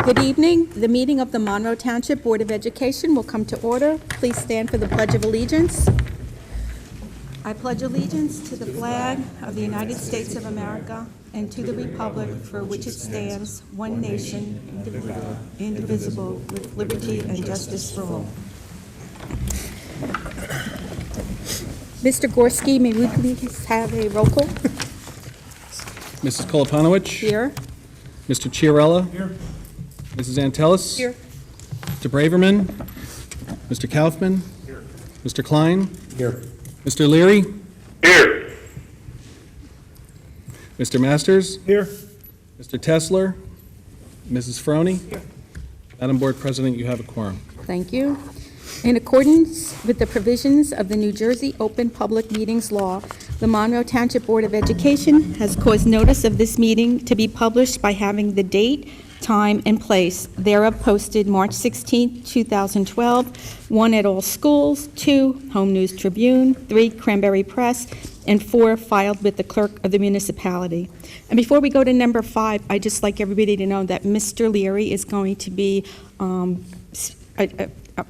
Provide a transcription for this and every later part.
Good evening. The meeting of the Monroe Township Board of Education will come to order. Please stand for the Pledge of Allegiance. I pledge allegiance to the flag of the United States of America and to the republic for which it stands, one nation, indivisible, with liberty and justice for all. Mr. Gorski, may we please have a roll call? Mrs. Kolopanowicz? Here. Mr. Chiarella? Here. Mrs. Antelis? Here. Mr. Braverman? Mr. Kaufman? Here. Mr. Klein? Here. Mr. Leary? Here. Mr. Masters? Here. Mr. Tesler? Mrs. Froney? Here. Madam Board President, you have a quorum. Thank you. In accordance with the provisions of the New Jersey Open Public Meetings Law, the Monroe Township Board of Education has caused notice of this meeting to be published by having the date, time, and place thereof posted March 16, 2012, 1 at all schools, 2 Home News Tribune, 3 Cranberry Press, and 4 filed with the clerk of the municipality. And before we go to number 5, I'd just like everybody to know that Mr. Leary is going to be a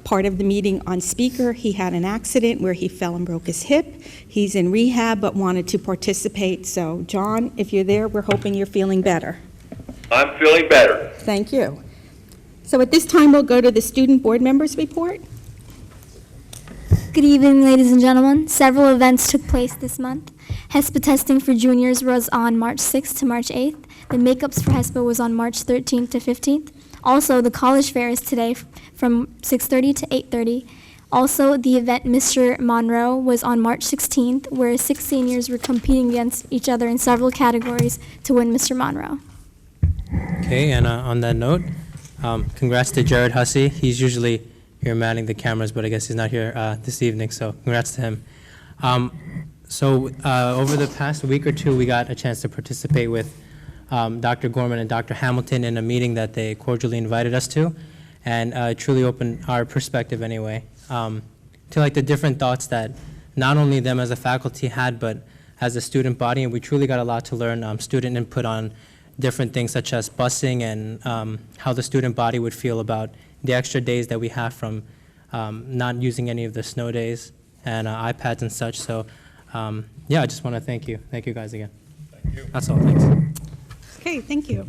part of the meeting on speaker. He had an accident where he fell and broke his hip. He's in rehab but wanted to participate. So, John, if you're there, we're hoping you're feeling better. I'm feeling better. Thank you. So at this time, we'll go to the student board members report. Good evening, ladies and gentlemen. Several events took place this month. HESPA testing for juniors was on March 6th to March 8th. The makeups for HESPA was on March 13th to 15th. Also, the college fair is today from 6:30 to 8:30. Also, the event Mr. Monroe was on March 16th, where 6 seniors were competing against each other in several categories to win Mr. Monroe. Okay, and on that note, congrats to Jared Hussey. He's usually here manning the cameras, but I guess he's not here this evening, so congrats to him. Over the past week or two, we got a chance to participate with Dr. Gorman and Dr. Hamilton in a meeting that they cordially invited us to, and truly opened our perspective anyway, to like the different thoughts that not only them as a faculty had, but as a student body, and we truly got a lot to learn, student input on different things such as busing and how the student body would feel about the extra days that we have from not using any of the snow days and iPads and such. So yeah, I just want to thank you. Thank you guys again. Thank you. That's all, thanks. Okay, thank you.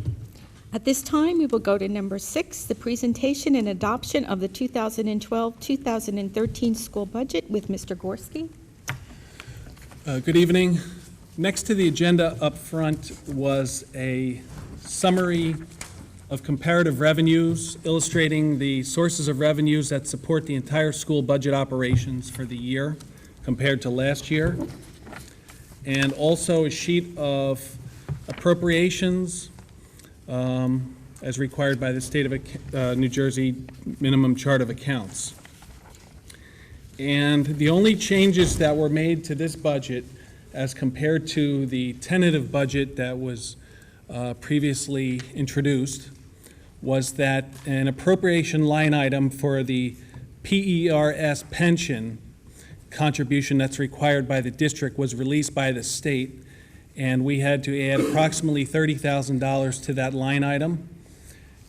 At this time, we will go to number 6, the presentation and adoption of the 2012-2013 school budget with Mr. Gorski. Good evening. Next to the agenda up front was a summary of comparative revenues illustrating the sources of revenues that support the entire school budget operations for the year compared to last year, and also a sheet of appropriations as required by the state of New Jersey minimum chart of accounts. And the only changes that were made to this budget as compared to the tentative budget that was previously introduced was that an appropriation line item for the PERS pension contribution that's required by the district was released by the state, and we had to add approximately $30,000 to that line item,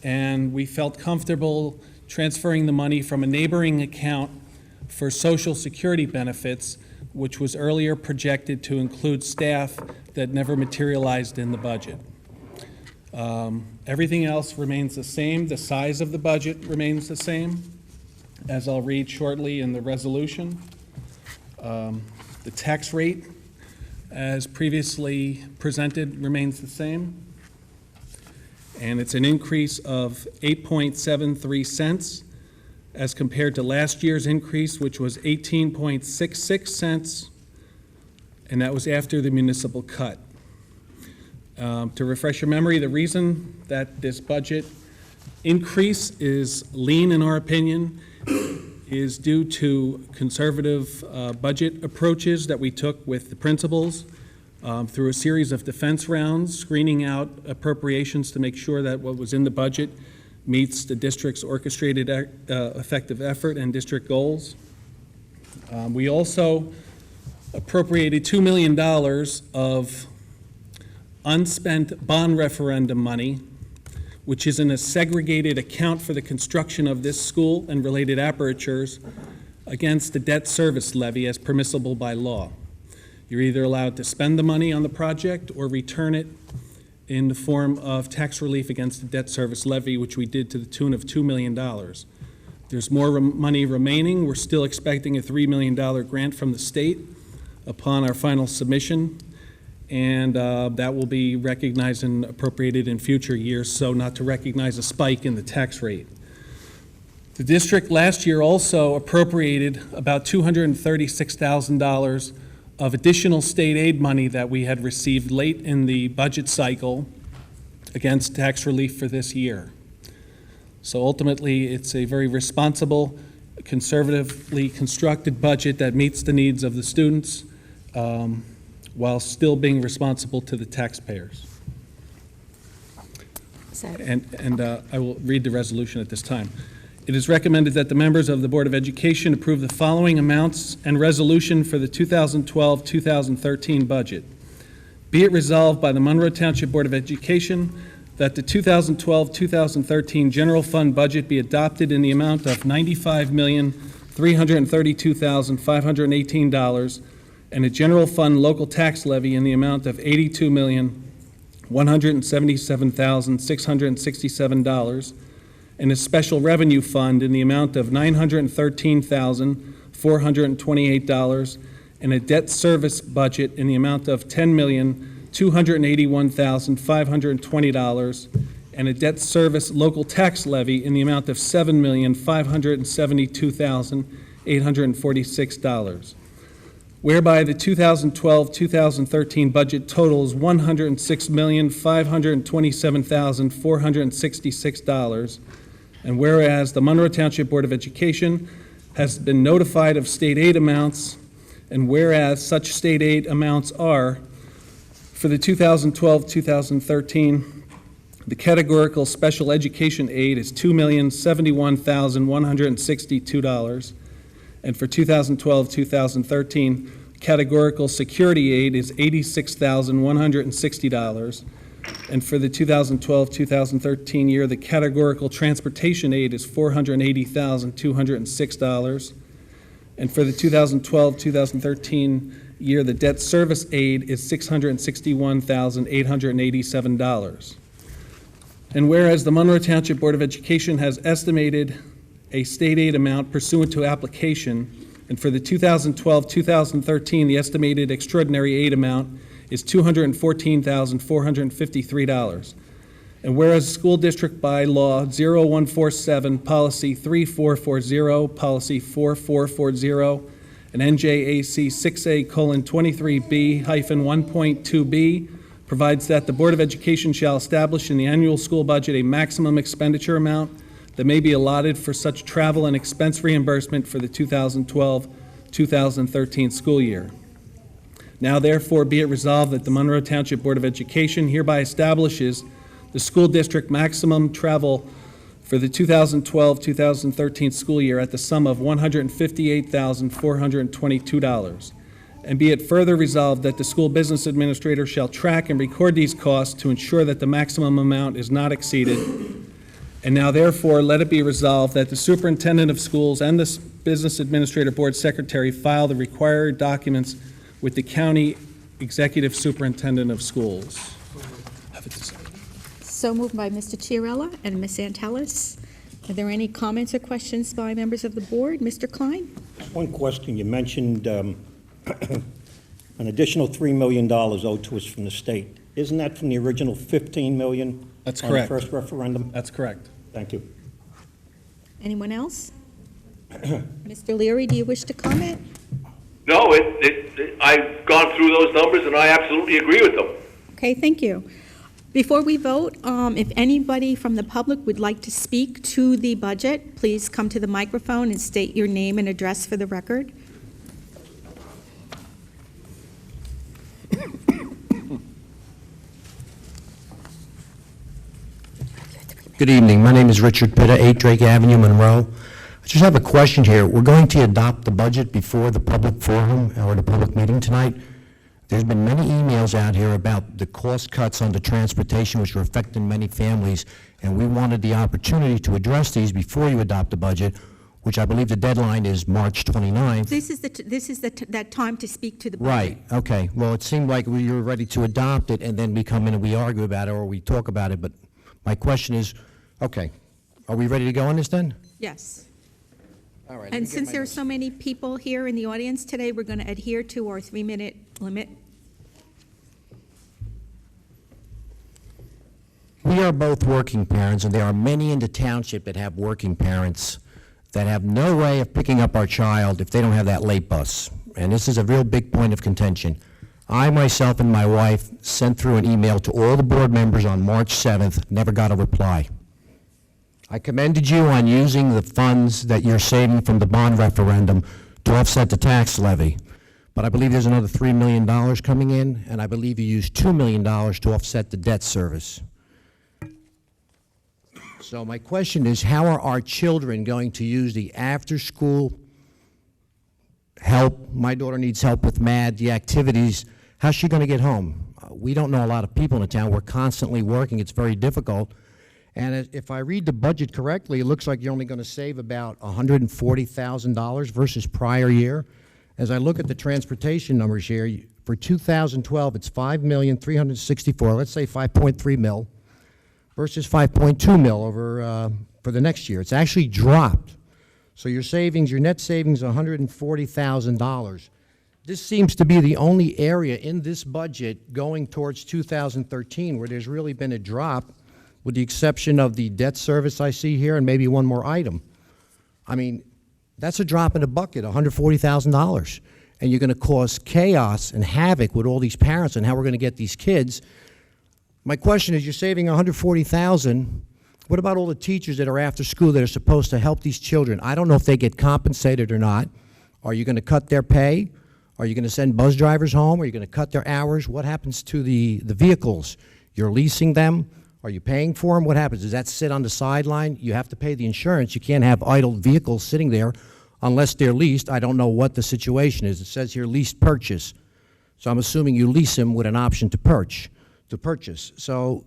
and we felt comfortable transferring the money from a neighboring account for Social Security benefits, which was earlier projected to include staff that never materialized in the budget. Everything else remains the same. The size of the budget remains the same, as I'll read shortly in the resolution. The tax rate, as previously presented, remains the same, and it's an increase of 8.73 cents as compared to last year's increase, which was 18.66 cents, and that was after the municipal cut. To refresh your memory, the reason that this budget increase is lean, in our opinion, is due to conservative budget approaches that we took with the principals through a series of defense rounds, screening out appropriations to make sure that what was in the budget meets the district's orchestrated effective effort and district goals. We also appropriated $2 million of unspent bond referendum money, which is in a segregated account for the construction of this school and related apertures, against the debt service levy as permissible by law. You're either allowed to spend the money on the project or return it in the form of tax relief against the debt service levy, which we did to the tune of $2 million. There's more money remaining. We're still expecting a $3 million grant from the state upon our final submission, and that will be recognized and appropriated in future years, so not to recognize a spike in the tax rate. The district last year also appropriated about $236,000 of additional state aid money that we had received late in the budget cycle against tax relief for this year. So ultimately, it's a very responsible, conservatively constructed budget that meets the needs of the students while still being responsible to the taxpayers. And I will read the resolution at this time. It is recommended that the members of the Board of Education approve the following amounts and resolution for the 2012-2013 budget. Be it resolved by the Monroe Township Board of Education that the 2012-2013 general fund budget be adopted in the amount of $95,332,518 and a general fund local tax levy in the amount of $82,177,667 and a special revenue fund in the amount of $913,428 and a debt service budget in the amount of $10,281,520 and a debt service local tax levy in the amount of $7,572,846. Whereby the 2012-2013 budget totals $106,527,466, and whereas the Monroe Township Board of Education has been notified of state aid amounts, and whereas such state aid amounts are, for the 2012-2013, the categorical special education aid is $2,071,162, and for 2012-2013, categorical security aid is $86,160, and for the 2012-2013 year, the categorical transportation aid is $480,206, and for the 2012-2013 year, the debt service aid is $661,887. And whereas the Monroe Township Board of Education has estimated a state aid amount pursuant to application, and for the 2012-2013, the estimated extraordinary aid amount is $214,453. And whereas school district by law 0147, policy 3440, policy 4440, and NJAC 6A:23B-1.2b provides that the Board of Education shall establish in the annual school budget a maximum expenditure amount that may be allotted for such travel and expense reimbursement for the 2012-2013 school year. Now therefore be it resolved that the Monroe Township Board of Education hereby establishes the school district maximum travel for the 2012-2013 school year at the sum of $158,422. And be it further resolved that the school business administrator shall track and record these costs to ensure that the maximum amount is not exceeded. And now therefore, let it be resolved that the superintendent of schools and the business administrator board secretary file the required documents with the county executive superintendent of schools. Have it decided. So moved by Mr. Chiarella and Ms. Antelis. Are there any comments or questions by members of the board? Mr. Klein? One question. You mentioned an additional $3 million owed to us from the state. Isn't that from the original $15 million? That's on correct. the first referendum? That's correct. Thank you. Anyone else? Mr. Leary, do you wish to comment? No, I've gone through those numbers, and I absolutely agree with them. Okay, thank you. Before we vote, if anybody from the public would like to speak to the budget, please come to the microphone and state your name and address for the record. Good evening. My name is Richard Pitta, 8 Drake Avenue, Monroe. I just have a question here. We're going to adopt the budget before the public forum or the public meeting tonight. There's been many emails out here about the cost cuts on the transportation, which are affecting many families, and we wanted the opportunity to address these before you adopt the budget, which I believe the deadline is March 29th. This is that time to speak to the board. Right, okay. Well, it seemed like we were ready to adopt it, and then we come in and we argue about it, or we talk about it, but my question is, okay, are we ready to go on this then? Yes. All right. And since there are so many people here in the audience today, we're going to adhere to our 3-minute limit. We are both working parents, and there are many in the township that have working parents that have no way of picking up our child if they don't have that late bus. And this is a real big point of contention. I myself and my wife sent through an email to all the board members on March 7th, never got a reply. I commended you on using the funds that you're saving from the bond referendum to offset the tax levy. But I believe there's another $3 million coming in, and I believe you used $2 million to offset the debt service. So my question is, how are our children going to use the after-school help? My daughter needs help with math, the activities. How's she going to get home? We don't know a lot of people in the town. We're constantly working. It's very difficult. And if I read the budget correctly, it looks like you're only going to save about $140,000 versus prior year. As I look at the transportation numbers here, for 2012, it's $5,364,000, let's say 5.3 mil, versus 5.2 mil over for the next year. It's actually dropped. So your savings, your net savings, $140,000. This seems to be the only area in this budget going towards 2013 where there's really been a drop, with the exception of the debt service I see here and maybe one more item. I mean, that's a drop in the bucket, $140,000. And you're going to cause chaos and havoc with all these parents and how we're going to get these kids. My question is, you're saving $140,000. What about all the teachers that are after school that are supposed to help these children? I don't know if they get compensated or not. Are you going to cut their pay? Are you going to send bus drivers home? Are you going to cut their hours? What happens to the vehicles? You're leasing them? Are you paying for them? What happens? Does that sit on the sideline? You have to pay the insurance. You can't have idle vehicles sitting there unless they're leased. I don't know what the situation is. It says here leased purchase. So I'm assuming you lease them with an option to purchase. So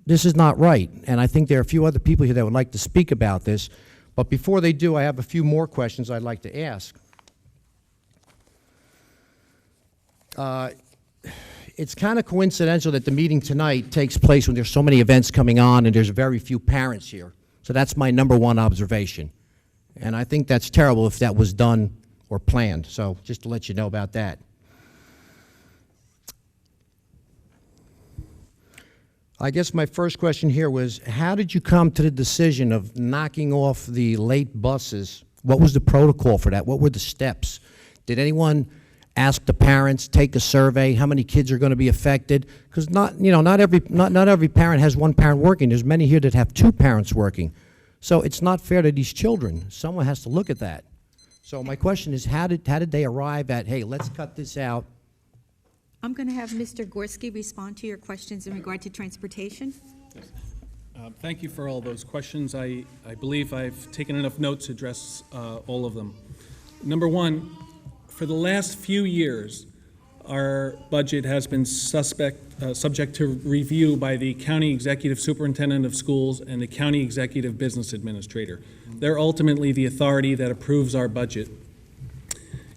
this is not right. And I think there are a few other people here that would like to speak about this. But before they do, I have a few more questions I'd like to ask. It's kind of coincidental that the meeting tonight takes place when there's so many events coming on and there's very few parents here. So that's my number one observation. And I think that's terrible if that was done or planned. So just to let you know about that. I guess my first question here was, how did you come to the decision of knocking off the late buses? What was the protocol for that? What were the steps? Did anyone ask the parents, take a survey, how many kids are going to be affected? Because not every parent has one parent working. There's many here that have two parents working. So it's not fair to these children. Someone has to look at that. So my question is, how did they arrive at, hey, let's cut this out? I'm going to have Mr. Gorski respond to your questions in regard to transportation. Thank you for all those questions. I believe I've taken enough notes to address all of them. Number one, for the last few years, our budget has been subject to review by the County Executive Superintendent of Schools and the County Executive Business Administrator. They're ultimately the authority that approves our budget.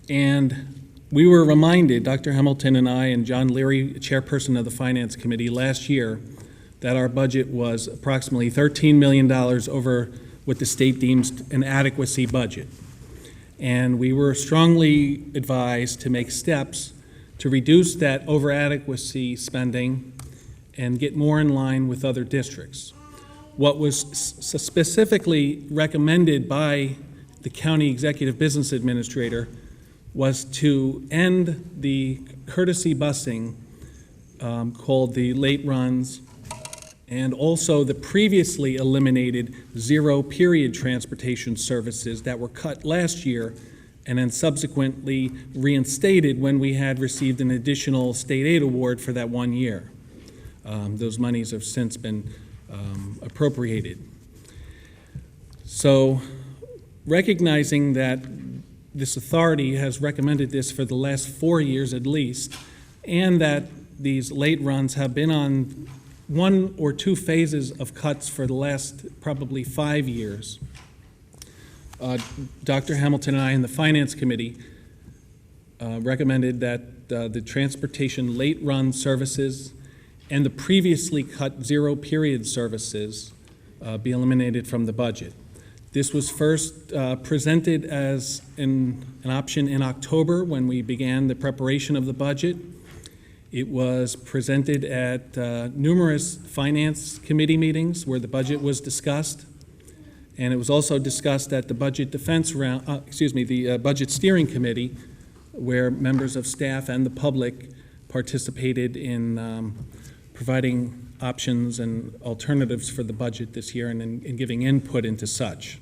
And we were reminded, Dr. Hamilton and I and John Leary, chairperson of the Finance Committee, last year, that our budget was approximately $13 million over what the state deems an adequacy budget. And we were strongly advised to make steps to reduce that over-adequacy spending and get more in line with other districts. What was specifically recommended by the County Executive Business Administrator was to end the courtesy busing called the late runs, and also the previously eliminated zero-period transportation services that were cut last year and then subsequently reinstated when we had received an additional state aid award for that 1 year. Those monies have since been appropriated. So recognizing that this authority has recommended this for the last 4 years at least, and that these late runs have been on one or two phases of cuts for the last probably 5 years. Dr. Hamilton and I in the Finance Committee recommended that the transportation late run services and the previously cut zero period services be eliminated from the budget. This was first presented as an option in October when we began the preparation of the budget. It was presented at numerous Finance Committee meetings where the budget was discussed, and it was also discussed at the Budget Defense round, the Budget Steering Committee, where members of staff and the public participated in providing options and alternatives for the budget this year and in giving input into such.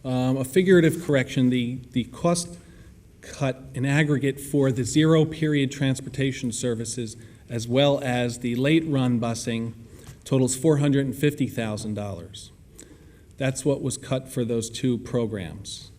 A figurative correction, the cost cut in aggregate for the zero period transportation services as well as the late run busing totals $450,000. That's what was cut for those two programs.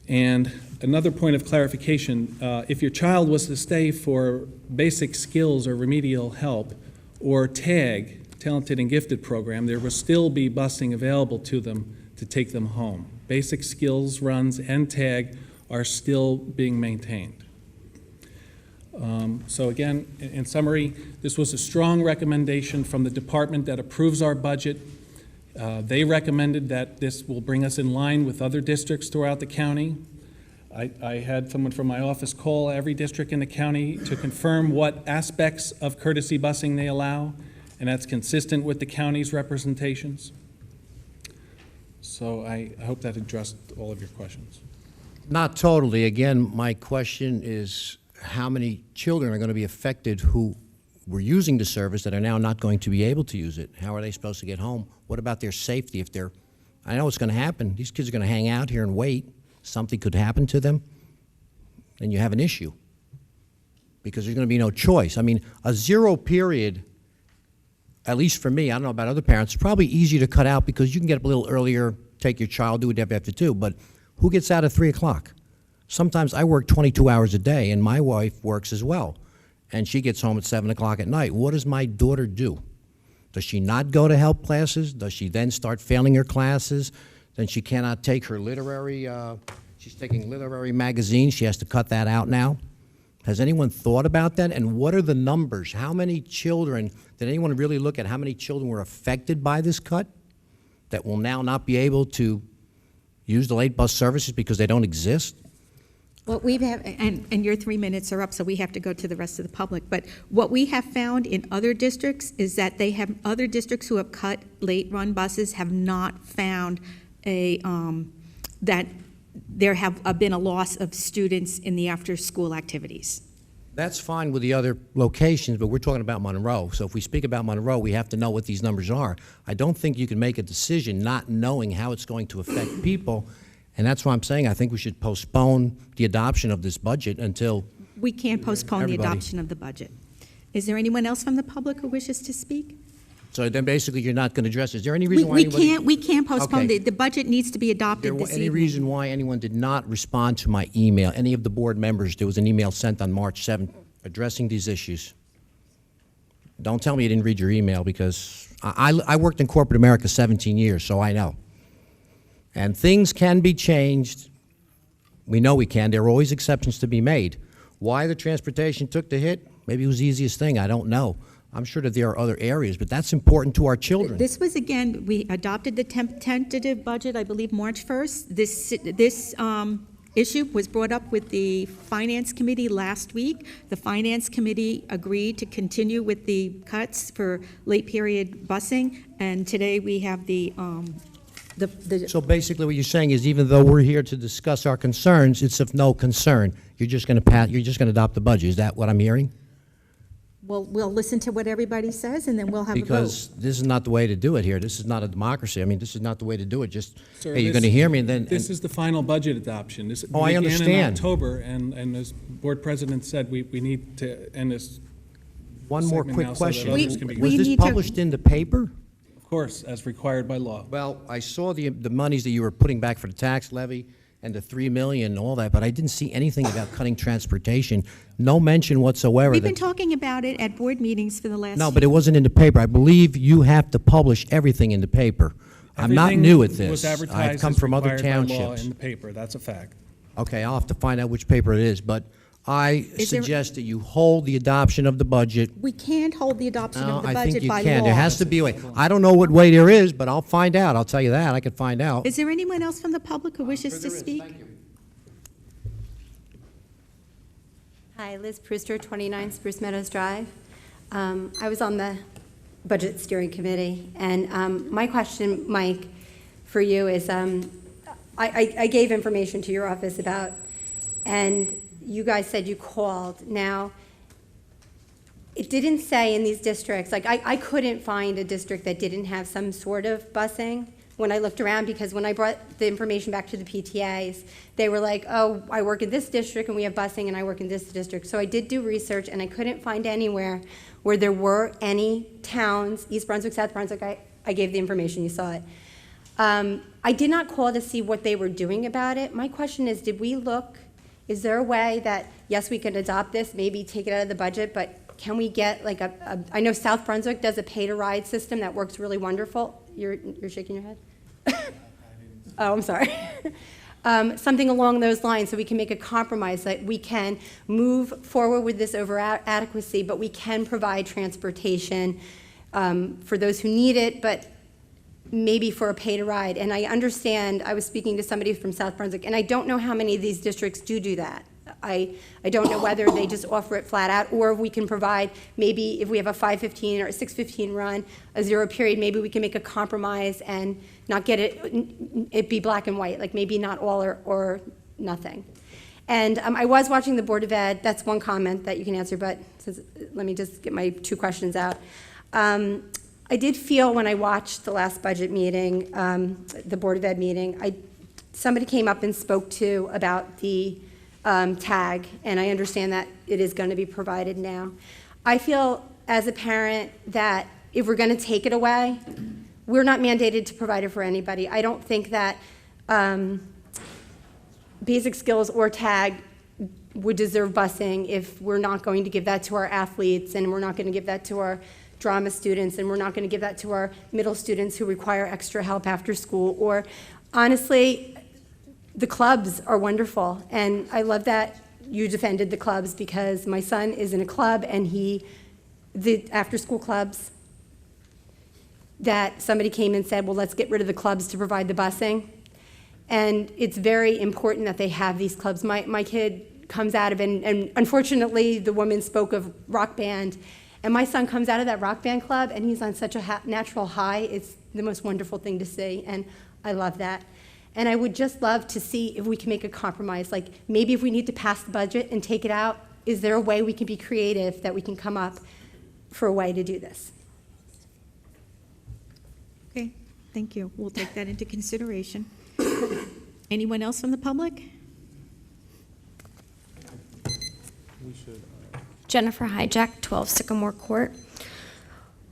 And another point of clarification, if your child was to stay for basic skills or remedial help or TAG, Talented and Gifted program, there will still be busing available to them to take them home. Basic skills runs and TAG are still being maintained. So again, in summary, this was a strong recommendation from the department that approves our budget. They recommended that this will bring us in line with other districts throughout the county. I had someone from my office call every district in the county to confirm what aspects of courtesy busing they allow, and that's consistent with the county's representations. So I hope that addressed all of your questions. Not totally. Again, my question is how many children are going to be affected who were using the service that are now not going to be able to use it? How are they supposed to get home? What about their safety? If they're, I know what's going to happen. These kids are going to hang out here and wait. Something could happen to them, and you have an issue because there's going to be no choice. I mean, a zero period, at least for me, I don't know about other parents, it's probably easy to cut out because you can get up a little earlier, take your child, do whatever you have to do, but who gets out at 3 o'clock? Sometimes I work 22 hours a day, and my wife works as well, and she gets home at 7 o'clock at night. What does my daughter do? Does she not go to help classes? Does she then start failing her classes? Then she cannot take her literary, she's taking literary magazines. She has to cut that out now. Has anyone thought about that? And what are the numbers? How many children, did anyone really look at how many children were affected by this cut that will now not be able to use the late bus services because they don't exist? What we've had, and your 3 minutes are up, so we have to go to the rest of the public, but what we have found in other districts is that they have, other districts who have cut late-run buses have not found that there have been a loss of students in the after-school activities. That's fine with the other locations, but we're talking about Monroe. So if we speak about Monroe, we have to know what these numbers are. I don't think you can make a decision not knowing how it's going to affect people, and that's why I'm saying I think we should postpone the adoption of this budget until We can't postpone the Everybody. adoption of the budget. Is there anyone else from the public who wishes to speak? So then basically you're not going to address it. Is there any reason why anybody... We can't postpone, Okay. the budget needs to be adopted this any evening. reason why anyone did not respond to my email? Any of the board members, there was an email sent on March 7th addressing these issues. Don't tell me you didn't read your email because I worked in corporate America 17 years, so I know. And things can be changed. We know we can. There are always exceptions to be made. Why the transportation took the hit? Maybe it was the easiest thing. I don't know. I'm sure that there are other areas, but that's important to our children. This was, again, we adopted the tentative budget, I believe, March 1st. This issue was brought up with the Finance Committee last week. The Finance Committee agreed to continue with the cuts for late period busing, and today we have the So basically what you're saying is even though we're here to discuss our concerns, it's of no concern. You're just going to adopt the budget. Is that what I'm hearing? We'll listen to what everybody says, and then we'll have a vote. Because this is not the way to do it here. This is not a democracy. I mean, this is not the way to do it. Just, Sir, hey, you're going to hear me, and then... This is the final budget adoption. This Oh, I began in understand. October, and as board president said, we need to end this, One more segment quick now so that question. others can be We Was this need to- published in the paper? of course, as required by law. Well, I saw the monies that you were putting back for the tax levy, and the 3 million and all that, but I didn't see anything about cutting transportation. No mention whatsoever. We've been that- talking about it at board meetings for the last. No, but it wasn't in the paper. I believe you have to publish everything in the paper. I'm not Everything new at was this. I've advertised come as from other required by law townships. in the paper, that's a fact. Okay, I'll have to find out which paper it is, but I Is there- suggest that you hold the adoption of the budget. We can't hold the adoption No, of the I think budget you by can. There law. has to be a way. I don't know what way there is, but I'll find out. I'll tell you that. I can find out. Is there anyone else from the public who wishes to speak? Hi, Liz Brewster, 29 Spruce Meadows Drive. I was on the Budget Steering Committee, and my question, Mike, for you is, I gave information to your office about, and you guys said you called. Now, it didn't say in these districts, like, I couldn't find a district that didn't have some sort of busing when I looked around, because when I brought the information back to the PTAs, they were like, oh, I work in this district and we have busing, and I work in this district. So I did do research, and I couldn't find anywhere where there were any towns, East Brunswick, South Brunswick, I gave the information, you saw it. I did not call to see what they were doing about it. My question is, did we look, is there a way that, yes, we can adopt this, maybe take it out of the budget, but can we get like I know South Brunswick does a pay-to-ride system that works really wonderful. You're shaking your head? Oh, I'm sorry. Something along those lines, so we can make a compromise, that we can move forward with this over adequacy, but we can provide transportation for those who need it, but maybe for a pay-to-ride. And I understand, I was speaking to somebody from South Brunswick, and I don't know how many of these districts do that. I don't know whether they just offer it flat out, or we can provide, maybe if we have a 5:15 or a 6:15 run, a zero period, maybe we can make a compromise and not get it be black and white, like maybe not all or nothing. And I was watching the Board of Ed. That's one comment that you can answer, but let me just get my two questions out. I did feel when I watched the last budget meeting, the Board of Ed meeting, somebody came up and spoke to about the tag, and I understand that it is going to be provided now. I feel as a parent that if we're going to take it away, we're not mandated to provide it for anybody. I don't think that basic skills or tag would deserve busing if we're not going to give that to our athletes, and we're not going to give that to our drama students, and we're not going to give that to our middle students who require extra help after school. Or after the clubs are wonderful, and I love that you defended the clubs, because my son is in a club, and the after-school clubs, that somebody came and said, well, let's get rid of the clubs to provide the busing. And it's very important that they have these clubs. My kid comes out of it, and unfortunately, the woman spoke of rock band, and my son comes out of that rock band club, and he's on such a natural high. It's the most wonderful thing to see, and I love that. And I would just love to see if we can make a compromise. Like, maybe if we need to pass the budget and take it out, is there a way we can be creative, that we can come up for a way to do this? Okay, thank you. We'll take that into consideration. Anyone else from the public? Jennifer Hijack, 12 Sycamore Court.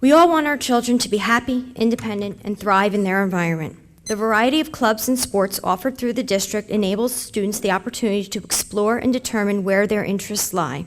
We all want our children to be happy, independent, and thrive in their environment. The variety of clubs and sports offered through the district enables students the opportunity to explore and determine where their interests lie.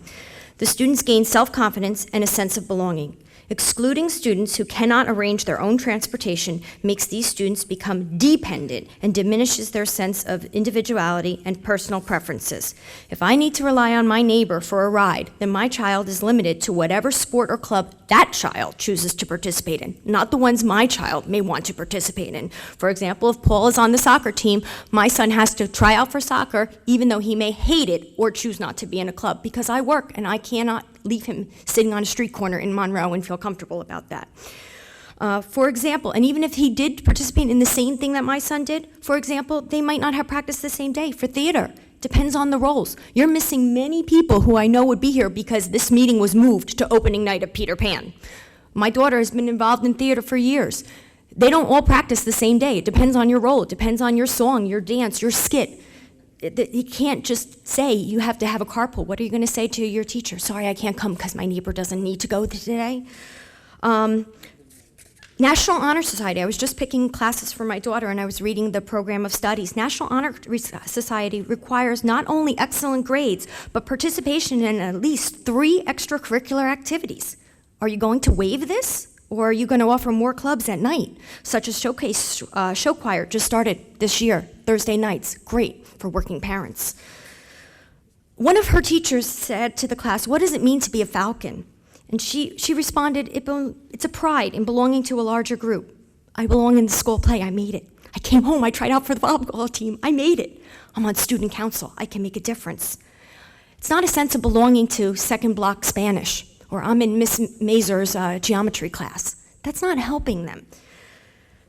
The students gain self-confidence and a sense of belonging. Excluding students who cannot arrange their own transportation makes these students become dependent and diminishes their sense of individuality and personal preferences. If I need to rely on my neighbor for a ride, then my child is limited to whatever sport or club that child chooses to participate in, not the ones my child may want to participate in. For example, if Paul is on the soccer team, my son has to try out for soccer even though he may hate it or choose not to be in a club, because I work and I cannot leave him sitting on a street corner in Monroe and feel comfortable about that. For example, and even if he did participate in the same thing that my son did, for example, they might not have practiced the same day for theater. Depends on the roles. You're missing many people who I know would be here because this meeting was moved to opening night of Peter Pan. My daughter has been involved in theater for years. They don't all practice the same day. It depends on your role. It depends on your song, your dance, your skit. You can't just say you have to have a carpool. What are you going to say to your teacher? Sorry, I can't come because my neighbor doesn't need to go today. National Honor Society, I was just picking classes for my daughter and I was reading the program of studies. National Honor Society requires not only excellent grades, but participation in at least 3 extracurricular activities. Are you going to waive this? Or are you going to offer more clubs at night, such as Showcase Show Choir, just started this year, Thursday nights, great for working parents. One of her teachers said to the class, "What does it mean to be a Falcon?" And she responded, "It's a pride in belonging to a larger group. I belong in the school play, I made it. I came home, I tried out for the volleyball team, I made it. I'm on student council, I can make a difference." It's not a sense of belonging to second block Spanish, or I'm in Miss Mazur's geometry class. That's not helping them.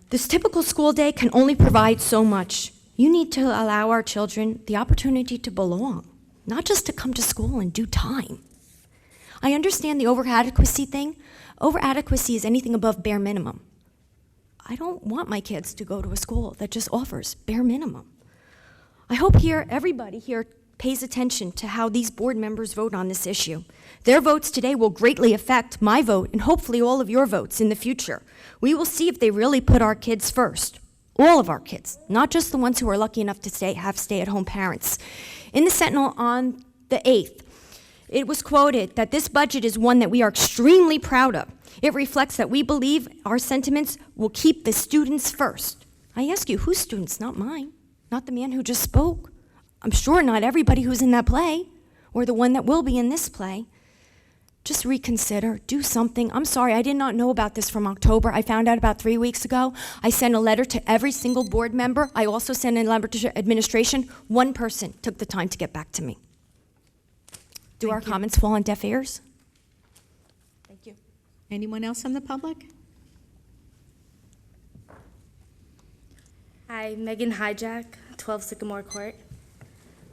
This typical school day can only provide so much. You need to allow our children the opportunity to belong, not just to come to school and do time. I understand the over-adequacy thing. Over-adequacy is anything above bare minimum. I don't want my kids to go to a school that just offers bare minimum. I hope everybody here pays attention to how these board members vote on this issue. Their votes today will greatly affect my vote and hopefully all of your votes in the future. We will see if they really put our kids first. All of our kids, not just the ones who are lucky enough to have stay-at-home parents. In the Sentinel on the 8th, it was quoted that this budget is one that we are extremely proud of. It reflects that we believe our sentiments will keep the students first. I ask you, whose students? Not mine. Not the man who just spoke. I'm sure not everybody who's in that play, or the one that will be in this play. Just reconsider, do something. I'm sorry, I did not know about this from October. I found out about 3 weeks ago. I sent a letter to every single board member. I also sent a letter to administration. One person took the time to get back to me. Do our comments fall on deaf ears? Thank you. Anyone else from the public? Hi, Megan Hijack, 12 Sycamore Court.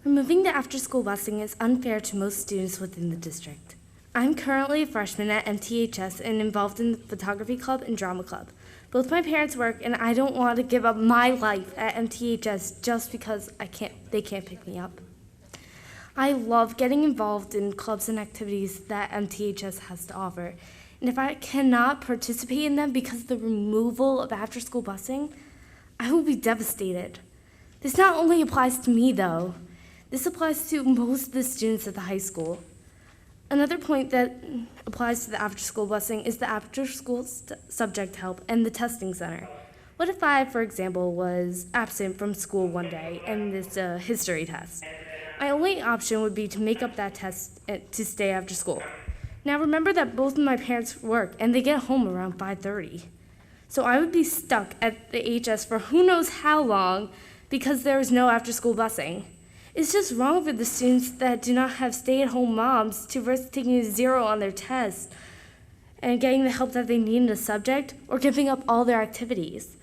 Removing the after-school busing is unfair to most students within the district. I'm currently a freshman at MTHS and involved in the photography club and drama club. Both my parents work, and I don't want to give up my life at MTHS just because they can't pick me up. I love getting involved in clubs and activities that MTHS has to offer. And if I cannot participate in them because of the removal of after-school busing, I will be devastated. This not only applies to me, though. This applies to most of the students at the high school. Another point that applies to the after-school busing is the after-school subject help and the testing center. What if I, for example, was absent from school one day and it's a history test? My only option would be to make up that test to stay after school. Now remember that both of my parents work and they get home around 5:30. So I would be stuck at the HS for who knows how long because there is no after-school busing. It's just wrong for the students that do not have stay-at-home moms to risk taking a 0 on their test and getting the help that they need in the subject or giving up all their activities.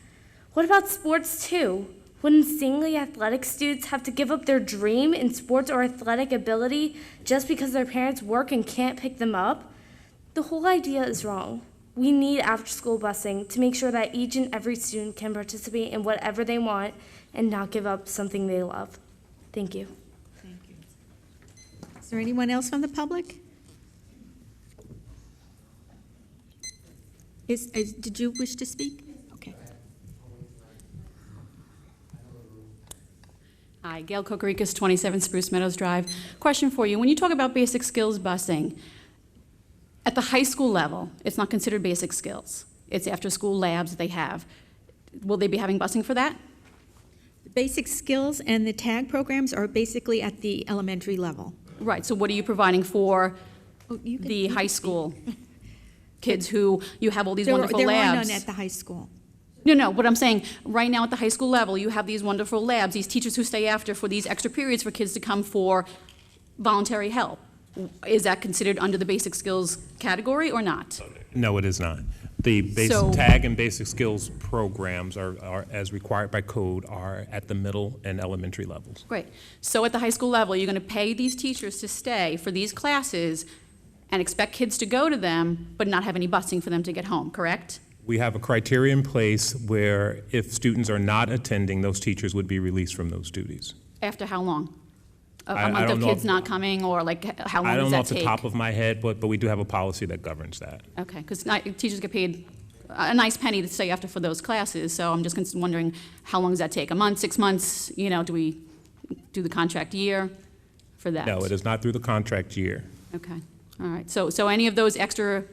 What about sports too? Would insanely athletic students have to give up their dream in sports or athletic ability just because their parents work and can't pick them up? The whole idea is wrong. We need after-school busing to make sure that each and every student can participate in whatever they want and not give up something they love. Thank you. Thank you. Is there anyone else from the public? Did you wish to speak? Okay. Hi, Gail Kokorikis, 27 Spruce Meadows Drive. Question for you. When you talk about basic skills busing, at the high school level, it's not considered basic skills. It's after-school labs that they have. Will they be having busing for that? Basic skills and the tag programs are basically at the elementary level. Right, so what are you providing for the high school kids who you have all these wonderful labs? There are none at the high school. No, what I'm saying, right now at the high school level, you have these wonderful labs, these teachers who stay after for these extra periods for kids to come for voluntary help. Is that considered under the basic skills category or not? No, it is not. The basic tag and basic skills programs are, as required by code, are at the middle and elementary levels. Great. So at the high school level, you're going to pay these teachers to stay for these classes and expect kids to go to them, but not have any busing for them to get home, correct? We have a criteria in place where if students are not attending, those teachers would be released from those duties. After how long? A I month don't of know kids not coming, or like how long I does don't that know off take? the top of my head, but we do have a policy that governs that. Okay, because teachers get paid a nice penny to stay after for those classes. So I'm just wondering, how long does that take? A month, 6 months? You know, do we do the contract year for that? No, it is not through the contract year. Okay, all right. So any of those extra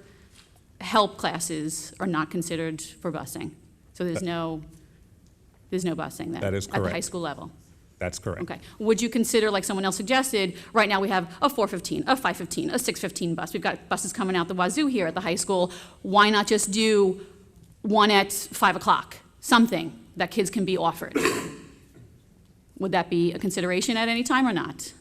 help classes are not considered for busing? So there's no busing then? That is At the high correct. school level? That's correct. Okay. Would you consider, like someone else suggested, right now we have a 4:15, a 5:15, a 6:15 bus. We've got buses coming out the wazoo here at the high school. Why not just do one at 5 o'clock? Something that kids can be offered. Would that be a consideration at any time or not?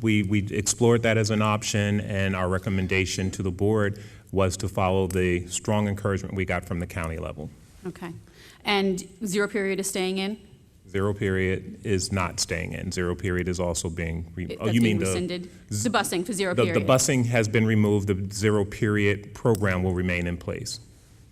We explored that as an option, and our recommendation to the board was to follow the strong encouragement we got from the county level. Okay. And zero period is staying in? Zero period is not staying in. Zero period is also being, That's being rescinded? The busing for zero the period? busing has been removed. The zero period program will remain in place.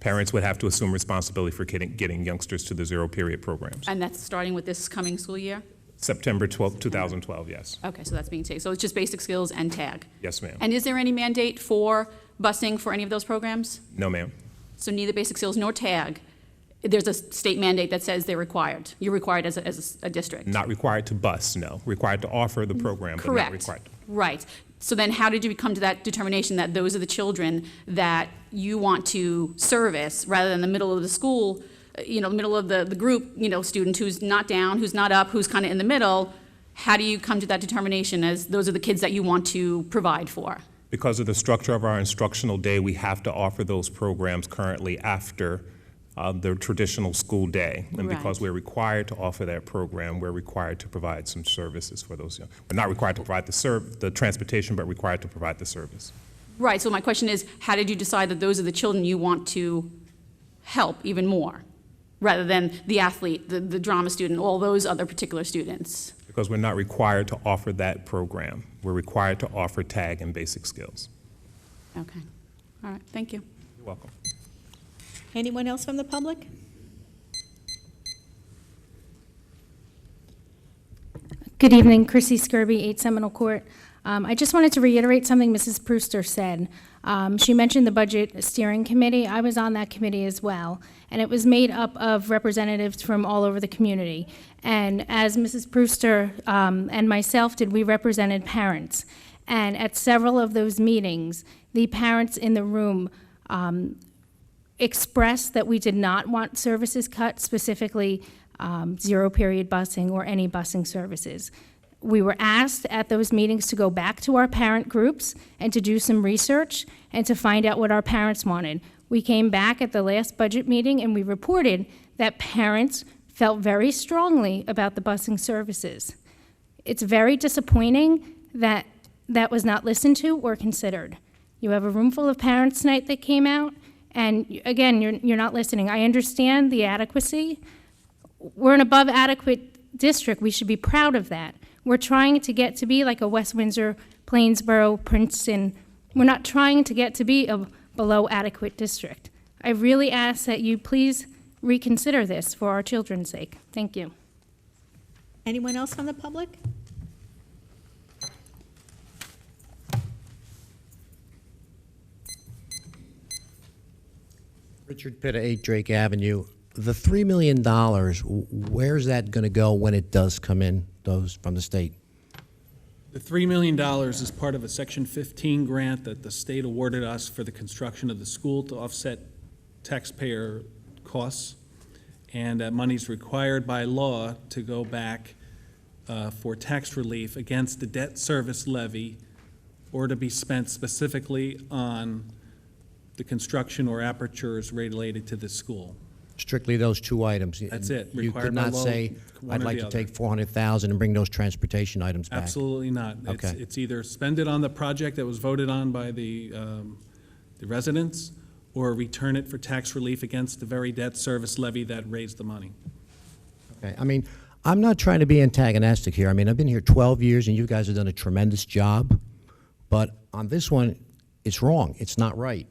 Parents would have to assume responsibility for getting youngsters to the zero period programs. And that's starting with this coming school year? September 12th, 2012, yes. Okay, so that's being taken. So it's just basic skills and tag? Yes, ma'am. And is there any mandate for busing for any of those programs? No, ma'am. So neither basic skills nor tag, there's a state mandate that says they're required. You're required as a district. Not required to bus, no. Required to offer the program, but not Correct. required. Right. So then how did you come to that determination that those are the children that you want to service rather than the middle of the school, middle of the group, student who's not down, who's not up, who's kind of in the middle? How do you come to that determination as those are the kids that you want to provide for? Because of the structure of our instructional day, we have to offer those programs currently after the traditional school day. And because Right. we're required to offer that program, we're required to provide some services for those young. We're not required to provide the transportation, but required to provide the service. Right, so my question is, how did you decide that those are the children you want to help even more, rather than the athlete, the drama student, all those other particular students? Because we're not required to offer that program. We're required to offer tag and basic skills. Okay, all right, thank you. You're welcome. Anyone else from the public? Good evening, Chrissy Skirby, 8 Seminole Court. I just wanted to reiterate something Mrs. Brewster said. She mentioned the Budget Steering Committee. I was on that committee as well, and it was made up of representatives from all over the community. And as Mrs. Brewster and myself did, we represented parents. And at several of those meetings, the parents in the room expressed that we did not want services cut, specifically zero period busing or any busing services. We were asked at those meetings to go back to our parent groups and to do some research and to find out what our parents wanted. We came back at the last budget meeting and we reported that parents felt very strongly about the busing services. It's very disappointing that that was not listened to or considered. You have a room full of parents tonight that came out, and again, you're not listening. I understand the adequacy. We're an above adequate district. We should be proud of that. We're trying to get to be like a West Windsor, Plainsboro, Princeton. We're not trying to get to be a below adequate district. I really ask that you please reconsider this for our children's sake. Thank you. Anyone else from the public? Richard Pitta, 8 Drake Avenue. The $3 million, where's that going to go when it does come in, those from the state? The $3 million is part of a Section 15 grant that the state awarded us for the construction of the school to offset taxpayer costs. And that money's required by law to go back for tax relief against the debt service levy or to be spent specifically on the construction or apertures related to the school. Strictly those two items? That's it. You Required could by not law, say, one I'd or like the to other. take $400,000 and bring those transportation items back? Absolutely not. Okay. It's either spend it on the project that was voted on by the residents, or return it for tax relief against the very debt service levy that raised the money. Okay, I mean, I'm not trying to be antagonistic here. I mean, I've been here 12 years, and you guys have done a tremendous job. But on this one, it's wrong. It's not right.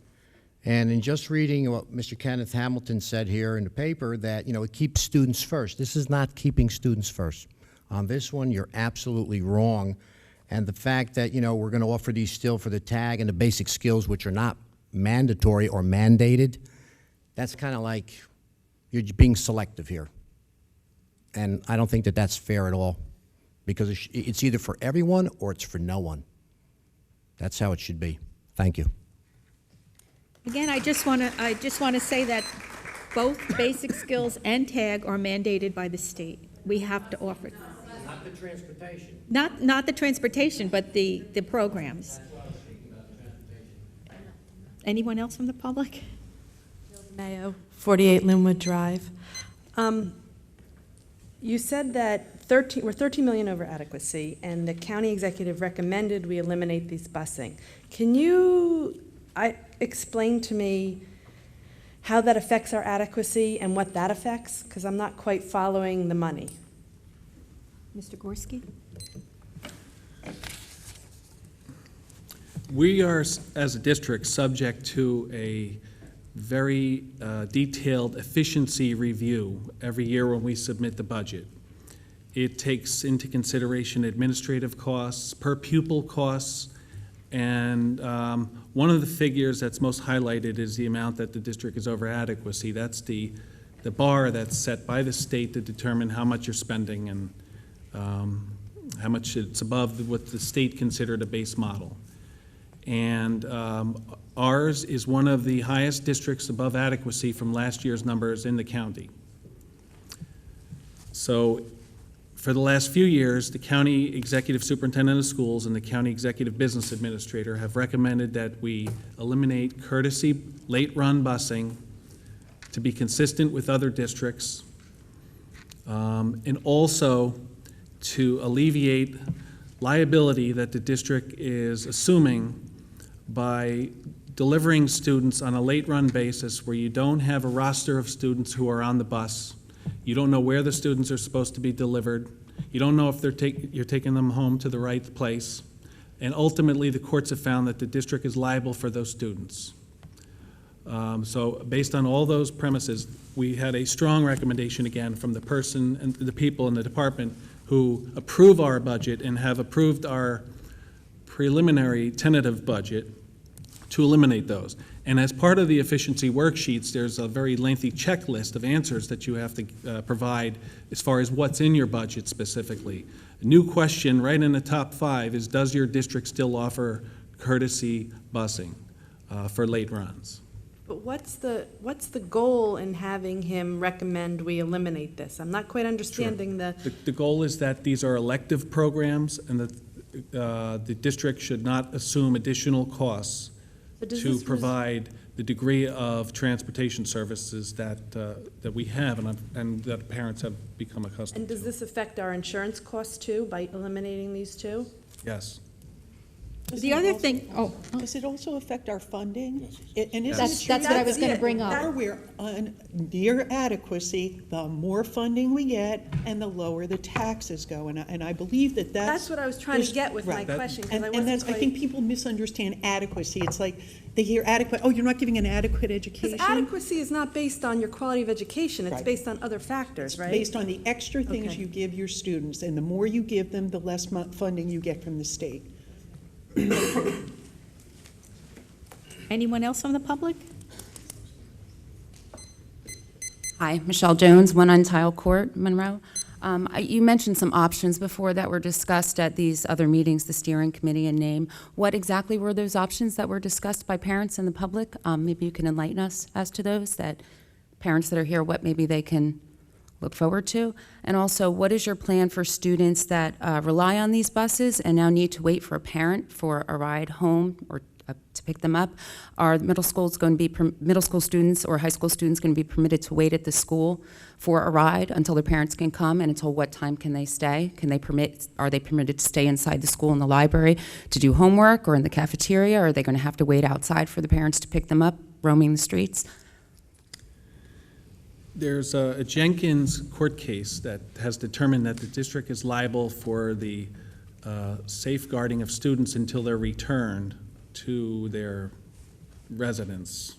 And in just reading what Mr. Kenneth Hamilton said here in the paper, that, it keeps students first. This is not keeping students first. On this one, you're absolutely wrong. And the fact that, we're going to offer these still for the tag and the basic skills, which are not mandatory or mandated, that's kind of like you're being selective here. And I don't think that that's fair at all, because it's either for everyone or it's for no one. That's how it should be. Thank you. Again, I just want to say that both basic skills and tag are mandated by the state. We have to offer it. Not the transportation. Not the transportation, but the programs. Anyone else from the public? Mayo, 48 Linwood Drive. You said that we're 13 million over adequacy, and the county executive recommended we eliminate these busing. Can you explain to me how that affects our adequacy and what that affects? Because I'm not quite following the money. Mr. Gorski? We are, as a district, subject to a very detailed efficiency review every year when we submit the budget. It takes into consideration administrative costs, per pupil costs, and one of the figures that's most highlighted is the amount that the district is over adequacy. That's the bar that's set by the state to determine how much you're spending and how much it's above what the state considered a base model. And ours is one of the highest districts above adequacy from last year's numbers in the county. So for the last few years, the county executive superintendent of schools and the county executive business administrator have recommended that we eliminate courtesy late-run busing to be consistent with other districts, and also to alleviate liability that the district is assuming by delivering students on a late-run basis where you don't have a roster of students who are on the bus. You don't know where the students are supposed to be delivered. You don't know if you're taking them home to the right place. And ultimately, the courts have found that the district is liable for those students. So based on all those premises, we had a strong recommendation again from the person and the people in the department who approve our budget and have approved our preliminary tentative budget to eliminate those. And as part of the efficiency worksheets, there's a very lengthy checklist of answers that you have to provide as far as what's in your budget specifically. A new question right in the top 5 is, does your district still offer courtesy busing for late runs? But what's the goal in having him recommend we eliminate this? I'm not quite understanding The goal is that these are elective programs and that the district should not assume additional costs to provide the degree of transportation services that we have and that parents have become accustomed to. And does this affect our insurance costs too by eliminating these two? Yes. The other thing, does it also affect our funding? And That's what I was going to bring up. The more we're on near adequacy, the more funding we get, and the lower the taxes go. And I believe that's what I was trying to get with my question. And that's, I think people misunderstand adequacy. It's like they hear adequate. Oh, you're not giving an adequate education. Because adequacy is not based on your quality of education. It's based on other factors, right? Based on the extra things you give your students, and the more you give them, the less funding you get from the state. Anyone else from the public? Hi, Michelle Jones, 1 on Tile Court, Monroe. You mentioned some options before that were discussed at these other meetings, the steering committee and name. What exactly were those options that were discussed by parents and the public? Maybe you can enlighten us as to those, that parents that are here, what maybe they can look forward to? And also, what is your plan for students that rely on these buses and now need to wait for a parent for a ride home or to pick them up? Are middle school students or high school students going to be permitted to wait at the school for a ride until their parents can come, and until what time can they stay? Are they permitted to stay inside the school in the library to do homework or in the cafeteria? Or are they going to have to wait outside for the parents to pick them up, roaming the streets? There's a Jenkins court case that has determined that the district is liable for the safeguarding of students until they're returned to their residence.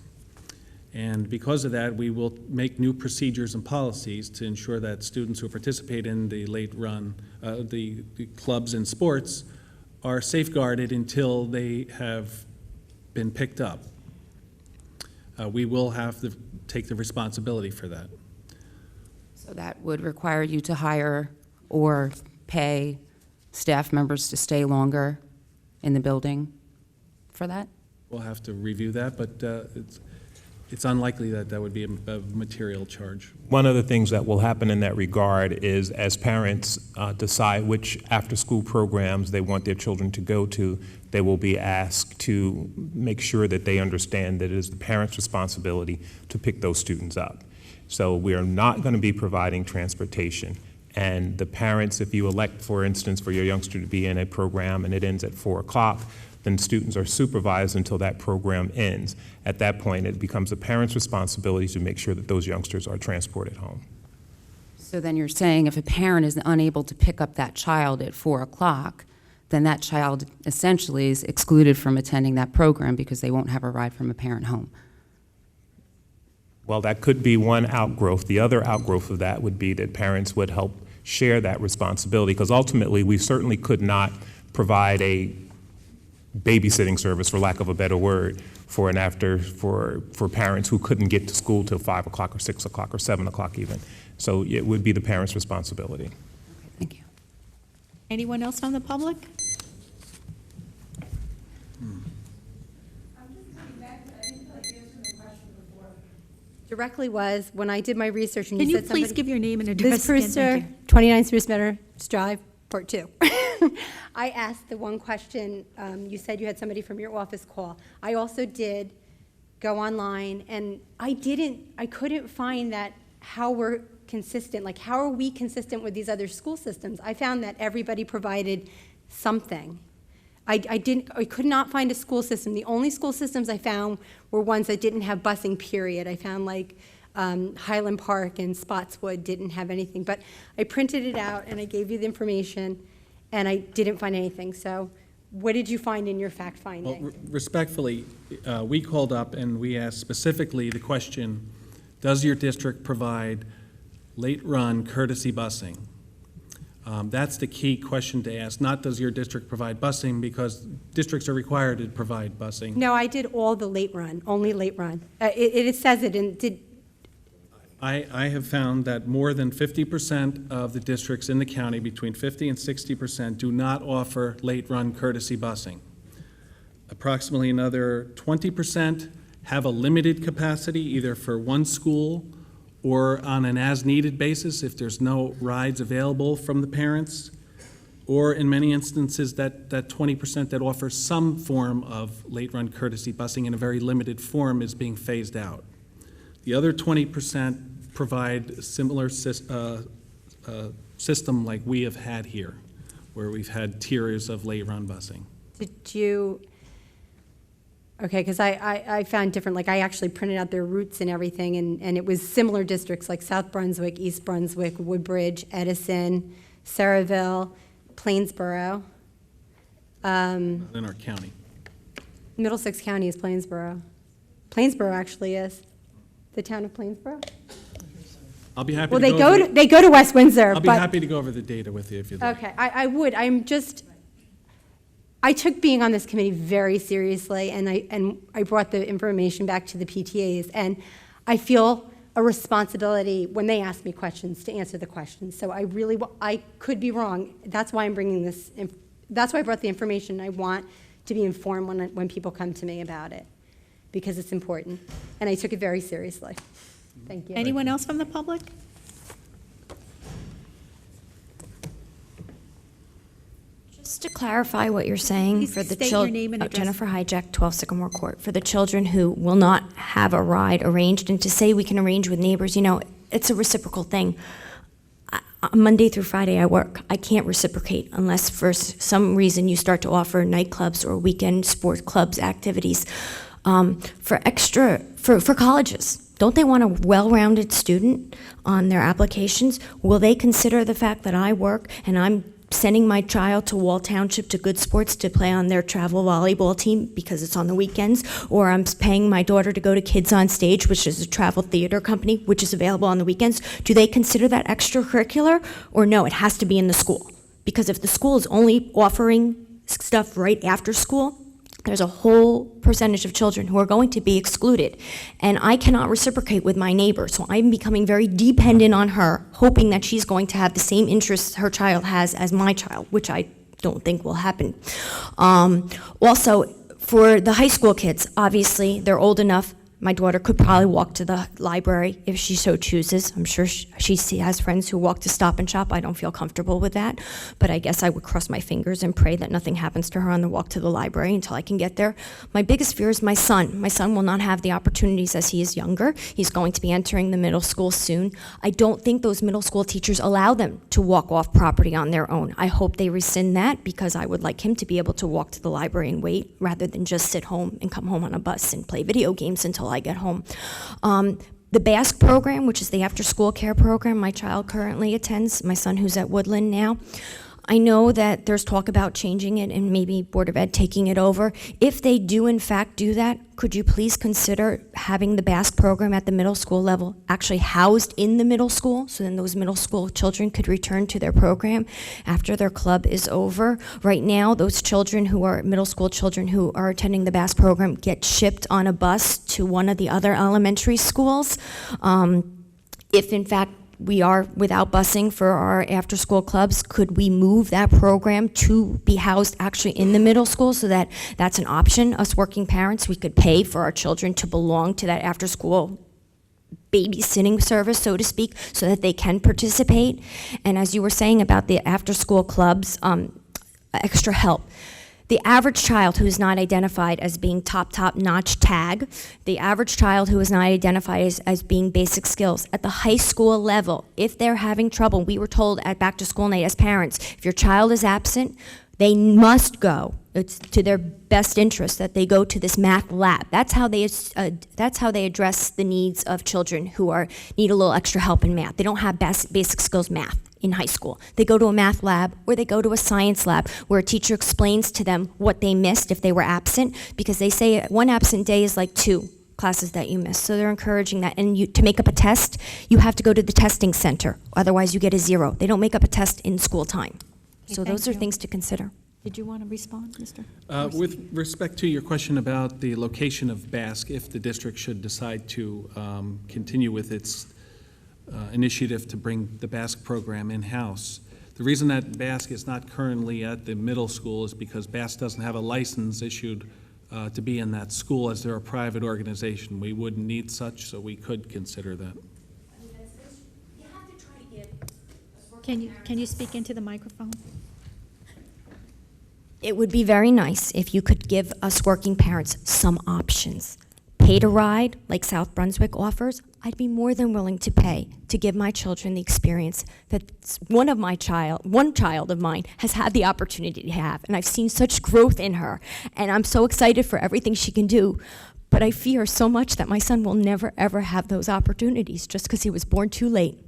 And because of that, we will make new procedures and policies to ensure that students who participate in the late run, the clubs and sports, are safeguarded until they have been picked up. We will have to take the responsibility for that. So that would require you to hire or pay staff members to stay longer in the building for that? We'll have to review that, but it's unlikely that that would be a material charge. One of the things that will happen in that regard is as parents decide which after-school programs they want their children to go to, they will be asked to make sure that they understand that it is the parents' responsibility to pick those students up. So we are not going to be providing transportation. And the parents, if you elect, for instance, for your youngster to be in a program and it ends at 4 o'clock, then students are supervised until that program ends. At that point, it becomes the parents' responsibility to make sure that those youngsters are transported home. So then you're saying if a parent is unable to pick up that child at 4 o'clock, then that child essentially is excluded from attending that program because they won't have a ride from a parent home. Well, that could be one outgrowth. The other outgrowth of that would be that parents would help share that responsibility, because ultimately we certainly could not provide a babysitting service, for lack of a better word, for parents who couldn't get to school till 5 o'clock or 6 o'clock or 7 o'clock even. So it would be the parents' responsibility. Okay, thank you. Anyone else from the public? Directly was, when I did my research and Can you you said please somebody- give your name and Liz address again? Thank Brewster, 29 Spruce Meadows Drive, Part 2. I asked the one question, you said you had somebody from your office call. I also did go online, and I couldn't find that how we're consistent, like how are we consistent with these other school systems? I found that everybody provided something. I could not find a school system. The only school systems I found were ones that didn't have busing, period. I found like Highland Park and Spotswood didn't have anything. But I printed it out and I gave you the information and I didn't find anything. So what did you find in your fact finding? Well, respectfully, we called up and we asked specifically the question, does your district provide late-run courtesy busing? That's the key question to ask, not does your district provide busing, because districts are required to provide busing. No, I did all the late run, only late run. It says it in, I have found that more than 50% of the districts in the county, between 50 and 60%, do not offer late-run courtesy busing. Approximately another 20% have a limited capacity, either for one school or on an as-needed basis if there's no rides available from the parents, or in many instances that 20% that offers some form of late-run courtesy busing in a very limited form is being phased out. The other 20% provide a similar system like we have had here, where we've had tiers of late-run busing. did you, okay, because I found different, like I actually printed out their routes and everything, and it was similar districts like South Brunswick, East Brunswick, Woodbridge, Edison, Saraville, Plainsboro. In our county. Middlesex County is Plainsboro. Plainsboro actually is. The town of Plainsboro? I'll be happy Well, to they go to West Windsor, I'll be but. happy to go over the data with you if you'd like. Okay, I would. I took being on this committee very seriously, and I brought the information back to the PTAs, and I feel a responsibility when they ask me questions to answer the questions. So I could be wrong. That's why I'm bringing this. That's why I brought the information. I want to be informed when people come to me about it, because it's important, and I took it very seriously. Thank you. Anyone else from the public? Just to clarify what you're saying, Please for the state your name and address. Jennifer Hijack, 12 Sycamore Court, for the children who will not have a ride arranged, and to say we can arrange with neighbors, it's a reciprocal thing. Monday through Friday I work. I can't reciprocate unless for some reason you start to offer nightclubs or weekend sport clubs activities for colleges. Don't they want a well-rounded student on their applications? Will they consider the fact that I work and I'm sending my child to Wall Township to Good Sports to play on their travel volleyball team because it's on the weekends, or I'm paying my daughter to go to Kids on Stage, which is a travel theater company, which is available on the weekends? Do they consider that extracurricular, or no, it has to be in the school? Because if the school is only offering stuff right after school, there's a whole percentage of children who are going to be excluded, and I cannot reciprocate with my neighbor, so I'm becoming very dependent on her, hoping that she's going to have the same interests her child has as my child, which I don't think will happen. Also, for the high school kids, obviously, they're old enough. My daughter could probably walk to the library if she so chooses. I'm sure she has friends who walk to Stop and Shop. I don't feel comfortable with that, but I guess I would cross my fingers and pray that nothing happens to her on the walk to the library until I can get there. My biggest fear is my son. My son will not have the opportunities as he is younger. He's going to be entering the middle school soon. I don't think those middle school teachers allow them to walk off property on their own. I hope they rescind that, because I would like him to be able to walk to the library and wait rather than just sit home and come home on a bus and play video games until I get home. The BASC program, which is the after-school care program my child currently attends, my son who's at Woodland now, I know that there's talk about changing it and maybe Board of Ed taking it over. If they do in fact do that, could you please consider having the BASC program at the middle school level actually housed in the middle school, so then those middle school children could return to their program after their club is over? Right now, those children who are middle school children who are attending the BASC program get shipped on a bus to one of the other elementary schools. If in fact we are without busing for our after-school clubs, could we move that program to be housed actually in the middle school, so that that's an option? Us working parents, we could pay for our children to belong to that after-school babysitting service, so to speak, so that they can participate. And as you were saying about the after-school clubs, extra help. The average child who is not identified as being top-notch tag, the average child who is not identified as being basic skills, at the high school level, if they're having trouble, we were told at back to school night as parents, if your child is absent, they must go. It's to their best interest that they go to this math lab. That's how they address the needs of children who need a little extra help in math. They don't have basic skills math in high school. They go to a math lab, or they go to a science lab where a teacher explains to them what they missed if they were absent, because they say one absent day is like 2 classes that you missed. So they're encouraging that. And to make up a test, you have to go to the testing center. Otherwise, you get a 0. They don't make up a test in school time. So those are things to consider. Did you want to respond, Mr.? With respect to your question about the location of BASC, if the district should decide to continue with its initiative to bring the BASC program in-house, the reason that BASC is not currently at the middle school is because BASC doesn't have a license issued to be in that school, as they're a private organization. We wouldn't need such, so we could consider that. Can you speak into the microphone? It would be very nice if you could give us working parents some options. Pay to ride, like South Brunswick offers. I'd be more than willing to pay to give my children the experience that one child of mine has had the opportunity to have, and I've seen such growth in her, and I'm so excited for everything she can do. But I fear so much that my son will never, ever have those opportunities just because he was born too late.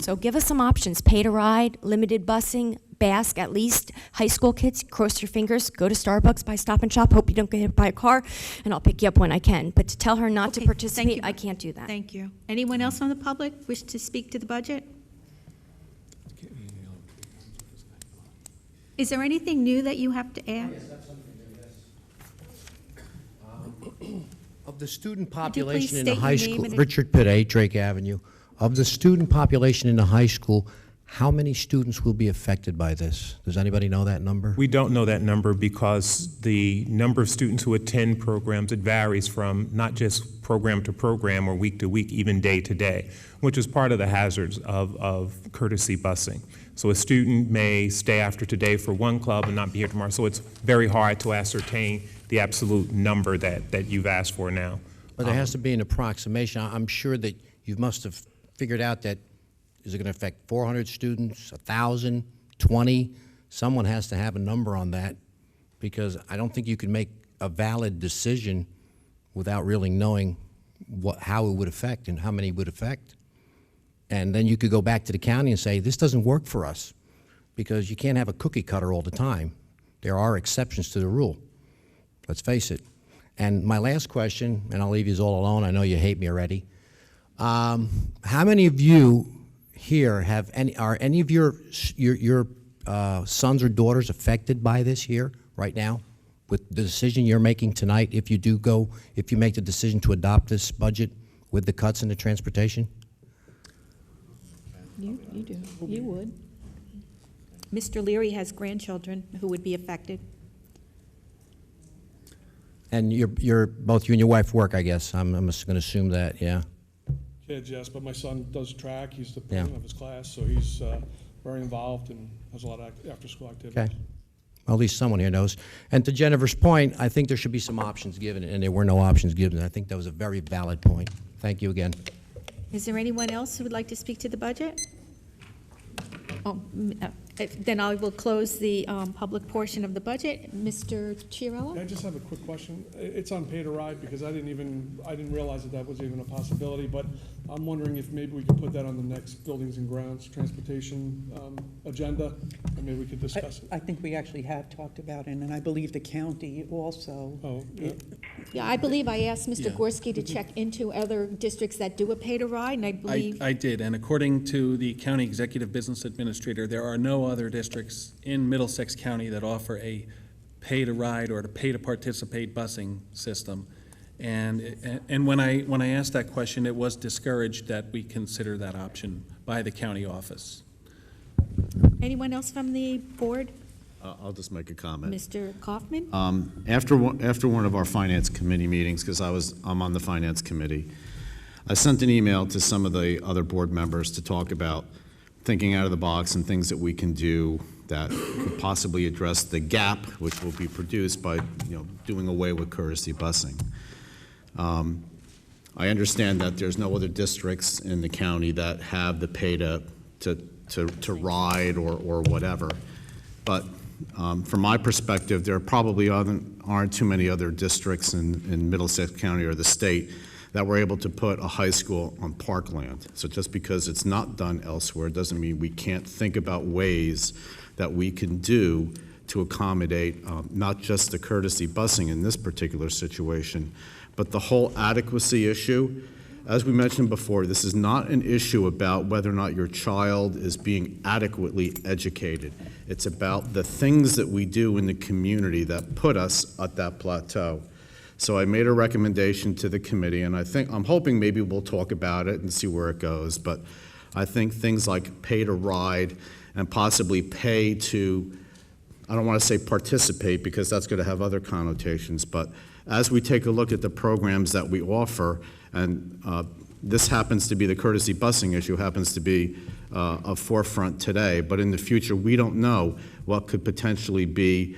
So give us some options. Pay to ride, limited busing, BASC at least. High school kids, cross your fingers, go to Starbucks, buy Stop and Shop, hope you don't get hit by a car, and I'll pick you up when I can. But to tell her not to participate, I can't do that. Thank you. Anyone else from the public wish to speak to the budget? Is there anything new that you have to add? Of the student Could you please population in the state high your school, name and- Richard Pitt, 8 Drake Avenue. Of the student population in the high school, how many students will be affected by this? Does anybody know that number? We don't know that number because the number of students who attend programs, it varies from not just program to program or week to week, even day to day, which is part of the hazards of courtesy busing. So a student may stay after today for one club and not be here tomorrow, so it's very hard to ascertain the absolute number that you've asked for now. But there has to be an approximation. I'm sure that you must have figured out that, is it going to affect 400 students, 1,000, 20? Someone has to have a number on that, because I don't think you can make a valid decision without really knowing how it would affect and how many it would affect. And then you could go back to the county and say, this doesn't work for us, because you can't have a cookie cutter all the time. There are exceptions to the rule. Let's face it. And my last question, and I'll leave you all alone, I know you hate me already. How many of you here are any of your sons or daughters affected by this here, right now, with the decision you're making tonight, if you make the decision to adopt this budget with the cuts in the transportation? You do. You would. Mr. Leary has grandchildren who would be affected. And both you and your wife work, I guess. I'm just going to assume that, yeah. Kids, yes, but my son does track. He's the Yeah. president of his class, so he's very involved and has a lot of after-school activities. Okay. Well, at least someone here knows. And to Jennifer's point, I think there should be some options given, and there were no options given. I think that was a very valid point. Thank you again. Is there anyone else who would like to speak to the budget? Then I will close the public portion of the budget. Mr. Chiarella? I just have a quick question. It's on pay to ride because I didn't realize that was even a possibility, but I'm wondering if maybe we could put that on the next Buildings and Grounds Transportation agenda, and maybe we could discuss it. I think we actually have talked about it, and I believe the county also. Oh, yeah. Yeah, I believe I asked Mr. Yeah. Gorski to check into other districts that do a pay to ride, and I believe. I did, and according to the County Executive Business Administrator, there are no other districts in Middlesex County that offer a pay-to-ride or to pay-to-participate busing system. And when I asked that question, it was discouraged that we consider that option by the county office. Anyone else from the board? I'll just make a comment. Mr. Kaufman? After one of our finance committee meetings, because I'm on the finance committee, I sent an email to some of the other board members to talk about thinking out of the box and things that we can do that could possibly address the gap which will be produced by doing away with courtesy busing. I understand that there's no other districts in the county that have the pay to ride or whatever, but from my perspective, there probably aren't too many other districts in Middlesex County or the state that were able to put a high school on parkland. So just because it's not done elsewhere doesn't mean we can't think about ways that we can do to accommodate not just the courtesy busing in this particular situation, but the whole adequacy issue. As we mentioned before, this is not an issue about whether or not your child is being adequately educated. It's about the things that we do in the community that put us at that plateau. So I made a recommendation to the committee, and I'm hoping maybe we'll talk about it and see where it goes, but I think things like pay to ride and possibly pay to, I don't want to say participate because that's going to have other connotations, but as we take a look at the programs that we offer, and this happens to be the courtesy busing issue, happens to be a forefront today, but in the future we don't know what could potentially be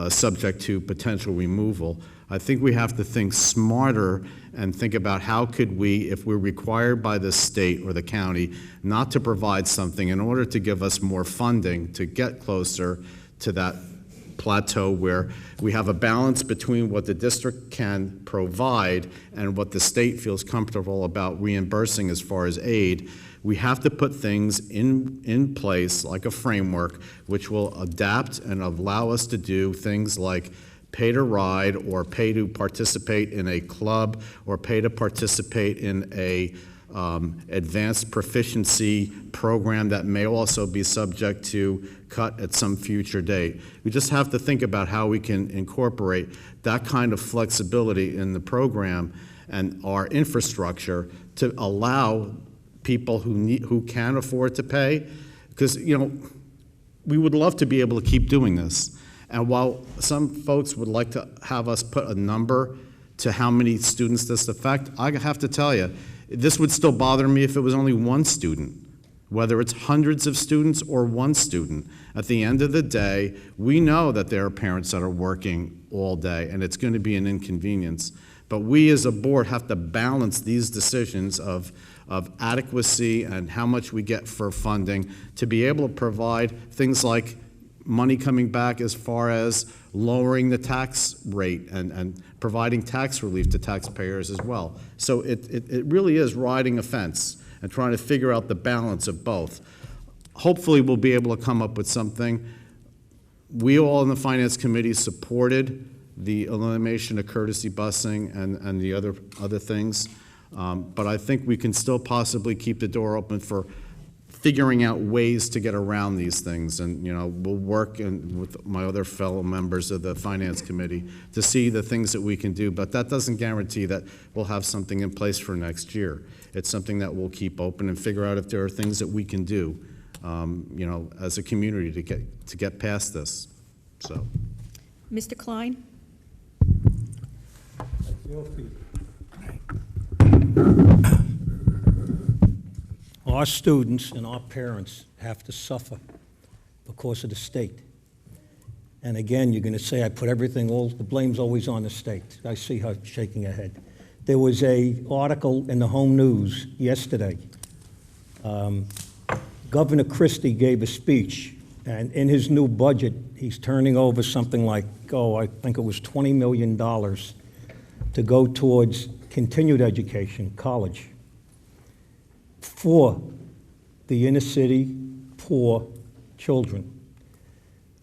subject to potential removal. I think we have to think smarter and think about how could we, if we're required by the state or the county not to provide something in order to give us more funding to get closer to that plateau where we have a balance between what the district can provide and what the state feels comfortable about reimbursing as far as aid. We have to put things in place like a framework which will adapt and allow us to do things like pay to ride or pay to participate in a club or pay to participate in a advanced proficiency program that may also be subject to cut at some future date. We just have to think about how we can incorporate that kind of flexibility in the program and our infrastructure to allow people who can afford to pay, because we would love to be able to keep doing this. And while some folks would like to have us put a number to how many students this affects, I have to tell you, this would still bother me if it was only one student, whether it's hundreds of students or one student. At the end of the day, we know that there are parents that are working all day, and it's going to be an inconvenience. But we as a board have to balance these decisions of adequacy and how much we get for funding to be able to provide things like money coming back as far as lowering the tax rate and providing tax relief to taxpayers as well. So it really is riding a fence and trying to figure out the balance of both. Hopefully we'll be able to come up with something. We all in the Finance Committee supported the elimination of courtesy busing and the other things, but I think we can still possibly keep the door open for figuring out ways to get around these things. And, we'll work with my other fellow members of the Finance Committee to see the things that we can do. But that doesn't guarantee that we'll have something in place for next year. It's something that we'll keep open and figure out if there are things that we can do, as a community to get past this. So, Mr. Klein? Our students and our parents have to suffer because of the state. And again, you're going to say I put the blame's always on the state. I see her shaking her head. There was an article in the Home News yesterday. Governor Christie gave a speech, and in his new budget, he's turning over something like, I think it was $20 million to go towards continued education, college, for the inner city poor children.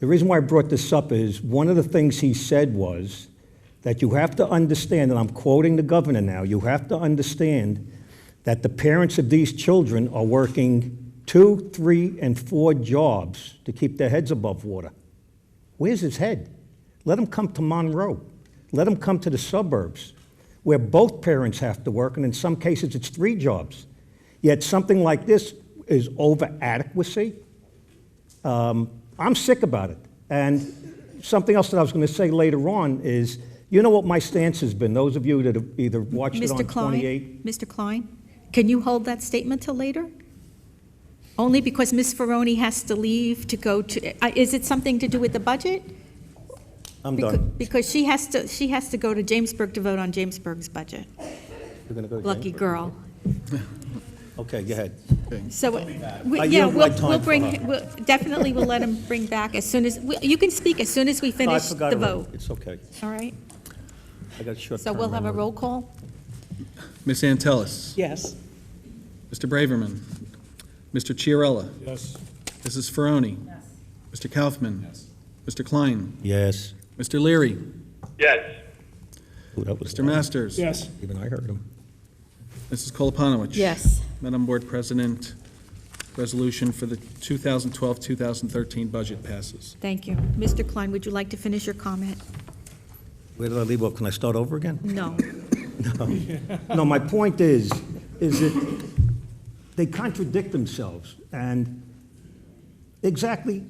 The reason why I brought this up is one of the things he said was that you have to understand, and I'm quoting the governor now, you have to understand that the parents of these children are working 2, 3, and 4 jobs to keep their heads above water. Where's his head? Let him come to Monroe. Let him come to the suburbs where both parents have to work, and in some cases it's 3 jobs. Yet something like this is over adequacy. I'm sick about it. And something else that I was going to say later on is, you know what my stance has been, those of you that have either watched it on 28. Mr. Klein, can you hold that statement till later? Only because Ms. Ferroni has to leave to go to, is it something to do with the budget? I'm done. Because she has to go to Jamesburg to vote on Jamesburg's budget. You're going to go to Lucky Jamesburg? girl. Okay, go ahead. So, I we'll yield my time for her. definitely we'll let him bring back as soon as, you can speak as soon as we No, I finish forgot the already. vote. It's okay. All right? I got short So we'll have a roll call? Ms. Antelis? Yes. Mr. Braverman? Mr. Chiarella? Yes. Mrs. Ferroni? Yes. Mr. Kaufman? Yes. Mr. Klein? Yes. Mr. Leary? Yes. Ooh, that was Mr. Masters? Yes. Even I heard him. Mrs. Koloponowicz? Yes. Madam Board President, resolution for the 2012-2013 budget passes. Thank you. Mr. Klein, would you like to finish your comment? Where did I leave off? Can I start over again? No. No, my point is that they contradict themselves, and exactly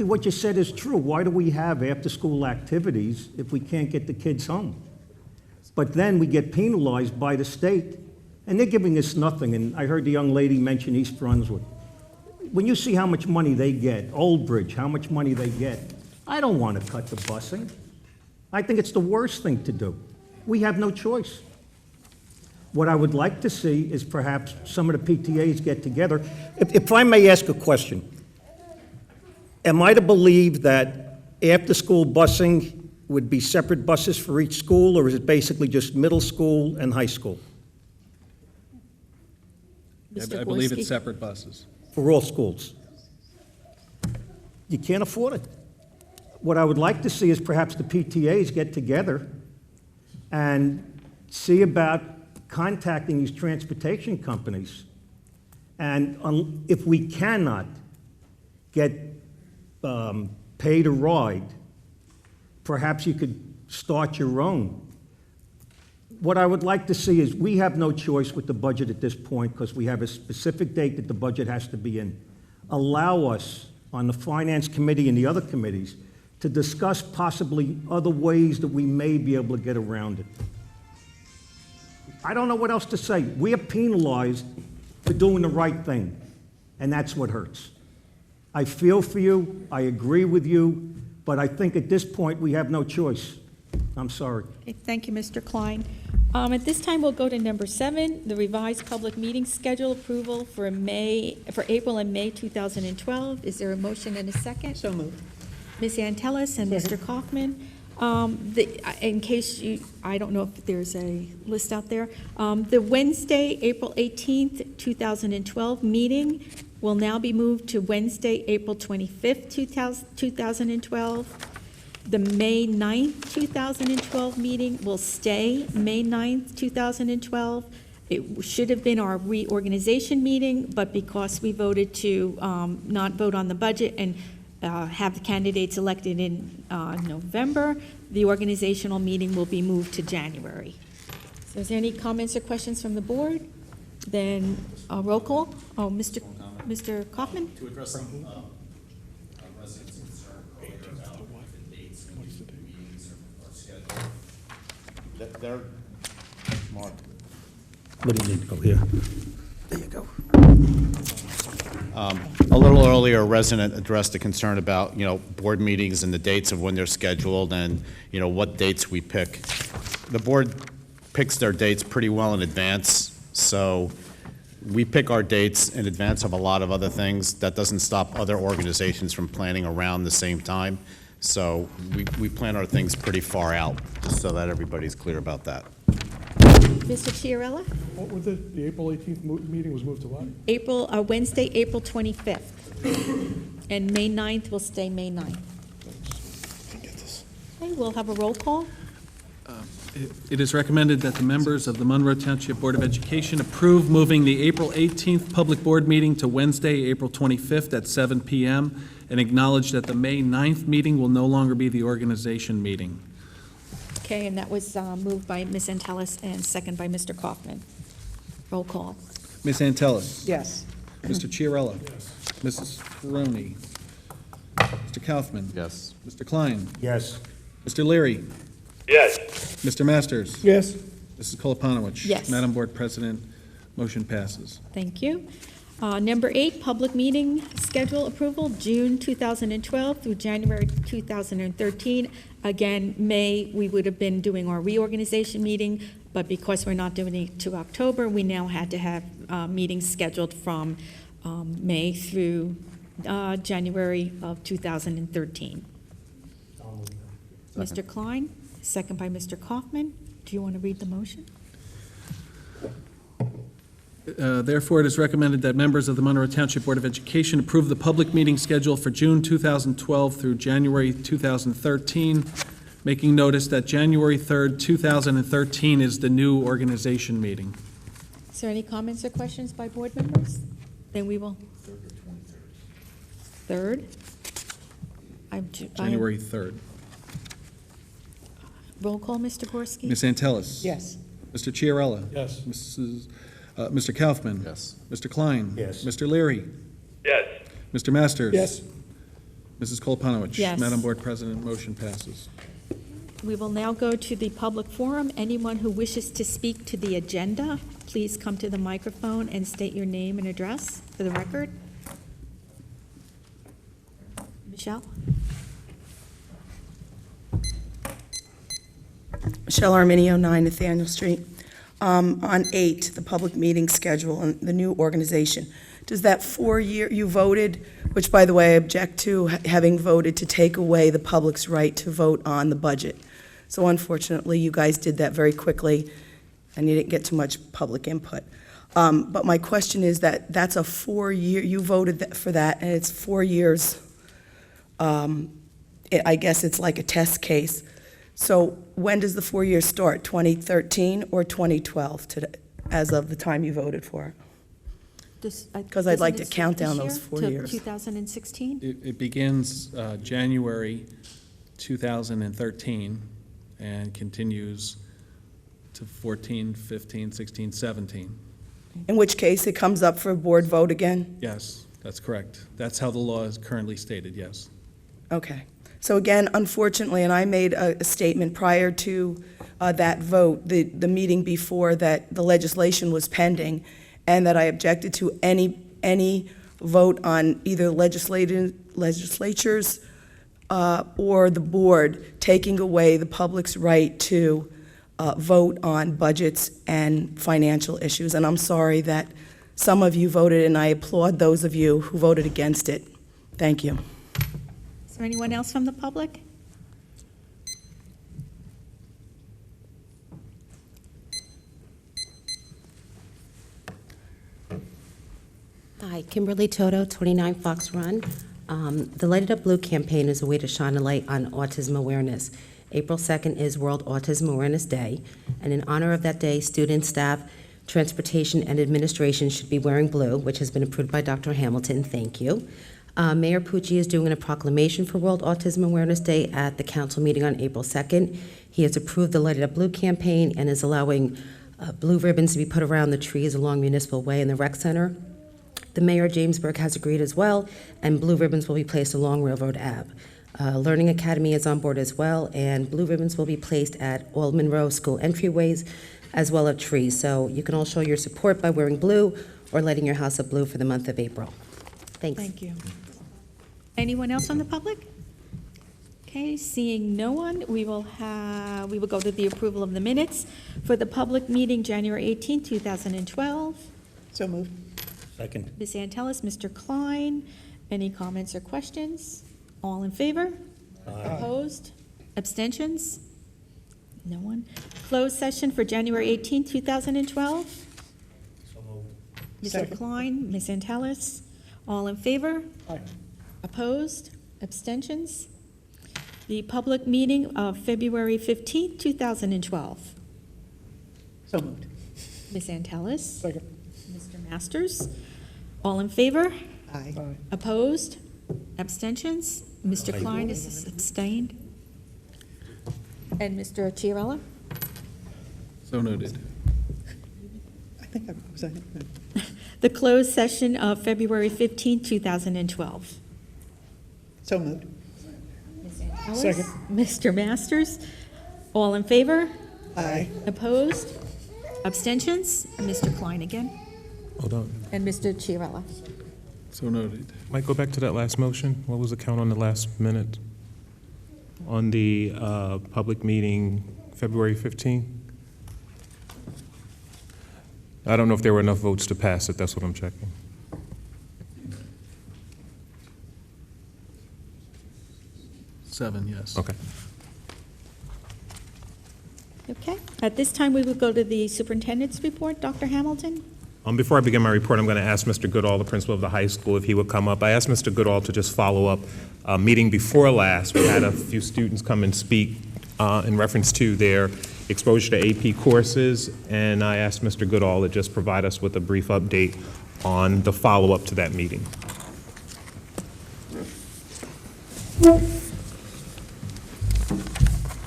what you said is true. Why do we have after-school activities if we can't get the kids home? But then we get penalized by the state, and they're giving us nothing. And I heard the young lady mention East Brunswick. When you see how much money they get, Old Bridge, how much money they get, I don't want to cut the busing. I think it's the worst thing to do. We have no choice. What I would like to see is perhaps some of the PTAs get together. If I may ask a question, am I to believe that after-school busing would be separate buses for each school, or is it basically just middle school and high school? Mr. I believe Gorski? it's separate buses. For all schools? You can't afford it. What I would like to see is perhaps the PTAs get together and see about contacting these transportation companies. And if we cannot get paid a ride, perhaps you could start your own. What I would like to see is we have no choice with the budget at this point because we have a specific date that the budget has to be in. Allow us on the Finance Committee and the other committees to discuss possibly other ways that we may be able to get around it. I don't know what else to say. We are penalized for doing the right thing, and that's what hurts. I feel for you, I agree with you, but I think at this point we have no choice. I'm sorry. Okay, thank you, Mr. Klein. At this time, we'll go to number 7, the revised public meeting schedule approval for April and May 2012. Is there a motion and a second? So moved. Ms. Antelis and Mr. Kaufman. In case I don't know if there's a list out there. The Wednesday, April 18th, 2012 meeting will now be moved to Wednesday, April 25th, 2012. The May 9th, 2012 meeting will stay May 9th, 2012, It should have been our reorganization meeting, but because we voted to not vote on the budget and have the candidates elected in November, the organizational meeting will be moved to January. So is there any comments or questions from the board? Then roll call. Oh, Mr. Kaufman? To address some residents' concern earlier about the dates and when the meetings are scheduled. They're marked. What do you need to go here? There you go. A little earlier, a resident addressed a concern about, board meetings and the dates of when they're scheduled and, what dates we pick. The board picks their dates pretty well in advance, so we pick our dates in advance of a lot of other things. That doesn't stop other organizations from planning around the same time. So we plan our things pretty far out, just so that everybody's clear about that. Mr. Chiarella? What was it? The April 18th meeting was moved to what? Wednesday, April 25th. And May 9th will stay May 9th. Okay, we'll have a roll call. It is recommended that the members of the Monroe Township Board of Education approve moving the April 18th public board meeting to Wednesday, April 25th at 7 p.m. and acknowledge that the May 9th meeting will no longer be the organization meeting. Okay, and that was moved by Ms. Antelis and second by Mr. Kaufman. Roll call. Ms. Antelis? Yes. Mr. Chiarella? Yes. Mrs. Ferroni? Mr. Kaufman? Yes. Mr. Klein? Yes. Mr. Leary? Yes. Mr. Masters? Yes. Mrs. Koloponowicz? Yes. Madam Board President, motion passes. Thank you. Number 8, public meeting schedule approval, June 2012 through January 2013. Again, May, we would have been doing our reorganization meeting, but because we're not doing it to October, we now had to have meetings scheduled from May through January of 2013. Mr. Klein, second by Mr. Kaufman. Do you want to read the motion? Therefore, it is recommended that members of the Monroe Township Board of Education approve the public meeting schedule for June 2012 through January 2013, making notice that January 3rd, 2013 is the new organization meeting. Is there any comments or questions by board members? Then we will. 3rd? January 3rd. Roll call, Mr. Gorski? Ms. Antelis? Yes. Mr. Chiarella? Yes. Mr. Kaufman? Yes. Mr. Klein? Yes. Mr. Leary? Yes. Mr. Masters? Yes. Mrs. Koloponowicz? Yes. Madam Board President, motion passes. We will now go to the public forum. Anyone who wishes to speak to the agenda, please come to the microphone and state your name and address for the record. Michelle? Michelle Arminio, 9 Nathaniel Street. On 8, the public meeting schedule and the new organization, does that 4-year, you voted, which by the way I object to, having voted to take away the public's right to vote on the budget. So unfortunately, you guys did that very quickly and you didn't get too much public input. But my question is that's a 4-year, you voted for that and it's 4 years. I guess it's like a test case. So when does the 4 years start, 2013 or 2012, as of the time you voted for it? Because I'd like to count down those 4 years. 2016? It begins January 2013 and continues to 14, 15, 16, 17. In which case, it comes up for a board vote again? Yes, that's correct. That's how the law is currently stated, yes. Okay. So again, unfortunately, and I made a statement prior to that vote, the meeting before, that the legislation was pending, and that I objected to any vote on either legislatures or the board taking away the public's right to vote on budgets and financial issues. And I'm sorry that some of you voted, and I applaud those of you who voted against it. Thank you. Is there anyone else from the public? Hi, Kimberly Toto, 29 Fox Run. The Light It Up Blue campaign is a way to shine a light on autism awareness. April 2nd is World Autism Awareness Day, and in honor of that day, students, staff, Transportation and administration should be wearing blue, which has been approved by Dr. Hamilton. Thank you. Mayor Pucci is doing a proclamation for World Autism Awareness Day at the council meeting on April 2nd. He has approved the Light It Up Blue campaign and is allowing blue ribbons to be put around the trees along Municipal Way in the Rec Center. The mayor of Jamesburg has agreed as well, and blue ribbons will be placed along Railroad Ave. Learning Academy is on board as well, and blue ribbons will be placed at all Monroe school entryways as well as trees. So you can all show your support by wearing blue or lighting your house up blue for the month of April. Thanks. Thank you. Anyone else on the public? Okay, seeing no one, we will go to the approval of the minutes for the public meeting January 18, 2012. So moved. Second. Ms. Antelis, Mr. Klein, any comments or questions? All in favor? Opposed? Abstentions? No one. Closed session for January 18, 2012. So moved. Mr. Second. Klein, Ms. Antelis, all in favor? Aye. Opposed? Abstentions? The public meeting of February 15, 2012. So moved. Ms. Antelis, Second. Mr. Masters, all in favor? Aye. Opposed? Abstentions? Mr. Klein is abstained. And Mr. Chiarella? So noted. I think I was. The closed session of February 15, 2012. So moved. Ms. Antelis, Second. Mr. Masters, all in favor? Aye. Opposed? Abstentions? Mr. Klein again. Hold on. And Mr. Chiarella. So noted. Mike, go back to that last motion. What was the count on the last minute? On the public meeting, February 15? I don't know if there were enough votes to pass it. That's what I'm checking. Seven, yes. Okay. Okay. At this time, we will go to the superintendent's report. Dr. Hamilton? Before I begin my report, I'm going to ask Mr. Goodall, the principal of the high school, if he would come up. I asked Mr. Goodall to just follow up a meeting before last. We had a few students come and speak in reference to their exposure to AP courses, and I asked Mr. Goodall to just provide us with a brief update on the follow-up to that meeting.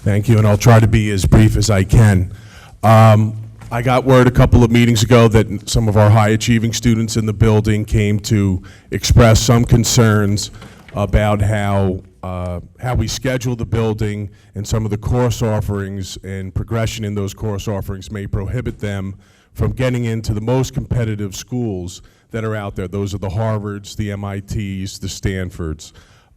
Thank you, and I'll try to be as brief as I can. I got word a couple of meetings ago that some of our high-achieving students in the building came to express some concerns about how we schedule the building and some of the course offerings and progression in those course offerings may prohibit them from getting into the most competitive schools that are out there. Those are the Harvards, the MITs, the Stanfords.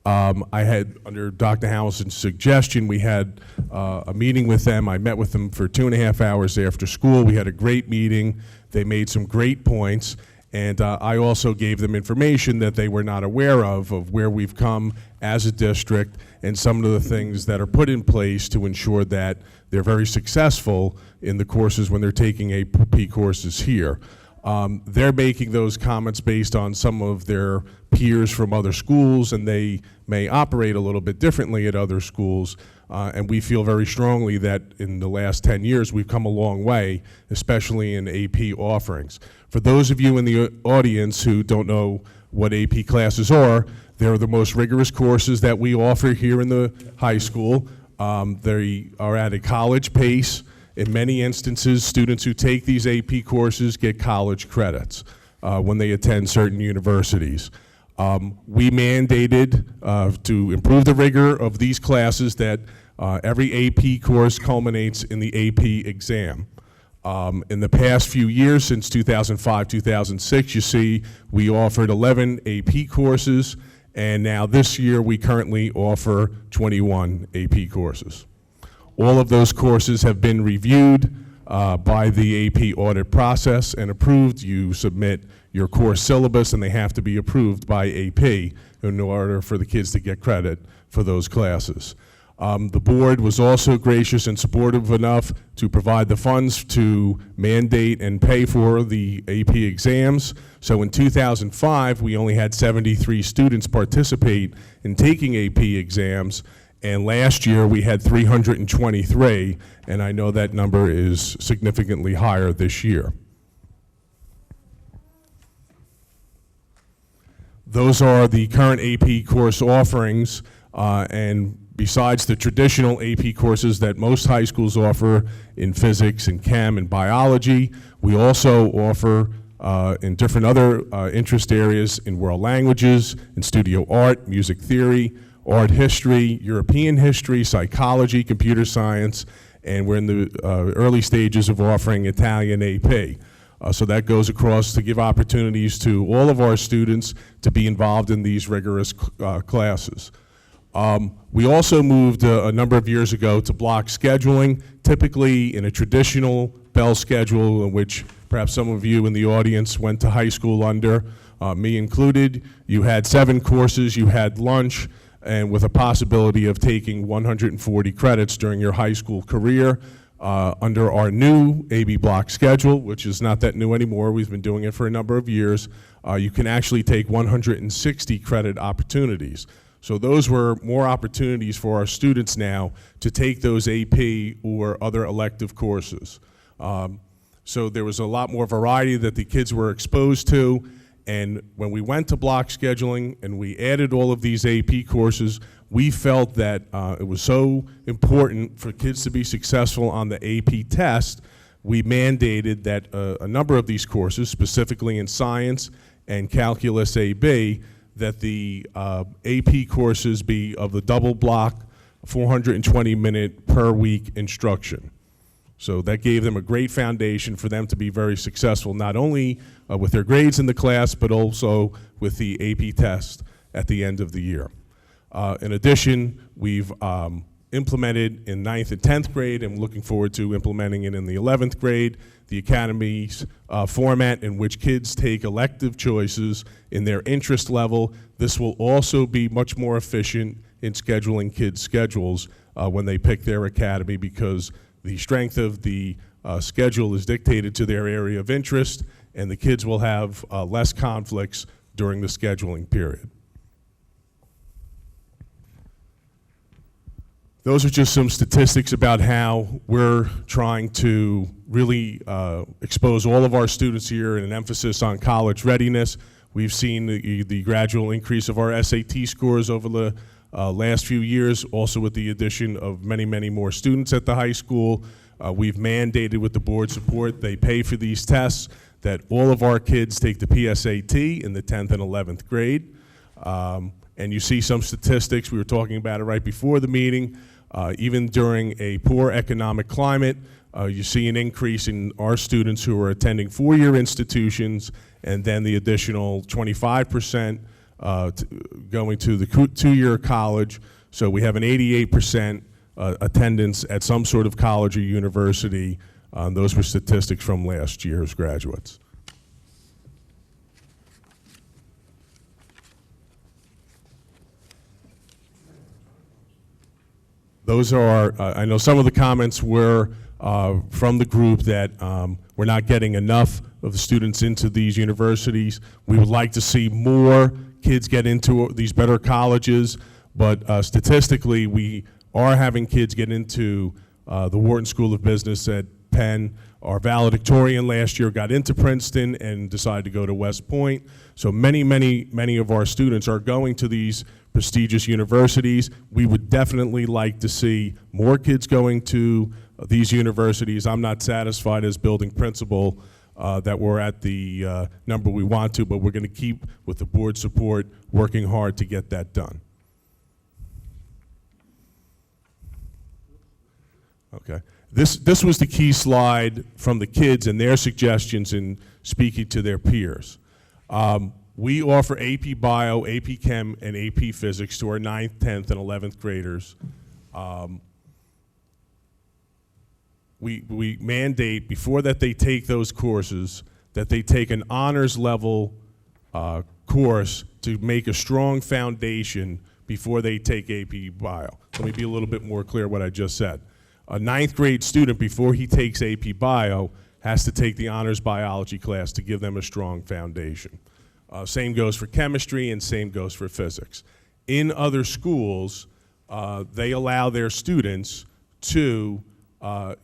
I had, under Dr. Hamilton's suggestion, we had a meeting with them. I met with them for 2.5 hours after school. We had a great meeting. They made some great points. And I also gave them information that they were not aware of where we've come as a district and some of the things that are put in place to ensure that they're very successful in the courses when they're taking AP courses here. They're making those comments based on some of their peers from other schools, and they may operate a little bit differently at other schools. And we feel very strongly that in the last 10 years, we've come a long way, especially in AP offerings. For those of you in the audience who don't know what AP classes are, they're the most rigorous courses that we offer here in the high school. They are at a college pace. In many instances, students who take these AP courses get college credits when they attend certain universities. We mandated to improve the rigor of these classes that every AP course culminates in the AP exam. In the past few years, since 2005, 2006, you see we offered 11 AP courses, and now this year we currently offer 21 AP courses. All of those courses have been reviewed by the AP audit process and approved. You submit your course syllabus and they have to be approved by AP in order for the kids to get credit for those classes. The board was also gracious and supportive enough to provide the funds to mandate and pay for the AP exams. So in 2005, we only had 73 students participate in taking AP exams. And last year, we had 323, and I know that number is significantly higher this year. Those are the current AP course offerings, and besides the traditional AP courses that most high schools offer in physics and chem and biology, we also offer in different other interest areas in world languages, in studio art, music theory, art history, European history, psychology, computer science, and we're in the early stages of offering Italian AP. So that goes across to give opportunities to all of our students to be involved in these rigorous classes. We also moved a number of years ago to block scheduling, typically in a traditional bell schedule in which perhaps some of you in the audience went to high school under, me included. You had 7 courses, you had lunch, and with a possibility of taking 140 credits during your high school career. Under our new AB block schedule, which is not that new anymore, we've been doing it for a number of years, you can actually take 160 credit opportunities. So those were more opportunities for our students now to take those AP or other elective courses. So there was a lot more variety that the kids were exposed to, and when we went to block scheduling and we added all of these AP courses, we felt that it was so important for kids to be successful on the AP test, we mandated that a number of these courses, specifically in science and calculus AB, that the AP courses be of the double block, 420-minute per week instruction. So that gave them a great foundation for them to be very successful, not only with their grades in the class, but also with the AP test at the end of the year. In addition, we've implemented in 9th and 10th grade, and looking forward to implementing it in the 11th grade, the Academy's format in which kids take elective choices in their interest level. This will also be much more efficient in scheduling kids' schedules when they pick their academy, because the strength of the schedule is dictated to their area of interest, and the kids will have less conflicts during the scheduling period. Those are just some statistics about how we're trying to really expose all of our students here in an emphasis on college readiness. We've seen the gradual increase of our SAT scores over the last few years, also with the addition of many, many more students at the high school. We've mandated with the board support, they pay for these tests, that all of our kids take the PSAT in the 10th and 11th grade. And you see some statistics, we were talking about it right before the meeting. Even during a poor economic climate, you see an increase in our students who are attending 4-year institutions, and then the additional 25% going to the 2-year college. So we have an 88% attendance at some sort of college or university. Those were statistics from last year's graduates. Those are, I know some of the comments were from the group that we're not getting enough of the students into these universities. We would like to see more kids get into these better colleges, but statistically, we are having kids get into the Wharton School of Business at Penn. Our valedictorian last year got into Princeton and decided to go to West Point. So many of our students are going to these prestigious universities. We would definitely like to see more kids going to these universities. I'm not satisfied as building principal that we're at the number we want to, but we're going to keep, with the board support, working hard to get that done. Okay. This was the key slide from the kids and their suggestions in speaking to their peers. We offer AP Bio, AP Chem, and AP Physics to our 9th, 10th, and 11th graders. We mandate, before that they take those courses, that they take an honors level course to make a strong foundation before they take AP Bio. Let me be a little bit more clear what I just said. A 9th grade student, before he takes AP Bio, has to take the honors biology class to give them a strong foundation. Same goes for chemistry, and same goes for physics. In other schools, they allow their students to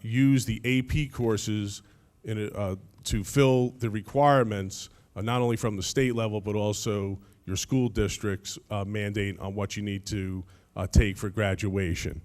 use the AP courses to fill the requirements, not only from the state level, but also your school district's mandate on what you need to take for graduation.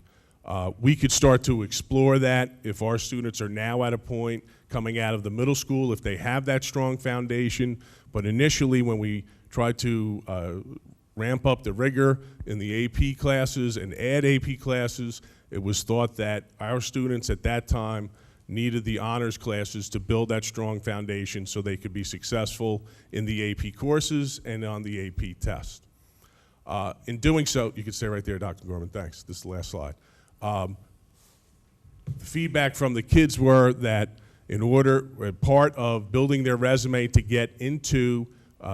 We could start to explore that if our students are now at a point coming out of the middle school, if they have that strong foundation. But initially, when we tried to ramp up the rigor in the AP classes and add AP classes, it was thought that our students at that time needed the honors classes to build that strong foundation so they could be successful in the AP courses and on the AP test. In doing so, you can stay right there, Dr. Gorman, thanks. This is the last slide. The feedback from the kids were that in order, part of building their resume to get into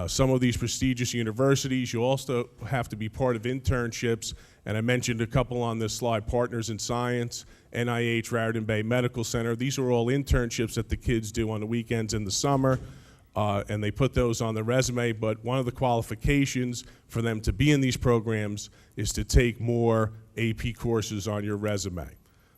some of these prestigious universities, you also have to be part of internships, and I mentioned a couple on this slide, Partners in Science, NIH, Raritan Bay Medical Center. These are all internships that the kids do on the weekends in the summer, and they put those on the resume, but one of the qualifications for them to be in these programs is to take more AP courses on your resume.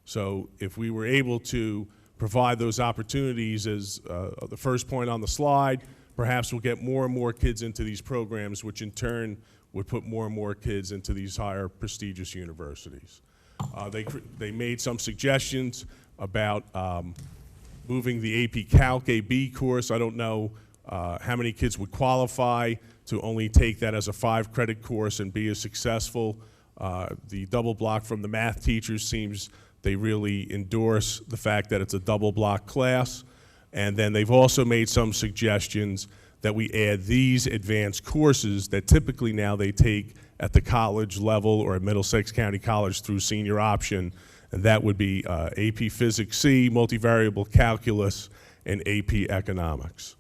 So if we were able to provide those opportunities as the first point on the slide, perhaps we'll get more and more kids into these programs, which in turn would put more and more kids into these higher prestigious universities. They made some suggestions about moving the AP Calc AB course. I don't know how many kids would qualify to only take that as a 5-credit course and be as successful. The double block from the math teachers seems they really endorse the fact that it's a double block class. And then they've also made some suggestions that we add these advanced courses that typically now they take at the college level or at Middlesex County College through senior option, and that would be AP Physics C, Multivariable Calculus, and AP Economics.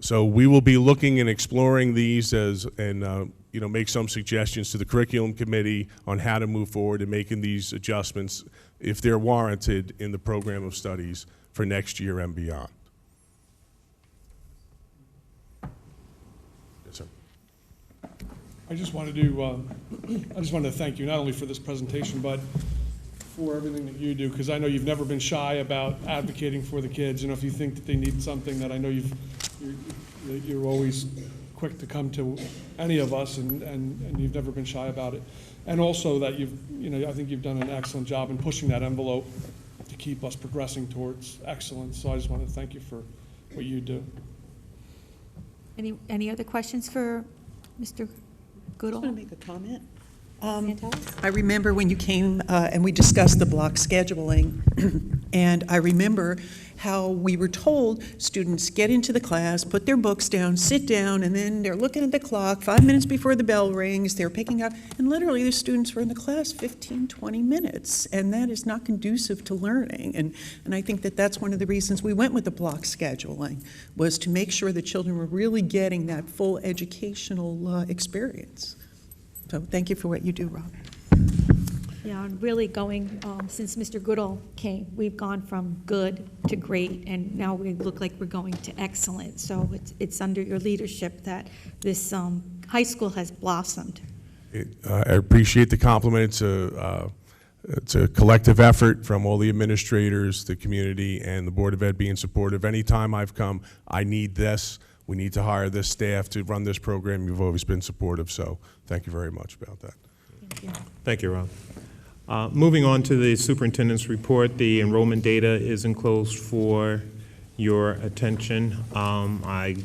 So we will be looking and exploring these and make some suggestions to the curriculum committee on how to move forward and making these adjustments if they're warranted in the program of studies for next year and beyond. Yes, sir. I just wanted to thank you not only for this presentation, but for everything that you do, because I know you've never been shy about advocating for the kids. If you think that they need something, that I know you're always quick to come to any of us, and you've never been shy about it. And also that I think you've done an excellent job in pushing that envelope to keep us progressing towards excellence. So I just want to thank you for what you do. Any other questions for Mr. Goodall? I just want to make a comment. I remember when you came and we discussed the block scheduling, and I remember how we were told students get into the class, put their books down, sit down, and then they're looking at the clock 5 minutes before the bell rings, they're picking up, and literally the students were in the class 15, 20 minutes, and that is not conducive to learning. And I think that that's one of the reasons we went with the block scheduling, was to make sure the children were really getting that full educational experience. So thank you for what you do, Rob. Yeah, and really going, since Mr. Goodall came, we've gone from good to great, and now we look like we're going to excellent. So it's under your leadership that this high school has blossomed. I appreciate the compliment. It's a collective effort from all the administrators, the community, and the Board of Ed being supportive. Anytime I've come, I need this. We need to hire this staff to run this program. You've always been supportive, so thank you very much about that. Thank you. Thank you, Rob. Moving on to the superintendent's report, the enrollment data is enclosed for your attention. I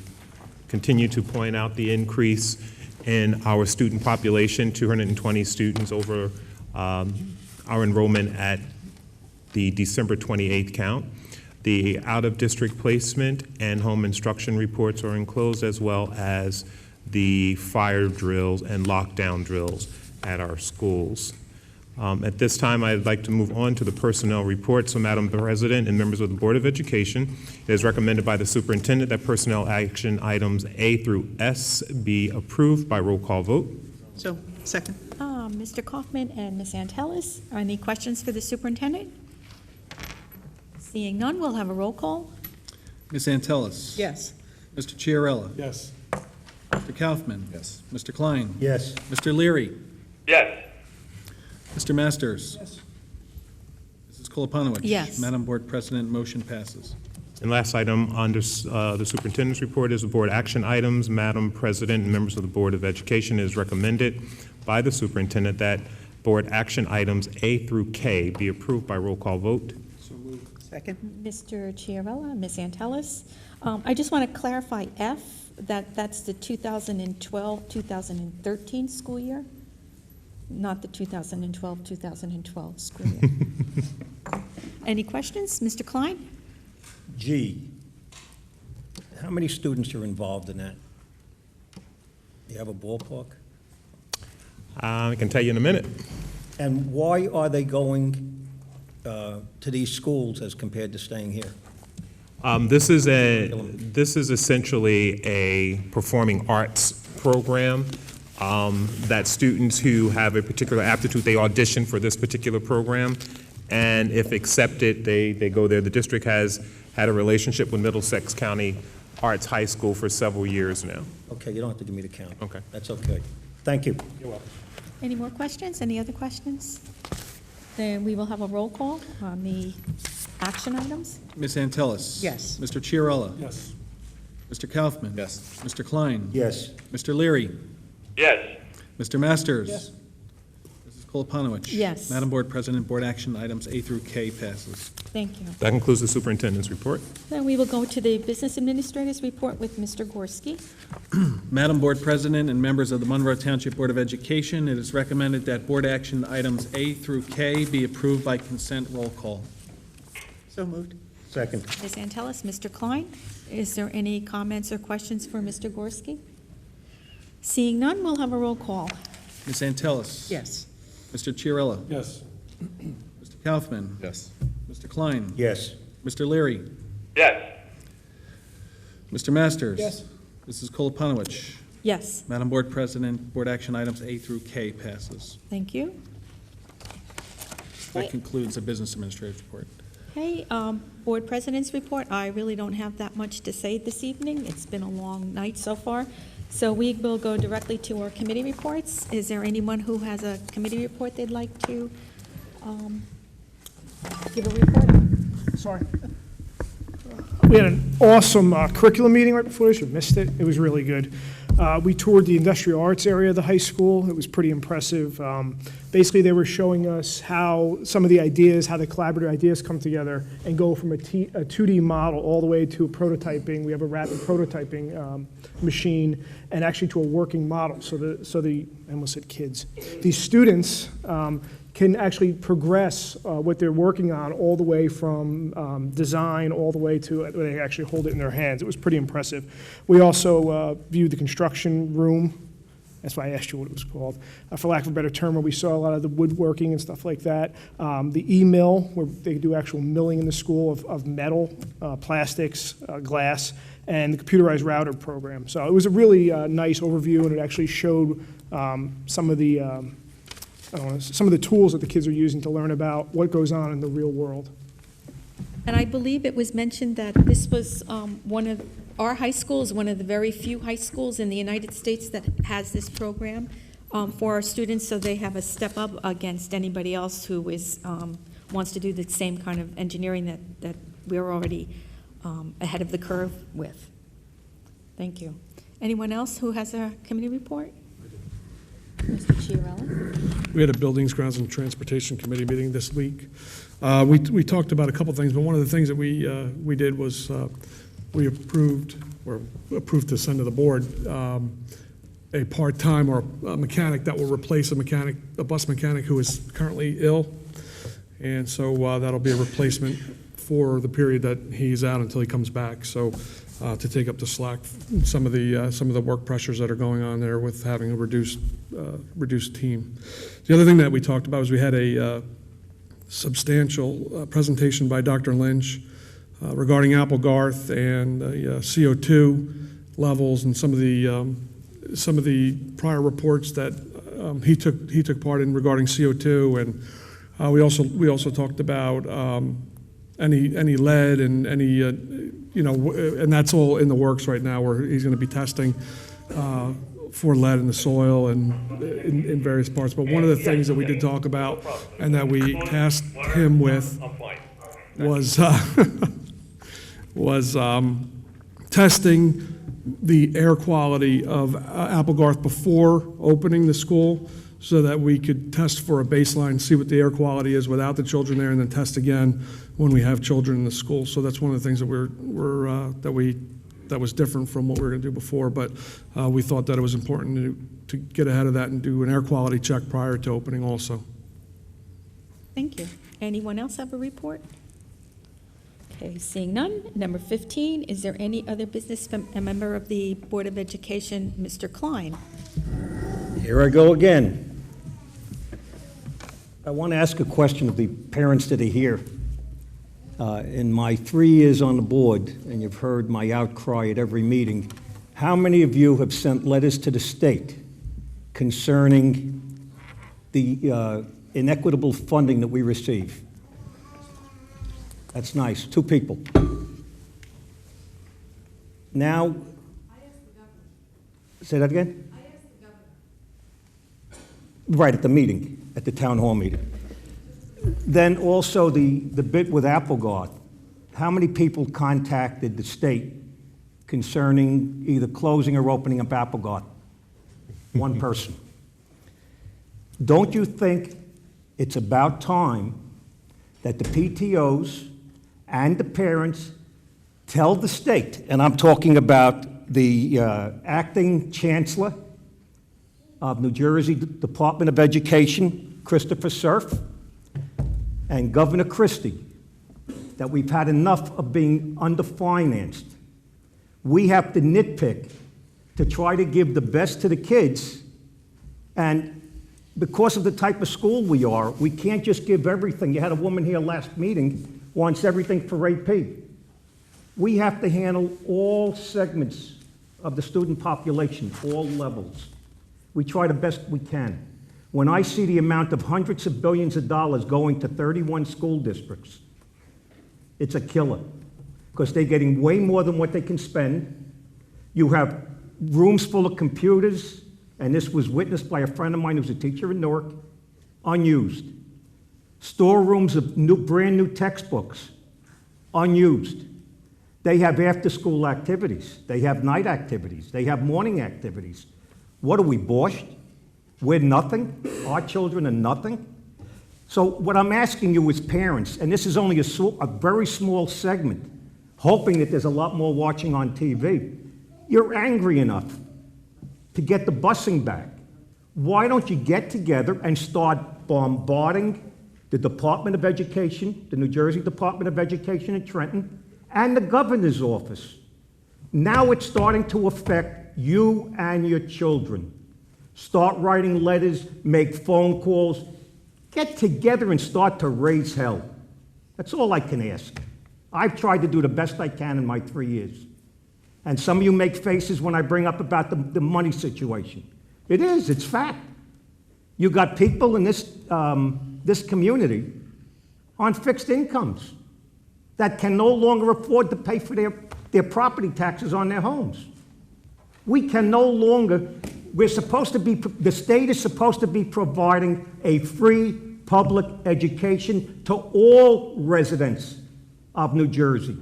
continue to point out the increase in our student population, 220 students over our enrollment at the December 28th count. The out-of-district placement and home instruction reports are enclosed, as well as the fire drills and lockdown drills at our schools. At this time, I'd like to move on to the personnel report. So, Madam President and members of the Board of Education, it is recommended by the superintendent that personnel action items A through S be approved by roll call vote. So, second. Mr. Kaufman and Ms. Antelis, are any questions for the superintendent? Seeing none, we'll have a roll call. Ms. Antelis? Yes. Mr. Chiarella? Yes. Mr. Kaufman? Yes. Mr. Klein? Yes. Mr. Leary? Yes. Mr. Masters? Yes. Mrs. Koloponowicz? Yes. Madam Board President, motion passes. And last item under the superintendent's report is the board action items. Madam President and members of the Board of Education, it is recommended by the superintendent that board action items A through K be approved by roll call vote. Second. Mr. Chiarella, Ms. Antelis, I just want to clarify F, that's the 2012-2013 school year, not the 2012-2012 school year. Any questions? Mr. Klein? G, how many students are involved in that? Do you have a ballpark? I can tell you in a minute. And why are they going to these schools as compared to staying here? This is essentially a performing arts program that students who have a particular aptitude, they audition for this particular program, and if accepted, they go there. The district has had a relationship with Middlesex County Arts High School for several years now. Okay, you don't have to give me the count. Okay. That's okay. Thank you. You're welcome. Any more questions? Any other questions? Then we will have a roll call on the action items. Ms. Antelis? Yes. Mr. Chiarella? Yes. Mr. Kaufman? Yes. Mr. Klein? Yes. Mr. Leary? Yes. Mr. Masters? Yes. Mrs. Koloponowicz? Yes. Madam Board President, board action items A through K passes. Thank you. That concludes the superintendent's report. Then we will go to the business administrator's report with Mr. Gorski. Madam Board President and members of the Monroe Township Board of Education, it is recommended that board action items A through K be approved by consent roll call. So moved. Second. Ms. Antelis, Mr. Klein, is there any comments or questions for Mr. Gorski? Seeing none, we'll have a roll call. Ms. Antelis? Yes. Mr. Chiarella? Yes. Mr. Kaufman? Yes. Mr. Klein? Yes. Mr. Leary? Yes. Mr. Masters? Yes. Mrs. Koloponowicz? Yes, Madam Board President, board action items A through K passes. thank you. That concludes the business administrator's report. Okay, board president's report. I really don't have that much to say this evening. It's been a long night so far. So we will go directly to our committee reports. Is there anyone who has a committee report they'd like to give a report on? Sorry. We had an awesome curriculum meeting right before this. You missed it. It was really good. We toured the industrial arts area of the high school. It was pretty impressive. Basically, they were showing us how some of the ideas, how the collaborative ideas come together and go from a 2D model all the way to prototyping. We have a rapid prototyping machine and actually to a working model. So the I almost said kids. These students can actually progress what they're working on all the way from design all the way to where they actually hold it in their hands. It was pretty impressive. We also viewed the construction room. That's why I asked you what it was called. For lack of a better term, where we saw a lot of the woodworking and stuff like that. The e-mill, where they do actual milling in the school of metal, plastics, glass, and the computerized router program. So it was a really nice overview, and it actually showed some of the tools that the kids are using to learn about what goes on in the real world. And I believe it was mentioned that this was our high school is one of the very few high schools in the United States that has this program for our students, so they have a step up against anybody else who wants to do the same kind of engineering that we're already ahead of the curve with. Thank you. Anyone else who has a committee report? Mr. Chiarella? We had a Buildings, Grounds, and Transportation Committee meeting this week. We talked about a couple things, but one of the things that we did was we approved to send to the board a part-time or a mechanic that will replace a bus mechanic who is currently ill. And so that'll be a replacement for the period that he's out until he comes back. So to take up the slack, some of the work pressures that are going on there with having a reduced team. The other thing that we talked about was we had a substantial presentation by Dr. Lynch regarding Applegarth and CO2 levels and some of the prior reports that he took part in regarding CO2, and we also talked about any lead and any and that's all in the works right now, where he's going to be testing for lead in the soil and in various parts. But one of the things that we did talk about and that we tasked him with was was testing the air quality of Applegarth before opening the school so that we could test for a baseline, see what the air quality is without the children there, and then test again when we have children in the school. So that's one of the things that that was different from what we were going to do before, but we thought that it was important to get ahead of that and do an air quality check prior to opening also. Thank you. Anyone else have a report? Okay, seeing none. Number 15, is there any other business from a member of the Board of Education, Mr. Klein? Here I go again. I want to ask a question of the parents that are here. In my 3 years on the board, and you've heard my outcry at every meeting, how many of you have sent letters to the state concerning the inequitable funding that we receive? That's nice. 2 people. Now, say that again? Right, at the meeting, at the town hall meeting. Then also the bit with Applegarth. How many people contacted the state concerning either closing or opening up Applegarth? 1 person. Don't you think it's about time that the PTOs and the parents tell the state, and I'm talking about the acting chancellor of New Jersey Department of Education, Christopher Surf, and Governor Christie, that we've had enough of being underfinanced. We have to nitpick to try to give the best to the kids, and because of the type of school we are, we can't just give everything. You had a woman here last meeting, wants everything for AP. We have to handle all segments of the student population, all levels. We try the best we can. When I see the amount of hundreds of billions of dollars going to 31 school districts, it's a killer, because they're getting way more than what they can spend. You have rooms full of computers, and this was witnessed by a friend of mine who's a teacher in Newark, unused. Storerooms of brand new textbooks, unused. They have after-school activities. They have night activities. They have morning activities. What are we, borscht? We're nothing? Our children are nothing? So what I'm asking you as parents, and this is only a very small segment, hoping that there's a lot more watching on TV, you're angry enough to get the busing back. Why don't you get together and start bombarding the Department of Education, the New Jersey Department of Education in Trenton, and the governor's office? Now it's starting to affect you and your children. Start writing letters, make phone calls, get together and start to raise hell. That's all I can ask. I've tried to do the best I can in my 3 years. And some of you make faces when I bring up about the money situation. It's fact. You got people in this community on fixed incomes that can no longer afford to pay for their property taxes on their homes. We can no longer, the state is supposed to be providing a free public education to all residents of New Jersey,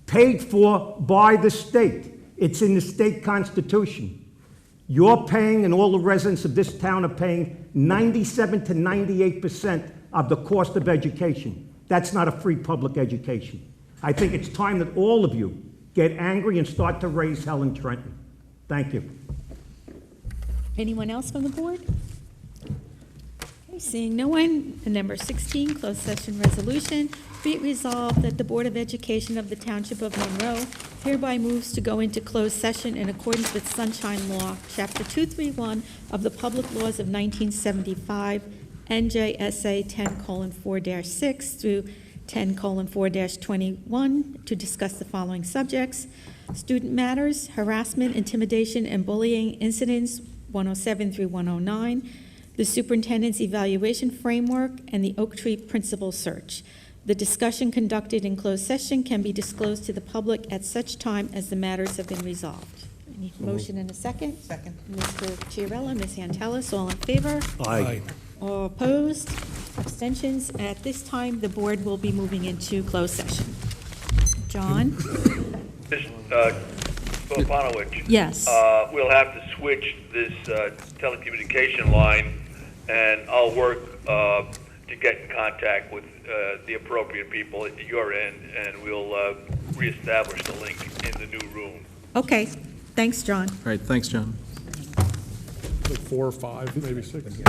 paid for by the state. It's in the state constitution. You're paying, and all the residents of this town are paying, 97 to 98% of the cost of education. That's not a free public education. I think it's time that all of you get angry and start to raise hell in Trenton. Thank you. Anyone else from the board? Okay, seeing no one, number 16, closed session resolution. Be it resolved that the Board of Education of the Township of Monroe hereby moves to go into closed session in accordance with Sunshine Law, Chapter 231 of the Public Laws of 1975, NJSA 10:4-6 through 10:4-21, to discuss the following subjects: student matters, harassment, intimidation, and bullying incidents 107 through 109, the superintendent's evaluation framework, and the Oak Tree principal search. The discussion conducted in closed session can be disclosed to the public at such time as the matters have been resolved. Any motion and a second? Second. Mr. Chiarella, Ms. Antelis, all in favor? Aye. All opposed? Abstentions? At this time, the board will be moving into closed session. John? Ms. Filipanowicz. Yes. We'll have to switch this telecommunication line, and I'll work to get in contact with the appropriate people at your end, and we'll reestablish the link in the new room. Okay, thanks, John. All right, thanks, John. Like 4 or 5, maybe 6.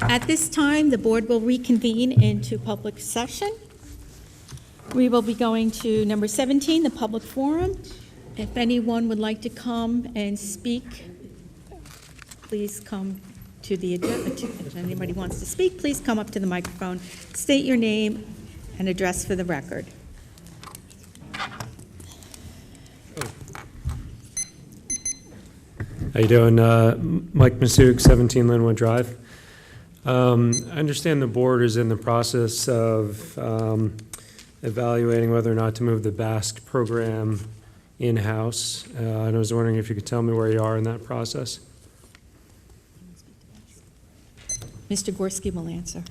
At this time, the board will reconvene into public session. We will be going to number 17, the public forum. If anyone would like to come and speak, please come to the agenda. If anybody wants to speak, please come up to the microphone, state your name and address for the record. How you doing? Mike Masuk, 17 Linwood Drive. I understand the board is in the process of evaluating whether or not to move the Basque program in-house. And I was wondering if you could tell me where you are in that process. Mr. Gorski will answer.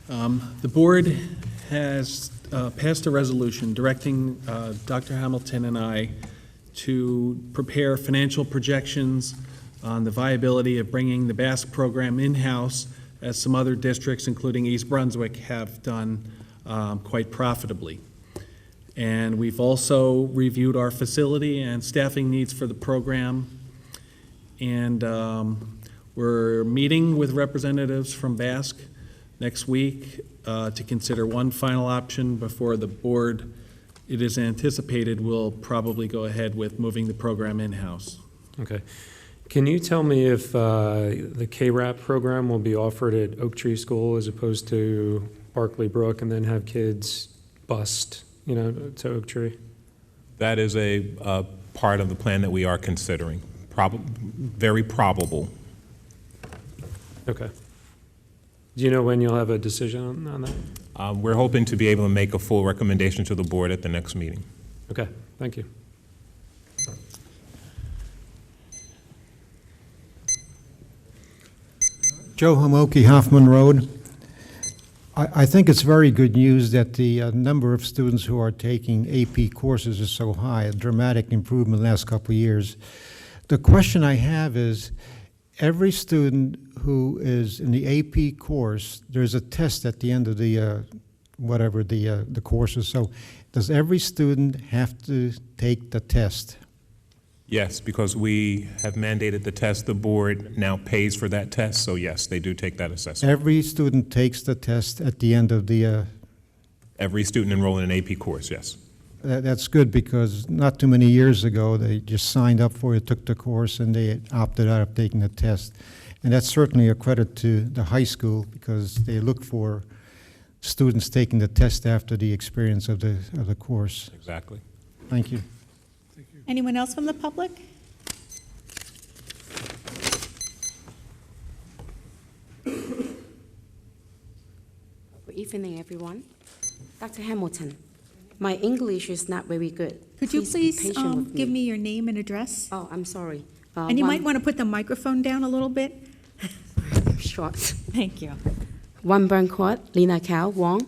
The board has passed a resolution directing Dr. Hamilton and I to prepare financial projections on the viability of bringing the Basque program in-house, as some other districts, including East Brunswick, have done quite profitably. And we've also reviewed our facility and staffing needs for the program. And we're meeting with representatives from Basque next week to consider one final option before the board, it is anticipated, will probably go ahead with moving the program in-house. Okay. Can you tell me if the KRAP program will be offered at Oak Tree School as opposed to Barkley Brook, and then have kids bused, to Oak Tree? That is a part of the plan that we are considering. Very probable. Okay. Do you know when you'll have a decision on that? We're hoping to be able to make a full recommendation to the board at the next meeting. Okay, thank you. Joe Homoki, Hoffman Road. I think it's very good news that the number of students who are taking AP courses is so high, a dramatic improvement in the last couple of years. The question I have is, every student who is in the AP course, there's a test at the end of the whatever the course is. So does every student have to take the test? Yes, because we have mandated the test. The board now pays for that test, so yes, they do take that assessment. Every student takes the test at the end of the... Every student enrolled in an AP course, yes. That's good, because not too many years ago, they just signed up for it, took the course, and they opted out of taking the test. And that's certainly a credit to the high school, because they look for students taking the test after the experience of the course. Exactly. Thank you. Anyone else from the public? Good evening, everyone. Dr. Hamilton, my English is not very good. Could you be please patient with give me. me your name and address? Oh, I'm sorry. And you might want to put the microphone down a little bit. Short. Thank you. 1 Burn Court, Lina Cao, Wong.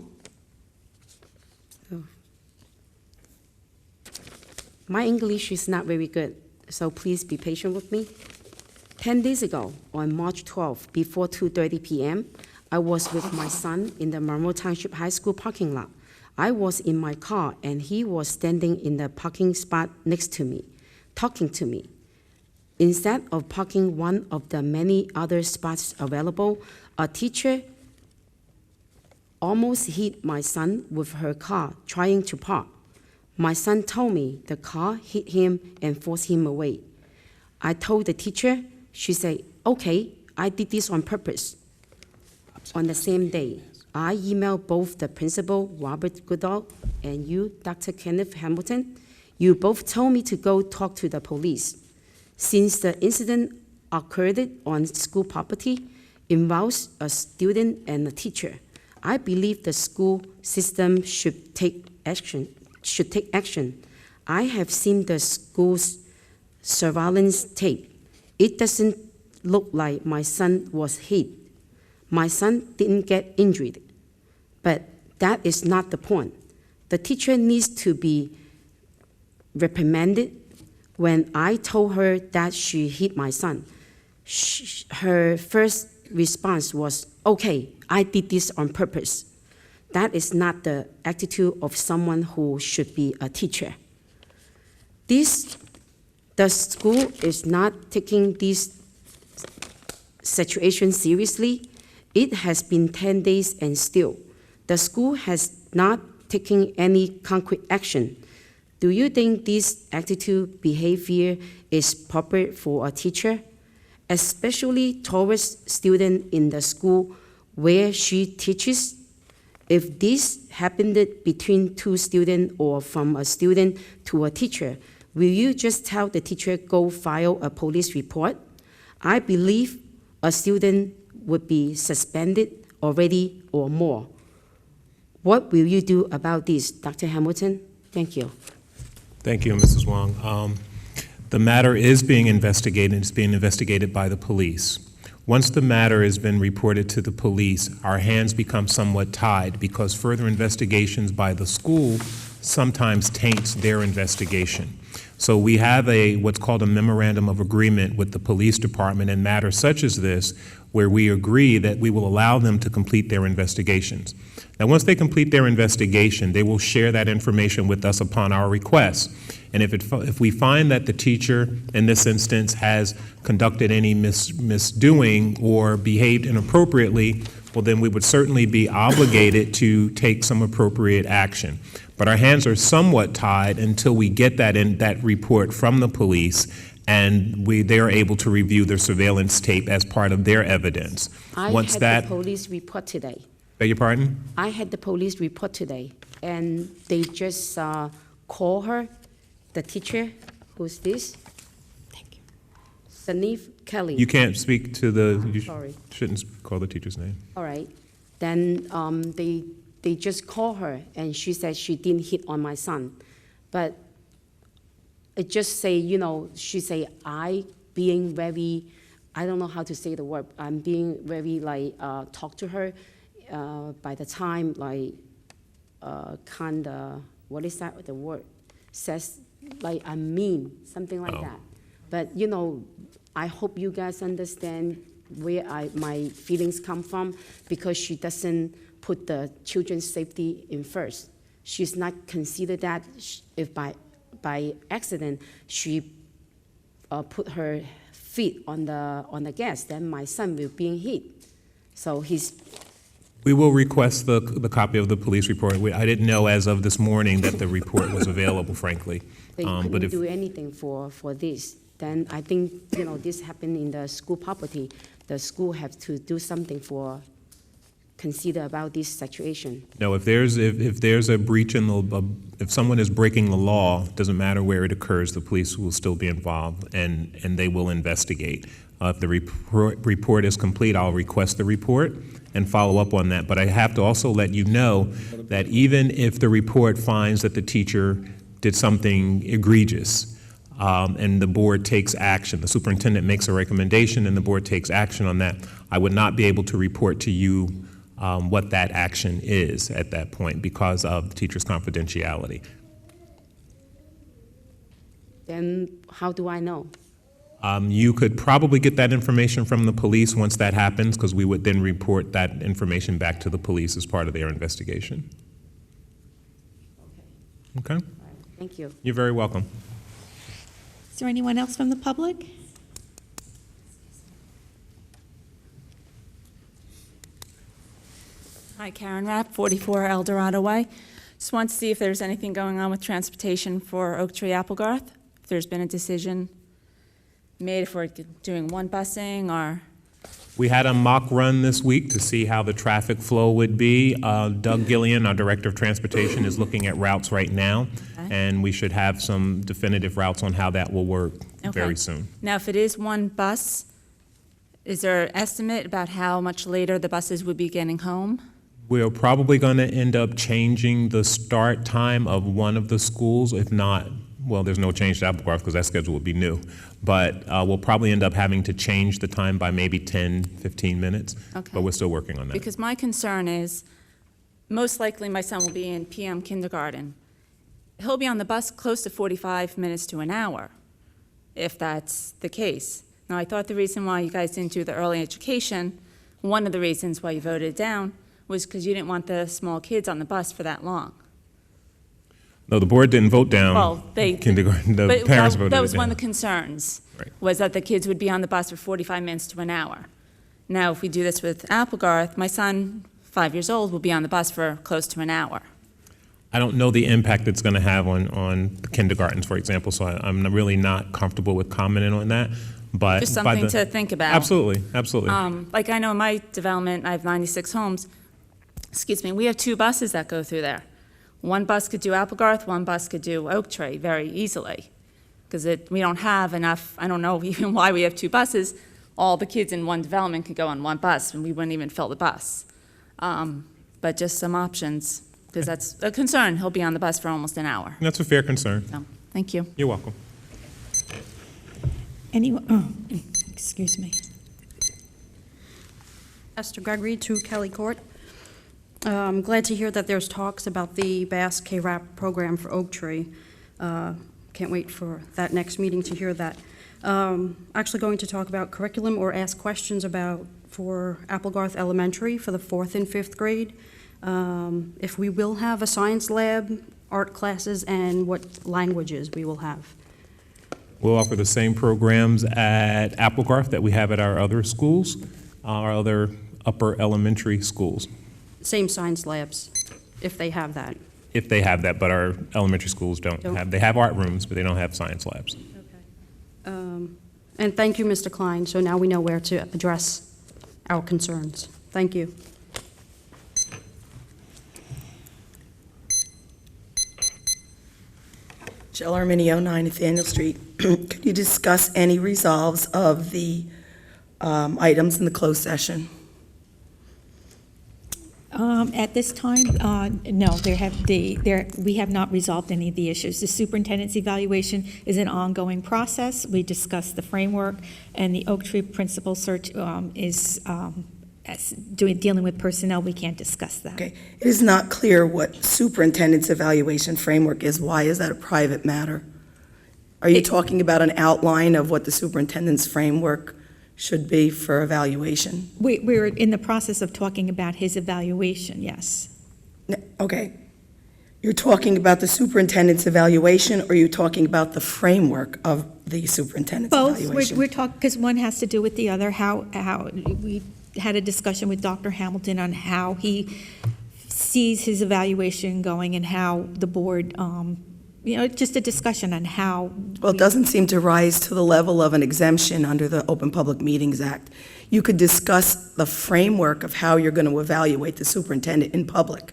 Oh. My English is not very good, so please be patient with me. 10 days ago, on March 12th, before 2:30 p.m., I was with my son in the Monroe Township High School parking lot. I was in my car, and he was standing in the parking spot next to me, talking to me. Instead of parking one of the many other spots available, a teacher almost hit my son with her car trying to park. My son told me the car hit him and forced him away. I told the teacher. She said, "Okay, I did this on purpose." On the same day, I emailed both the principal, Robert Goodall, and you, Dr. Kenneth Hamilton. You both told me to go talk to the police. Since the incident occurred on school property, involves a student and a teacher, I believe the school system should take action. I have seen the school's surveillance tape. It doesn't look like my son was hit. My son didn't get injured, but that is not the point. The teacher needs to be reprimanded. When I told her that she hit my son, her first response was, okay, I did this on purpose. That is not the attitude of someone who should be a teacher. The school is not taking this situation seriously. It has been 10 days and still, the school has not taken any concrete action. Do you think this attitude behavior is proper for a teacher, especially towards students in the school where she teaches? If this happened between two students or from a student to a teacher, will you just tell the teacher go file a police report? I believe a student would be suspended already or more. What will you do about this, Dr. Hamilton? Thank you. Thank you, Mrs. Wong. The matter is being investigated. It's being investigated by the police. Once the matter has been reported to the police, our hands become somewhat tied because further investigations by the school sometimes taints their investigation. So we have what's called a memorandum of agreement with the police department in matters such as this, where we agree that we will allow them to complete their investigations. Now, once they complete their investigation, they will share that information with us upon our request. And if we find that the teacher, in this instance, has conducted any misdoing or behaved inappropriately, well, then we would certainly be obligated to take some appropriate action. But our hands are somewhat tied until we get that report from the police, and they are able to review the surveillance tape as part of their evidence. I had the police report today. Beg your pardon? I had the police report today, and they just call her, the teacher, who's this? Thank you. Sanif Kelly. You can't speak to you Sorry. shouldn't call the teacher's name. All right. Then they just call her, and she said she didn't hit on my son. But it just say, she say, I being very, I don't know how to say the word, I'm being very, talk to her. By the time, what is that, the word? Says, I'm mean, something like that. But, I hope you guys understand where my feelings come from, because she doesn't put the children's safety in first. She's not considered that if by accident she put her feet on the gas, then my son will be hit. So We will request the copy of the police report. I didn't know as of this morning that the report was available, frankly. They couldn't do anything for this. Then I think, this happened in the school property. The school have to do something consider about this situation. No, if there's a breach if someone is breaking the law, doesn't matter where it occurs, the police will still be involved, and they will investigate. If the report is complete, I'll request the report and follow up on that. But I have to also let you know that even if the report finds that the teacher did something egregious, and the board takes action, the superintendent makes a recommendation and the board takes action on that, I would not be able to report to you what that action is at that point because of the teacher's confidentiality. Then how do I know? You could probably get that information from the police once that happens, because we would then report that information back to the police as part of their investigation. Okay? All right. Thank you. You're very welcome. Is there anyone else from the public? Hi, Karen Rapp, 44 El Dorado Way. Just want to see if there's anything going on with transportation for Oak Tree Applegarth, if there's been a decision made if we're doing one busing or... We had a mock run this week to see how the traffic flow would be. Doug Gillian, our Director of Transportation, is looking at routes right now, and we should have some definitive routes on how that will work very soon. Now, if it is one bus, is there an estimate about how much later the buses would be getting home? We're probably going to end up changing the start time of one of the schools, if not, well, there's no change to Applegarth because that schedule will be new. But we'll probably end up having to change the time by maybe 10, 15 minutes. Okay. But we're still working on that. Because my concern is most likely my son will be in PM kindergarten. He'll be on the bus close to 45 minutes to an hour, if that's the case. Now, I thought the reason why you guys didn't do the early education, one of the reasons why you voted it down, was because you didn't want the small kids on the bus for that long. No, the board didn't vote down Well, kindergarten. The But parents voted that it was one down. of the concerns, Right. was that the kids would be on the bus for 45 minutes to an hour. Now, if we do this with Applegarth, my son, 5 years old, will be on the bus for close to an hour. I don't know the impact it's going to have on kindergartens, for example, so I'm really not comfortable with commenting on that. But Just by something to think about. Absolutely, absolutely. Like I know in my development, I have 96 homes. Excuse me, we have 2 buses that go through there. One bus could do Applegarth, one bus could do Oak Tree very easily. Because we don't have enough, I don't know even why we have 2 buses. All the kids in one development could go on one bus, and we wouldn't even fill the bus. But just some options, because that's a concern. He'll be on the bus for almost an hour. That's a fair concern. So, thank you. You're welcome. Excuse me. Esther Gregory, 2 Kelly Court. I'm glad to hear that there's talks about the Bass K-RAP program for Oak Tree. Can't wait for that next meeting to hear that. Actually going to talk about curriculum or ask questions about for Applegarth Elementary for the 4th and 5th grade. If we will have a science lab, art classes, and what languages we will have. We'll offer the same programs at Applegarth that we have at our other schools, our other upper elementary schools, Same science labs, if they have that. if they have that, but our elementary schools don't have. They have art rooms, but they don't have science labs. And thank you, Mr. Klein. So now we know where to address our concerns. Thank you. Jill Arminio, 9 Nathaniel Street. Could you discuss any resolves of the items in the closed session? At this time, no, we have not resolved any of the issues. The superintendent's evaluation is an ongoing process. We discussed the framework, and the Oak Tree principal search is dealing with personnel. We can't discuss that. Okay. It is not clear what superintendent's evaluation framework is. Why is that a private matter? Are you talking about an outline of what the superintendent's framework should be for evaluation? We're in the process of talking about his evaluation, yes. Okay. You're talking about the superintendent's evaluation, or you're talking about the framework of the superintendent's evaluation? Both. We're talking, because one has to do with the other, how we had a discussion with Dr. Hamilton on how he sees his evaluation going and how the board, just a discussion on how. Well, it doesn't seem to rise to the level of an exemption under the Open Public Meetings Act. You could discuss the framework of how you're going to evaluate the superintendent in public.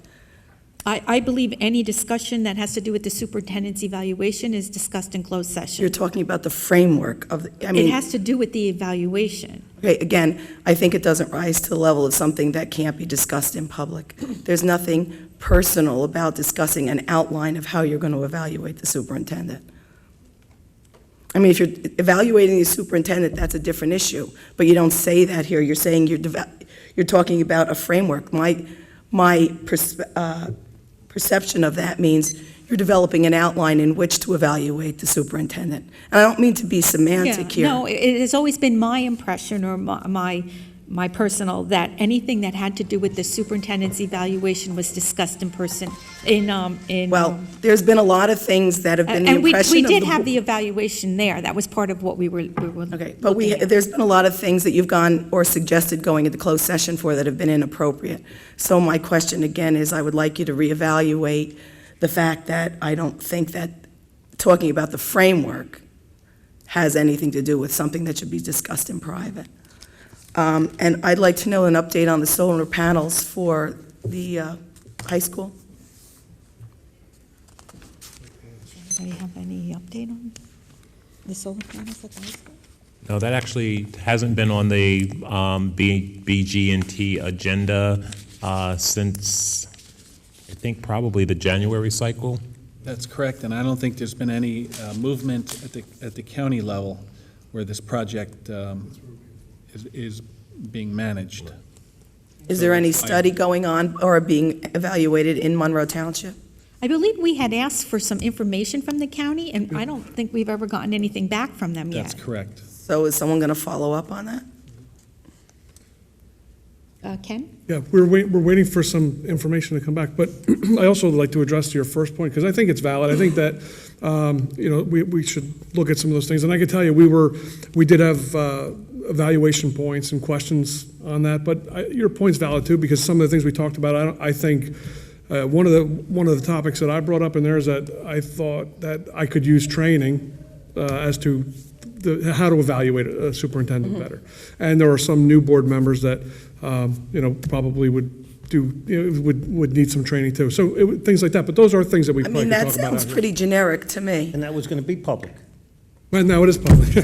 I believe any discussion that has to do with the superintendent's evaluation is discussed in closed session. You're talking about the framework of, It has to do with the evaluation. Okay, again, I think it doesn't rise to the level of something that can't be discussed in public. There's nothing personal about discussing an outline of how you're going to evaluate the superintendent. I mean, if you're evaluating the superintendent, that's a different issue, but you don't say that here. You're saying you're talking about a framework. My perception of that means you're developing an outline in which to evaluate the superintendent. And I don't mean to be semantic here. No, it has always been my impression or my personal that anything that had to do with the superintendent's evaluation was discussed in person. Well, there's been a lot of things that have been the impression of the And we did have the evaluation there. That was part of what we were Okay, but there's been a lot of things that you've gone or suggested going into closed session for that have been inappropriate. So my question again is I would like you to reevaluate the fact that I don't think that talking about the framework has anything to do with something that should be discussed in private. And I'd like to know an update on the solar panels for the high school. Anybody have any update on the solar panels at the high school? No, that actually hasn't been on the BG&T agenda since, I think, probably the January cycle. That's correct, and I don't think there's been any movement at the county level where this project is being managed. Is there any study going on or being evaluated in Monroe Township? I believe we had asked for some information from the county, and I don't think we've ever gotten anything back from them yet. That's correct. So is someone going to follow up on that? Ken? Yeah, we're waiting for some information to come back, but I also would like to address your first point, because I think it's valid. I think that, we should look at some of those things. And I can tell you, we did have evaluation points and questions on that, but your point's valid too, because some of the things we talked about, I think one of the topics that I brought up in there is that I thought that I could use training as to how to evaluate a superintendent better. And there are some new board members that, probably would need some training too. So things like that, but those are things that we probably could talk about. That sounds pretty generic to me. And that was going to be public. Well, no, it is public.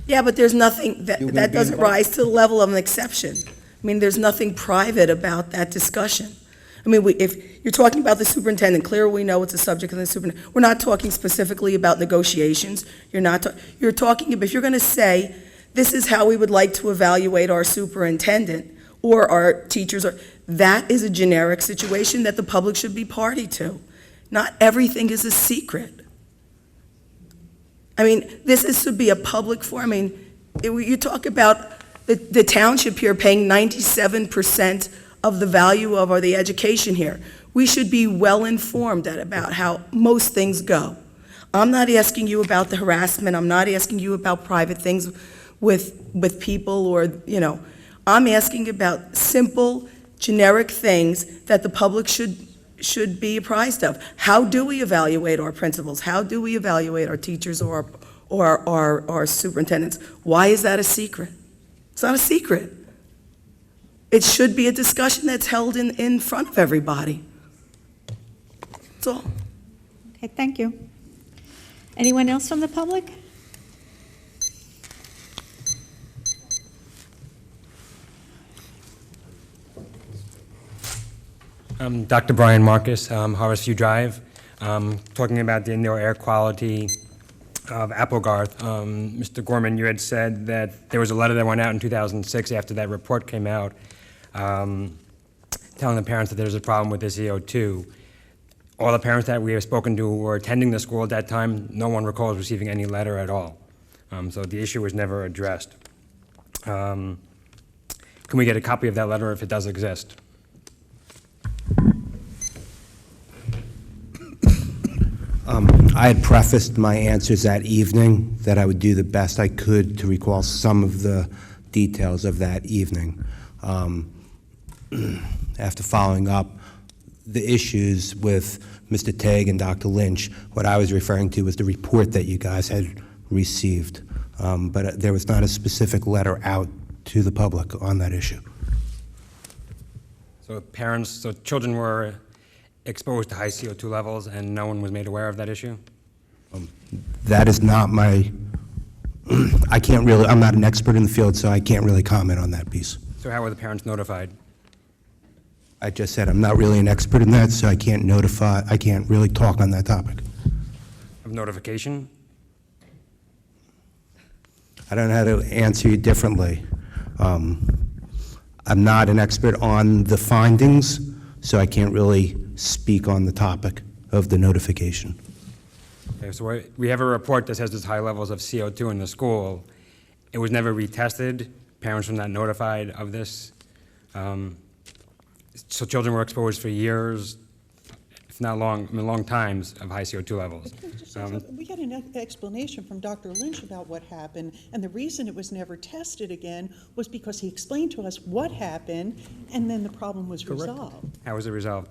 Yeah, but there's nothing, that doesn't rise to the level of an exception. I mean, there's nothing private about that discussion. I mean, if you're talking about the superintendent, clearly we know it's a subject of the superintendent. We're not talking specifically about negotiations. You're talking, if you're going to say, this is how we would like to evaluate our superintendent or our teachers, that is a generic situation that the public should be party to. Not everything is a secret. I mean, this should be a public forum. I mean, you talk about the township here paying 97% of the value of the education here. We should be well informed about how most things go. I'm not asking you about the harassment. I'm not asking you about private things with people or, I'm asking about simple, generic things that the public should be apprised of. How do we evaluate our principals? How do we evaluate our teachers or our superintendents? Why is that a secret? It's not a secret. It should be a discussion that's held in front of everybody. That's all. Okay, thank you. Anyone else from the public? Dr. Brian Marcus, Harvest View Drive, talking about the indoor air quality of Applegarth. Mr. Gorman, you had said that there was a letter that went out in 2006 after that report came out, telling the parents that there's a problem with the CO2. All the parents that we have spoken to were attending the school at that time. No one recalls receiving any letter at all. So the issue was never addressed. Can we get a copy of that letter if it does exist? I had prefaced my answers that evening that I would do the best I could to recall some of the details of that evening. After following up the issues with Mr. Tagg and Dr. Lynch, what I was referring to was the report that you guys had received. But there was not a specific letter out to the public on that issue. So children were exposed to high CO2 levels and no one was made aware of that issue? That is not my, I'm not an expert in the field, so I can't really comment on that piece. So how were the parents notified? I just said I'm not really an expert in that, so I can't really talk on that topic. Of notification? I don't know how to answer you differently. I'm not an expert on the findings, so I can't really speak on the topic of the notification. Okay, so we have a report that says there's high levels of CO2 in the school. It was never retested. Parents were not notified of this. So children were exposed for years, if not long times, of high CO2 levels. We got an explanation from Dr. Lynch about what happened, and the reason it was never tested again was because he explained to us what happened, and then the problem was resolved. How was it resolved?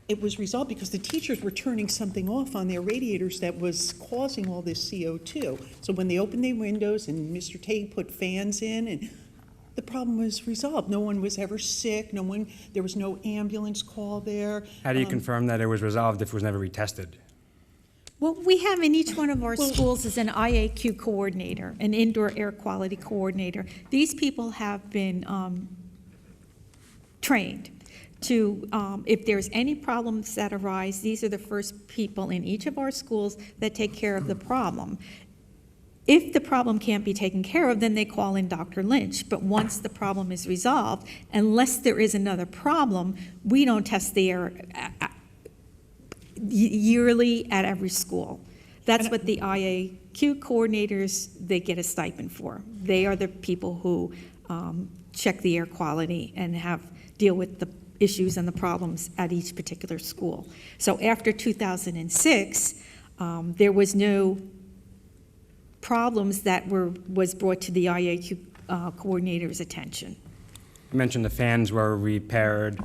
It was resolved because the teachers were turning something off on their radiators that was causing all this CO2. So when they opened their windows and Mr. Tate put fans in, and the problem was resolved. No one was ever sick. There was no ambulance call there. How do you confirm that it was resolved if it was never retested? Well, we have in each one of our schools is an IAQ coordinator, an indoor air quality coordinator. These people have been trained to, if there's any problems that arise, these are the first people in each of our schools that take care of the problem. If the problem can't be taken care of, then they call in Dr. Lynch. But once the problem is resolved, unless there is another problem, we don't test the air yearly at every school. That's what the IAQ coordinators, they get a stipend for. They are the people who check the air quality and deal with the issues and the problems at each particular school. So after 2006, there was no problems that was brought to the IAQ coordinator's attention. You mentioned the fans were repaired.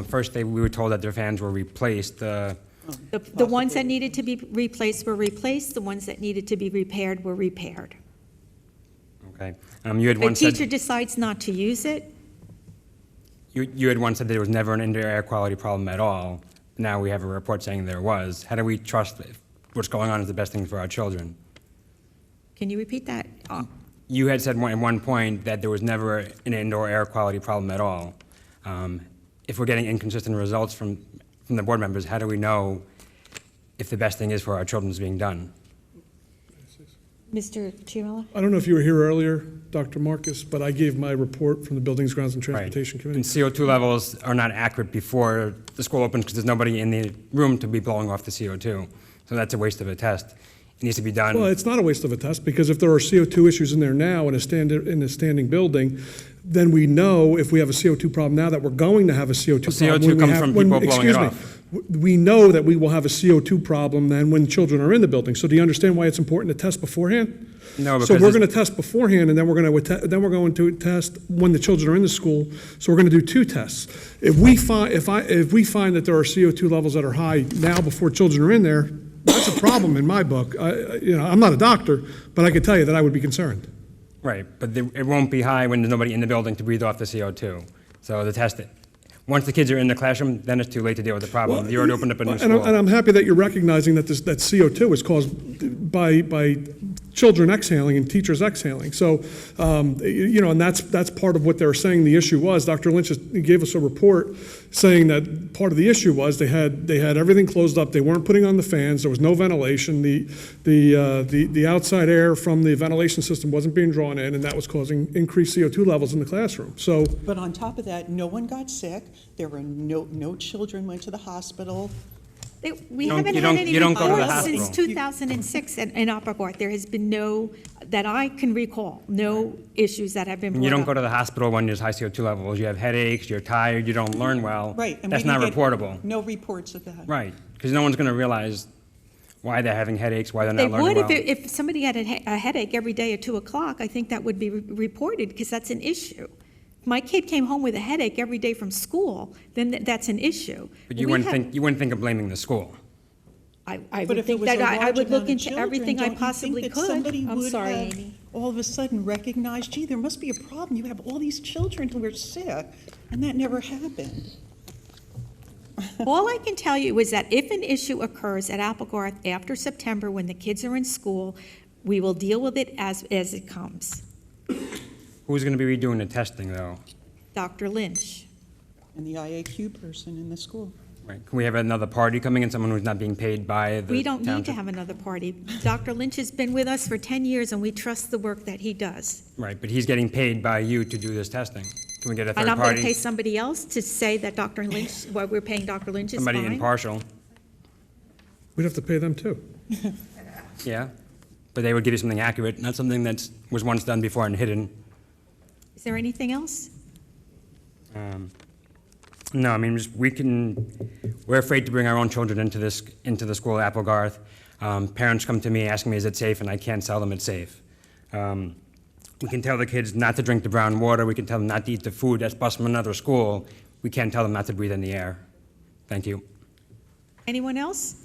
First, we were told that their fans were replaced. The ones that needed to be replaced were replaced. The ones that needed to be repaired were repaired. Okay. You had If a once said teacher decides not to use it, you had once said there was never an indoor air quality problem at all. Now we have a report saying there was. How do we trust that what's going on is the best thing for our children? can you repeat that? You had said at one point that there was never an indoor air quality problem at all. If we're getting inconsistent results from the board members, how do we know if the best thing is for our children is being done? Mr. Chiarella? I don't know if you were here earlier, Dr. Marcus, but I gave my report from the Buildings, Grounds, and Transportation Committee. And CO2 levels are not accurate before the school opens because there's nobody in the room to be blowing off the CO2. So that's a waste of a test. It needs to be done. Well, it's not a waste of a test, because if there are CO2 issues in there now in a standing building, then we know if we have a CO2 problem now that we're going to have a CO2 problem. CO2 comes from people blowing it off. We know that we will have a CO2 problem then when children are in the building. So do you understand why it's important to test beforehand? No, because so we're going to test beforehand, and then we're going to test when the children are in the school. So we're going to do two tests. If we find that there are CO2 levels that are high now before children are in there, that's a problem in my book. I'm not a doctor, but I can tell you that I would be concerned. Right, but it won't be high when there's nobody in the building to breathe off the CO2. So the test it. Once the kids are in the classroom, then it's too late to deal with the problem. You already opened up a new school. And I'm happy that you're recognizing that that CO2 is caused by children exhaling and teachers exhaling. So, and that's part of what they're saying the issue was. Dr. Lynch gave us a report saying that part of the issue was they had everything closed up. They weren't putting on the fans. There was no ventilation. The outside air from the ventilation system wasn't being drawn in, and that was causing increased CO2 levels in the classroom. So, but on top of that, no one got sick. There were no children went to the hospital. We haven't had any reports since 2006 in Upper Garth. There has been no, that I can recall, no issues that have been brought up. You don't go to the hospital when there's high CO2 levels. You have headaches, you're tired, you don't learn well. Right. And that's not reportable. No reports of that. Right, because no one's going to realize why they're having headaches, why they're not learning well. They would if somebody had a headache every day at 2 o'clock. I think that would be reported because that's an issue. If my kid came home with a headache every day from school, then that's an issue. But you wouldn't think of blaming the school. I would think that I would look into everything I possibly could. I'm sorry, Amy. All of a sudden recognize, gee, there must be a problem. You have all these children who are sick, and that never happened. All I can tell you is that if an issue occurs at Applegarth after September when the kids are in school, we will deal with it as it comes. Who's going to be redoing the testing, though? Dr. Lynch. And the IAQ person in the school. Right. Can we have another party coming in, someone who's not being paid by the We don't need to township? have another party. Dr. Lynch has been with us for 10 years, and we trust the work that he does. Right, but he's getting paid by you to do this testing. Can we get a third And I'm going to party? pay somebody else to say that Dr. Lynch, what we're paying Dr. Lynch is fine. Somebody impartial. We'd have to pay them too. Yeah, but they would give you something accurate, not something that was once done before and hidden. Is there anything else? No, I mean, we're afraid to bring our own children into the school at Applegarth. Parents come to me asking me, is it safe? And I can't tell them it's safe. We can tell the kids not to drink the brown water. We can tell them not to eat the food that's bus from another school. We can't tell them not to breathe in the air. Thank you. Anyone else?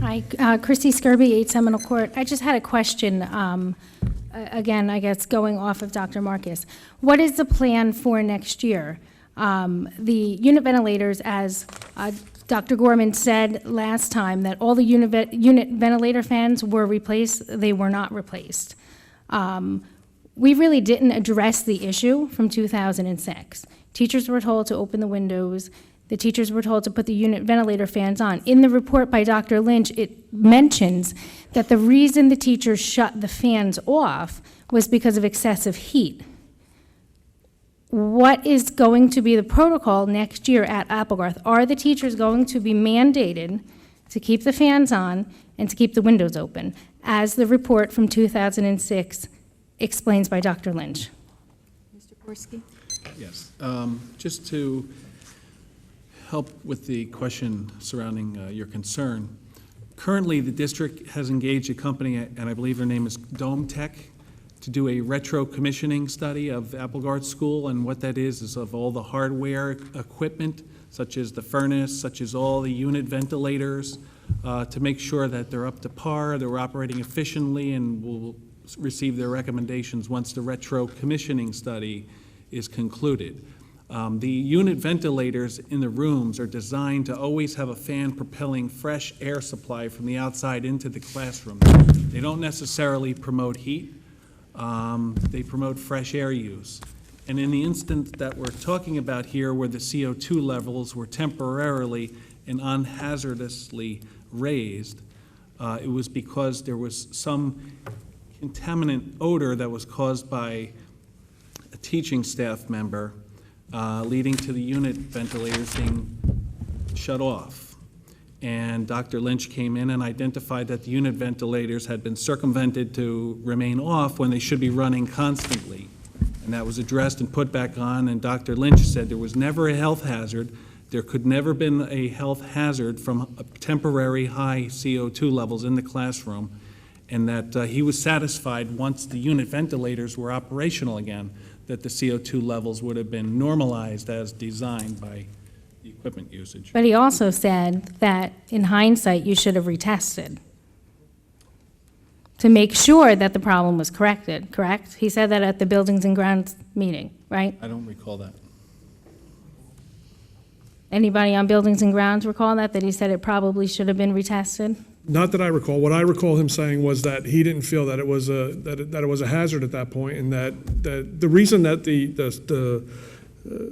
Hi, Christy Skirby, 8 Seminole Court. I just had a question, again, I guess going off of Dr. Marcus. What is the plan for next year? The unit ventilators, as Dr. Gorman said last time, that all the unit ventilator fans were replaced. They were not replaced. We really didn't address the issue from 2006. Teachers were told to open the windows. The teachers were told to put the unit ventilator fans on. In the report by Dr. Lynch, it mentions that the reason the teachers shut the fans off was because of excessive heat. What is going to be the protocol next year at Applegarth? Are the teachers going to be mandated to keep the fans on and to keep the windows open, as the report from 2006 explains by Dr. Lynch? Mr. Gorski? Yes. Just to help with the question surrounding your concern, currently the district has engaged a company, and I believe their name is Dome Tech, to do a retro commissioning study of Applegarth School, and what that is of all the hardware equipment, such as the furnace, such as all the unit ventilators, to make sure that they're up to par, they're operating efficiently, and will receive their recommendations once the retro commissioning study is concluded. The unit ventilators in the rooms are designed to always have a fan propelling fresh air supply from the outside into the classroom. They don't necessarily promote heat. They promote fresh air use. And in the instance that we're talking about here, where the CO2 levels were temporarily and unhazardously raised, it was because there was some contaminant odor that was caused by a teaching staff member, leading to the unit ventilators being shut off. And Dr. Lynch came in and identified that the unit ventilators had been circumvented to remain off when they should be running constantly. And that was addressed and put back on, and Dr. Lynch said there was never a health hazard. There could never been a health hazard from temporary high CO2 levels in the classroom, and that he was satisfied once the unit ventilators were operational again, that the CO2 levels would have been normalized as designed by the equipment usage. But he also said that, in hindsight, you should have retested to make sure that the problem was corrected, correct? He said that at the Buildings and Grounds meeting, right? I don't recall that. Anybody on Buildings and Grounds recall that he said it probably should have been retested? Not that I recall. What I recall him saying was that he didn't feel that it was a hazard at that point, and that the reason that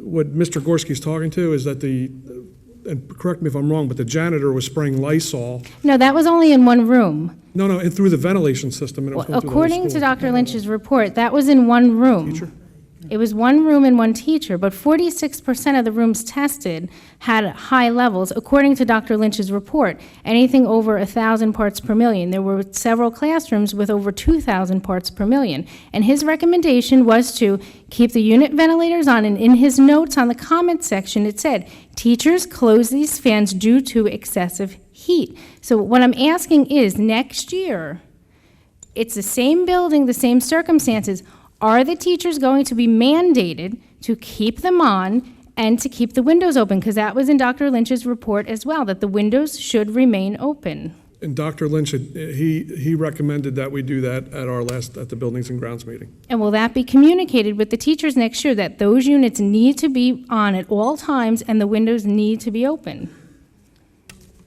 what Mr. Gorski's talking to is that and correct me if I'm wrong, but the janitor was spraying Lysol. No, that was only in one room. No, and through the ventilation system, and it was going through the whole According to school. Dr. Lynch's report, that was in one room. Teacher? It was one room and one teacher, but 46% of the rooms tested had high levels, according to Dr. Lynch's report, anything over 1,000 parts per million. There were several classrooms with over 2,000 parts per million. And his recommendation was to keep the unit ventilators on, and in his notes on the comment section, it said, teachers close these fans due to excessive heat. So what I'm asking is, next year, it's the same building, the same circumstances. Are the teachers going to be mandated to keep them on and to keep the windows open? Because that was in Dr. Lynch's report as well, that the windows should remain open. And Dr. Lynch, he recommended that we do that at the Buildings and Grounds meeting. And will that be communicated with the teachers next year, that those units need to be on at all times and the windows need to be open?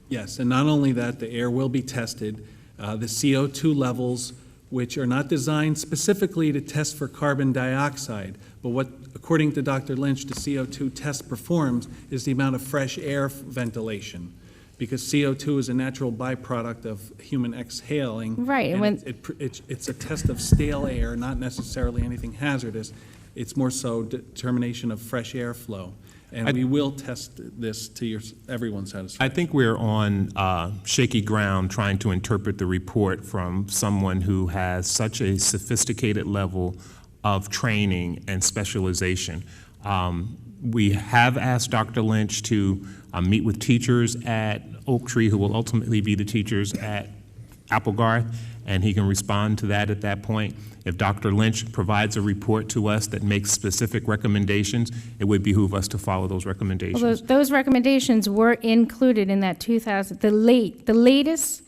Yes, and not only that, the air will be tested. The CO2 levels, which are not designed specifically to test for carbon dioxide, but what, according to Dr. Lynch, the CO2 test performs is the amount of fresh air ventilation, because CO2 is a natural byproduct of human exhaling. Right. And it's a test of stale air, not necessarily anything hazardous. It's more so determination of fresh air flow. And we will test this to everyone's satisfaction. I think we're on shaky ground trying to interpret the report from someone who has such a sophisticated level of training and specialization. We have asked Dr. Lynch to meet with teachers at Oak Tree, who will ultimately be the teachers at Applegarth, and he can respond to that at that point. If Dr. Lynch provides a report to us that makes specific recommendations, it would behoove us to follow those recommendations. Well, those recommendations were included in that the latest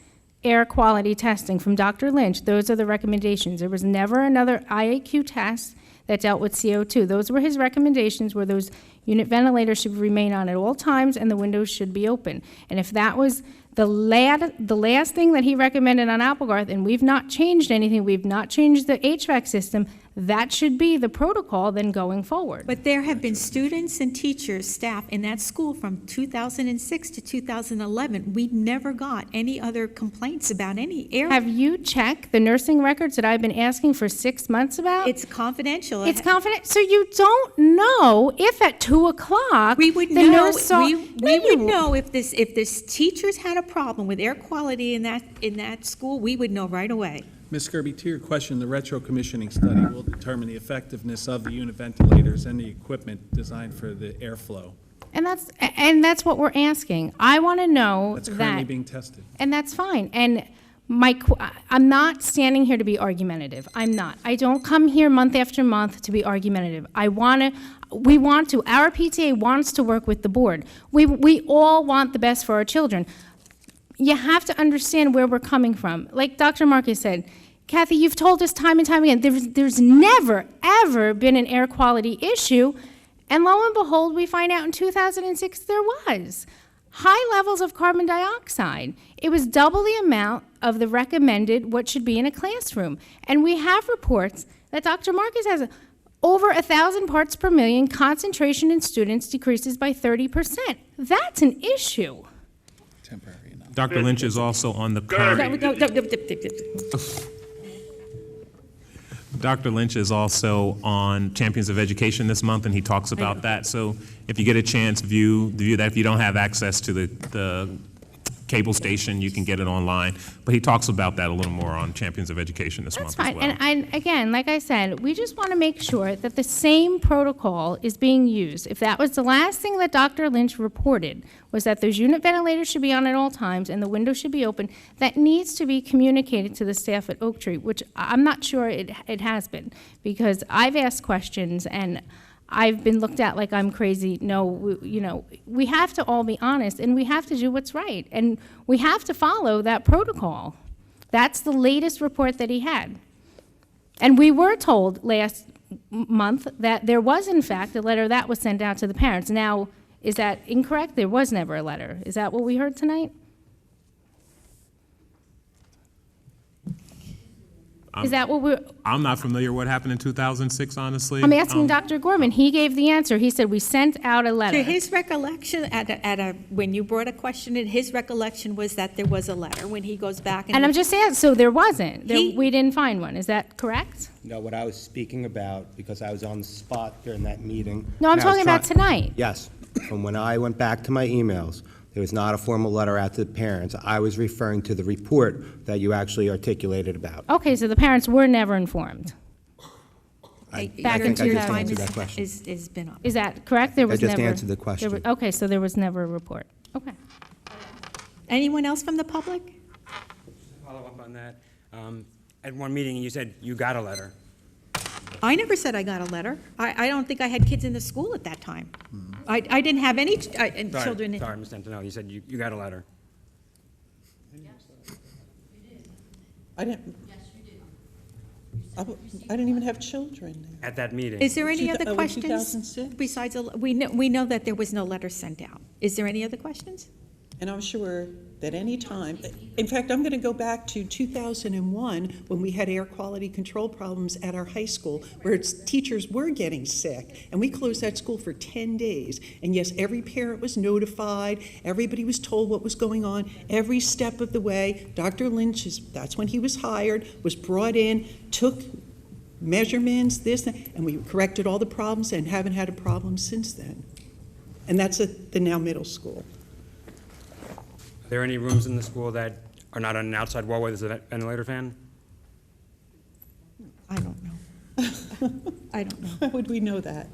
air quality testing from Dr. Lynch. Those are the recommendations. There was never another IAQ test that dealt with CO2. Those were his recommendations, where those unit ventilators should remain on at all times and the windows should be open. And if that was The last thing that he recommended on Applegarth, and we've not changed anything, we've not changed the HVAC system, that should be the protocol then going forward. But there have been students and teachers, staff in that school from 2006 to 2011. We never got any other complaints about any air. Have you checked the nursing records that I've been asking for 6 months about? It's confidential. It's confidential. So you don't know if at 2 o'clock We would the know. nurse saw. We No, would you- know if this teachers had a problem with air quality in that school. We would know right away. Ms. Skirby, to your question, the retro commissioning study will determine the effectiveness of the unit ventilators and the equipment designed for the airflow. And that's what we're asking. I want to know That's currently that, being tested. and that's fine. And I'm not standing here to be argumentative. I'm not. I don't come here month after month to be argumentative. We want to. Our PTA wants to work with the board. We all want the best for our children. You have to understand where we're coming from. Like Dr. Marcus said, Kathy, you've told us time and time again, there's never, ever been an air quality issue. And lo and behold, we find out in 2006 there was. High levels of carbon dioxide. It was double the amount of the recommended what should be in a classroom. And we have reports that Dr. Marcus has over 1,000 parts per million, concentration in students decreases by 30%. That's an issue. Temporary enough. Dr. Lynch is also on the current. Dr. Lynch is also on Champions of Education this month, and he talks about that. So if you get a chance, view that. If you don't have access to the cable station, you can get it online. But he talks about that a little more on Champions of Education this month That's as fine. well. And again, like I said, we just want to make sure that the same protocol is being used. If that was the last thing that Dr. Lynch reported, was that those unit ventilators should be on at all times and the window should be open, that needs to be communicated to the staff at Oak Tree, which I'm not sure it has been, because I've asked questions and I've been looked at like I'm crazy. No, we have to all be honest, and we have to do what's right, and we have to follow that protocol. That's the latest report that he had. And we were told last month that there was, in fact, a letter that was sent out to the parents. Now, is that incorrect? There was never a letter. Is that what we heard tonight? Is that what we're... I'm not familiar what happened in 2006, honestly. I'm asking Dr. Gorman. He gave the answer. He said, we sent out a letter. To his recollection, when you brought a question in, his recollection was that there was a letter. When he goes back and... And I'm just saying, so there wasn't. We didn't find one. Is that correct? No, what I was speaking about, because I was on the spot during that meeting. No, I'm and I was talking about tonight. Yes. From when I went back to my emails, there was not a formal letter out to the parents. I was referring to the report that you actually articulated about. Okay, so the parents were never informed. Back in 2000. That question. Is been up. Is that correct? There was I just never... answered the question. Okay, so there was never a report. Okay. Anyone else from the public? Follow up on that. At one meeting, you said you got a letter. I never said I got a letter. I don't think I had kids in the school at that time. I didn't have any children. Sorry, Ms. Antonelli, you said you got a letter. I didn't. I didn't even have children there. At that meeting. Is there any other questions 2006? besides, we know that there was no letter sent out. Is there any other questions? And I'm sure that any time, in fact, I'm going to go back to 2001 when we had air quality control problems at our high school where teachers were getting sick, and we closed that school for 10 days. And yes, every parent was notified, everybody was told what was going on, every step of the way. Dr. Lynch, that's when he was hired, was brought in, took measurements, this, and we corrected all the problems and haven't had a problem since then. And that's at the now middle school. Are there any rooms in the school that are not on an outside wall where there's a ventilator fan? I don't know. I don't know. How would we know that?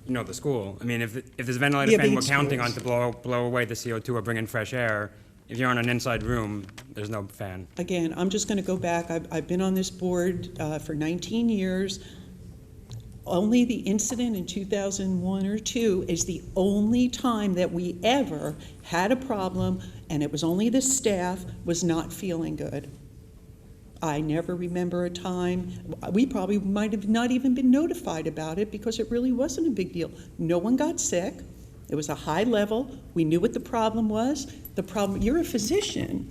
You know, the school. I mean, if there's a ventilator Yeah, fan big we're counting on schools. to blow away the CO2 or bring in fresh air, if you're in an inside room, there's no fan. Again, I'm just going to go back. I've been on this board for 19 years. Only the incident in 2001 or 2 is the only time that we ever had a problem, and it was only the staff was not feeling good. I never remember a time, we probably might have not even been notified about it because it really wasn't a big deal. No one got sick, It was a high level. We knew what the problem was. The problem, you're a physician,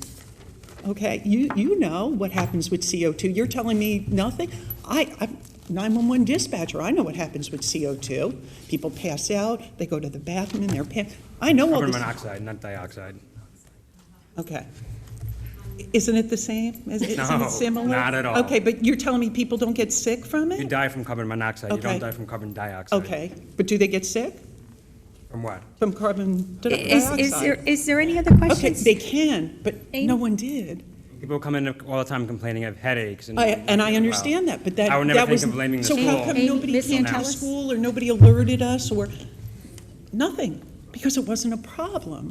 okay? You know what happens with CO2. You're telling me nothing? I'm 911 dispatcher. I know what happens with CO2. People pass out. They go to the bathroom in their pants. I know all Carbon this. monoxide, not dioxide. Okay. Isn't it the same? Isn't No, it similar? not at all. Okay, but you're telling me people don't get sick from You it? die from carbon monoxide, you Okay. don't die from carbon dioxide. Okay, but do they get sick From what? from carbon dioxide? Is there any other Okay, questions? they can, but no one did. People come in all the time complaining of headaches and. I understand that, but that I would never that think was. of blaming the So how school. come Amy, nobody Miss came to the Antelis? school or nobody alerted us or nothing? Because it wasn't a problem.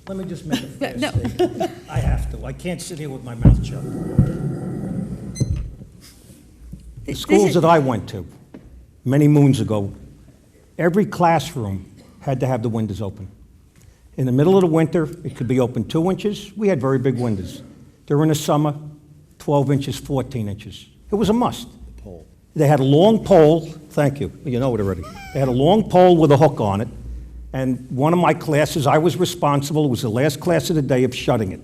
Let me just make a fair No. statement. I have to. I can't sit here with my mouth shut. The schools that I went to, many moons ago, every classroom had to have the windows open. In the middle of the winter, it could be open 2 inches. We had very big windows. During the summer, 12 inches, 14 inches. It was a must. They had a long pole, thank you, you know it already. They had a long pole with a hook on it, and one of my classes, I was responsible, it was the last class of the day, of shutting it.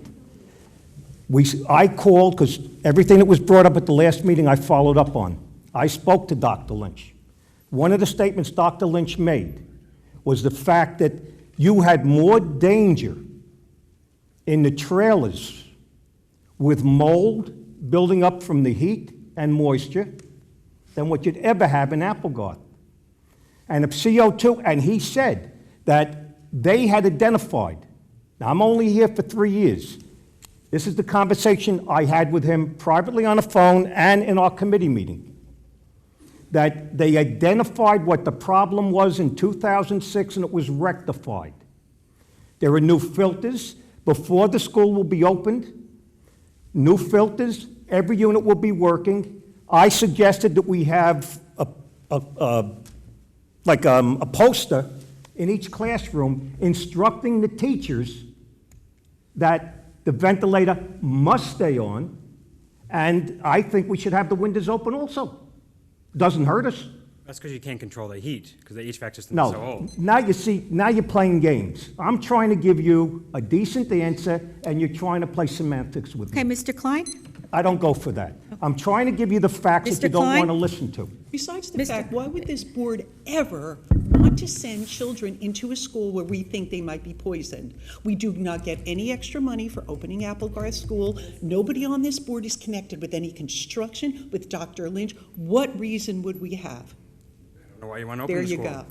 I called, because everything that was brought up at the last meeting I followed up on. I spoke to Dr. Lynch. One of the statements Dr. Lynch made was the fact that you had more danger in the trailers with mold building up from the heat and moisture than what you'd ever have in Applegarth. And if CO2, and he said that they had identified, now I'm only here for 3 years, this is the conversation I had with him privately on the phone and in our committee meeting, that they identified what the problem was in 2006 and it was rectified. There are new filters before the school will be opened. New filters, every unit will be working. I suggested that we have a poster in each classroom instructing the teachers that the ventilator must stay on, and I think we should have the windows open also. Doesn't hurt us. That's because you can't control the heat, because the HVAC system is so No, old. now you see, now you're playing games. I'm trying to give you a decent answer, and you're trying to play semantics with me. Okay, Mr. Klein? I don't go for that. I'm trying to give you the facts that you Mr. don't Klein? want to listen to. Besides the fact, why would this board ever want to send children into a school where we think they might be poisoned? We do not get any extra money for opening Applegarth School. Nobody on this board is connected with any construction with Dr. Lynch. What reason would we have? I don't know why you want to open There the you school. go.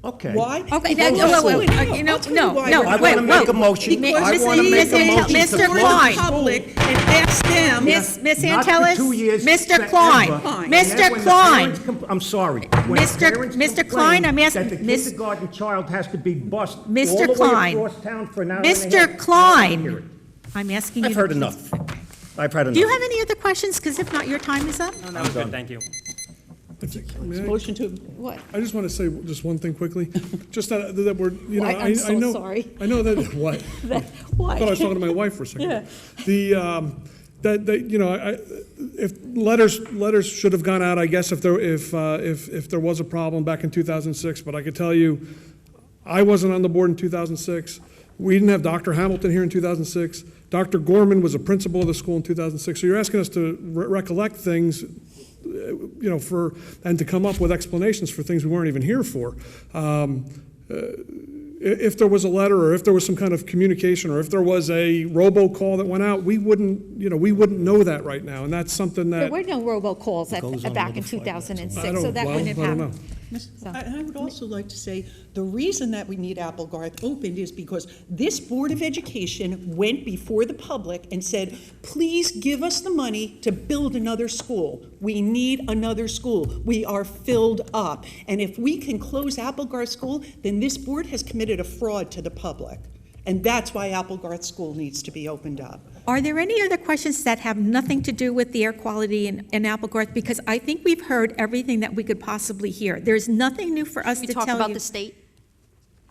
Okay. Why? Okay, Because- wait, I'll you know, tell no, why no, we're I not- want to make a motion. Because I want to make a motion to Mr. close Klein. the school. Public and ask them. Miss Not for Antelis? 2 years, Mr. forever. Klein, And Mr. then when the Klein. parents I'm sorry. When Mr. parents Mr. complain Klein, I'm asking- that the Miss- kindergarten child has to be bused all Mr. the Klein. way across town for an hour and a half. Mr. I don't hear Klein, it. I'm asking you. I've to heard please- enough. I've had enough. Do you have any other questions? Because if not, your time is up. That was good, thank you. Motion to, What? I just want to say just one thing quickly, just that we're, you know, Why, I'm so I know. sorry. I know that, what? Why? I thought I was talking to my wife for a second. Yeah. That you know, if letters should have gone out, I guess, if there was a problem back in 2006, but I could tell you, I wasn't on the board in 2006. We didn't have Dr. Hamilton here in 2006. Dr. Gorman was a principal of the school in 2006. So you're asking us to recollect things, you know, and to come up with explanations for things we weren't even here for. If there was a letter, or if there was some kind of communication, or if there was a robocall that went out, we wouldn't know that right now, and that's something There that. were no robocalls back in 2006, so that wouldn't have happened. I would also like to say, the reason that we need Applegarth opened is because this Board of Education went before the public and said, please give us the money to build another school. We need another school. We are filled up. And if we can close Applegarth School, then this board has committed a fraud to the public. And that's why Applegarth School needs to be opened up. Are there any other questions that have nothing to do with the air quality in Applegarth? Because I think we've heard everything that we could possibly hear. There's nothing new for us to We tell talk you. about the state?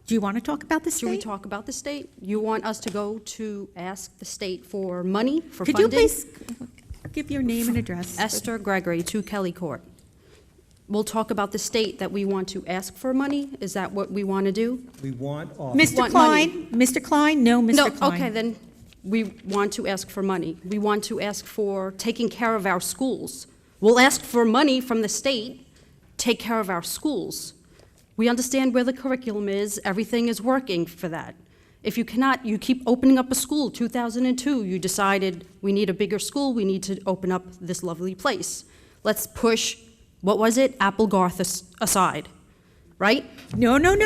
Do you want to talk about the state? Should we talk about the state? You want us to go to ask the state for money, for Could funding? you please give your name and address? Esther Gregory, 2 Kelly Court. we'll talk about the state that we want to ask for money? Is that what we want to do? We want off. Mr. Want money. Klein, Mr. Klein, no, Mr. No, Klein. okay, then we want to ask for money. We want to ask for taking care of our schools. We'll ask for money from the state, take care of our schools. We understand where the curriculum is, everything is working for that. If you cannot, you keep opening up a school. 2002, you decided we need a bigger school, we need to open up this lovely place. Let's push, what was it, Applegarth aside, right? No. Not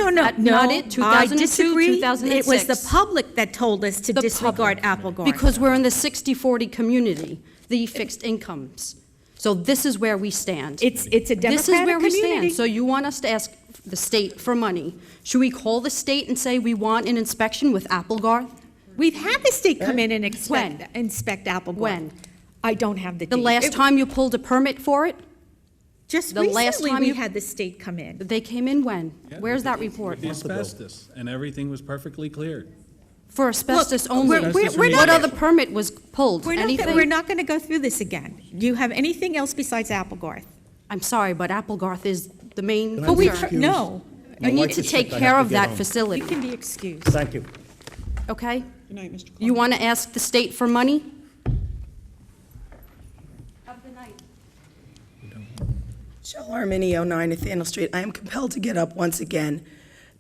it, 2002, I disagree. 2006. It was the public that told us to disregard Applegarth. Because we're in the 60-40 community, the fixed incomes. So this is where we stand. It's a This is Democratic where we community. stand. So you want us to ask the state for money. Should we call the state and say we want an inspection with Applegarth? We've had the state come in and inspect Applegarth. When? I don't have the date. The last time you pulled a permit for it? Just the last recently time we you- had the state come in. They came in when? Where's that report? The asbestos, and everything was perfectly cleared. For asbestos Look, only. we're not- What other permit was pulled? We're Anything? not going to go through this again. Do you have anything else besides Applegarth? I'm sorry, but Applegarth is the main But we've concern. heard, no. You need to take care of that facility. You can be excused. Thank you. Okay? Good night, Mr. You want to ask the state for money? Shel Arminio, 9 Nathaniel Street. I am compelled to get up once again.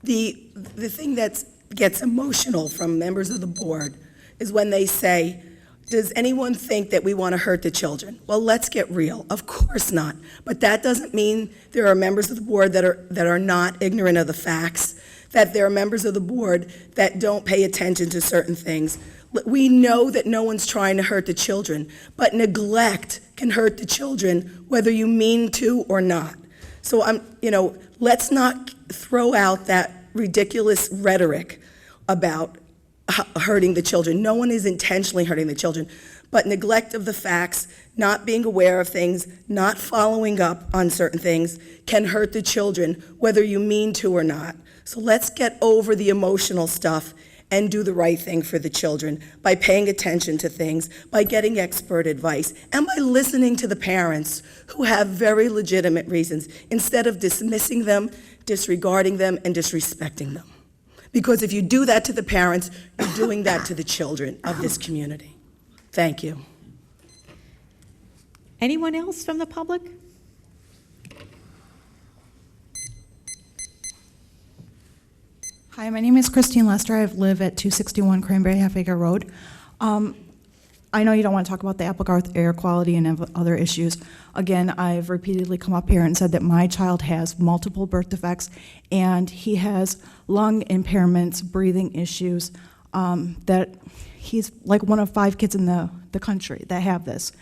The thing that gets emotional from members of the board is when they say, does anyone think that we want to hurt the children? Well, let's get real. Of course not. But that doesn't mean there are members of the board that are not ignorant of the facts, that there are members of the board that don't pay attention to certain things. We know that no one's trying to hurt the children, but neglect can hurt the children whether you mean to or not. So let's not throw out that ridiculous rhetoric about hurting the children. No one is intentionally hurting the children, but neglect of the facts, not being aware of things, not following up on certain things can hurt the children whether you mean to or not. So let's get over the emotional stuff and do the right thing for the children by paying attention to things, by getting expert advice, and by listening to the parents who have very legitimate reasons instead of dismissing them, disregarding them, and disrespecting them. Because if you do that to the parents, you're doing that to the children of this community. Thank you. Anyone else from the public? Hi, my name is Christine Lester. I live at 261 Cranberry Half Acre Road. I know you don't want to talk about the Applegarth air quality and other issues. Again, I've repeatedly come up here and said that my child has multiple birth defects and he has lung impairments, breathing issues, that he's like one of 5 kids in the country that have this.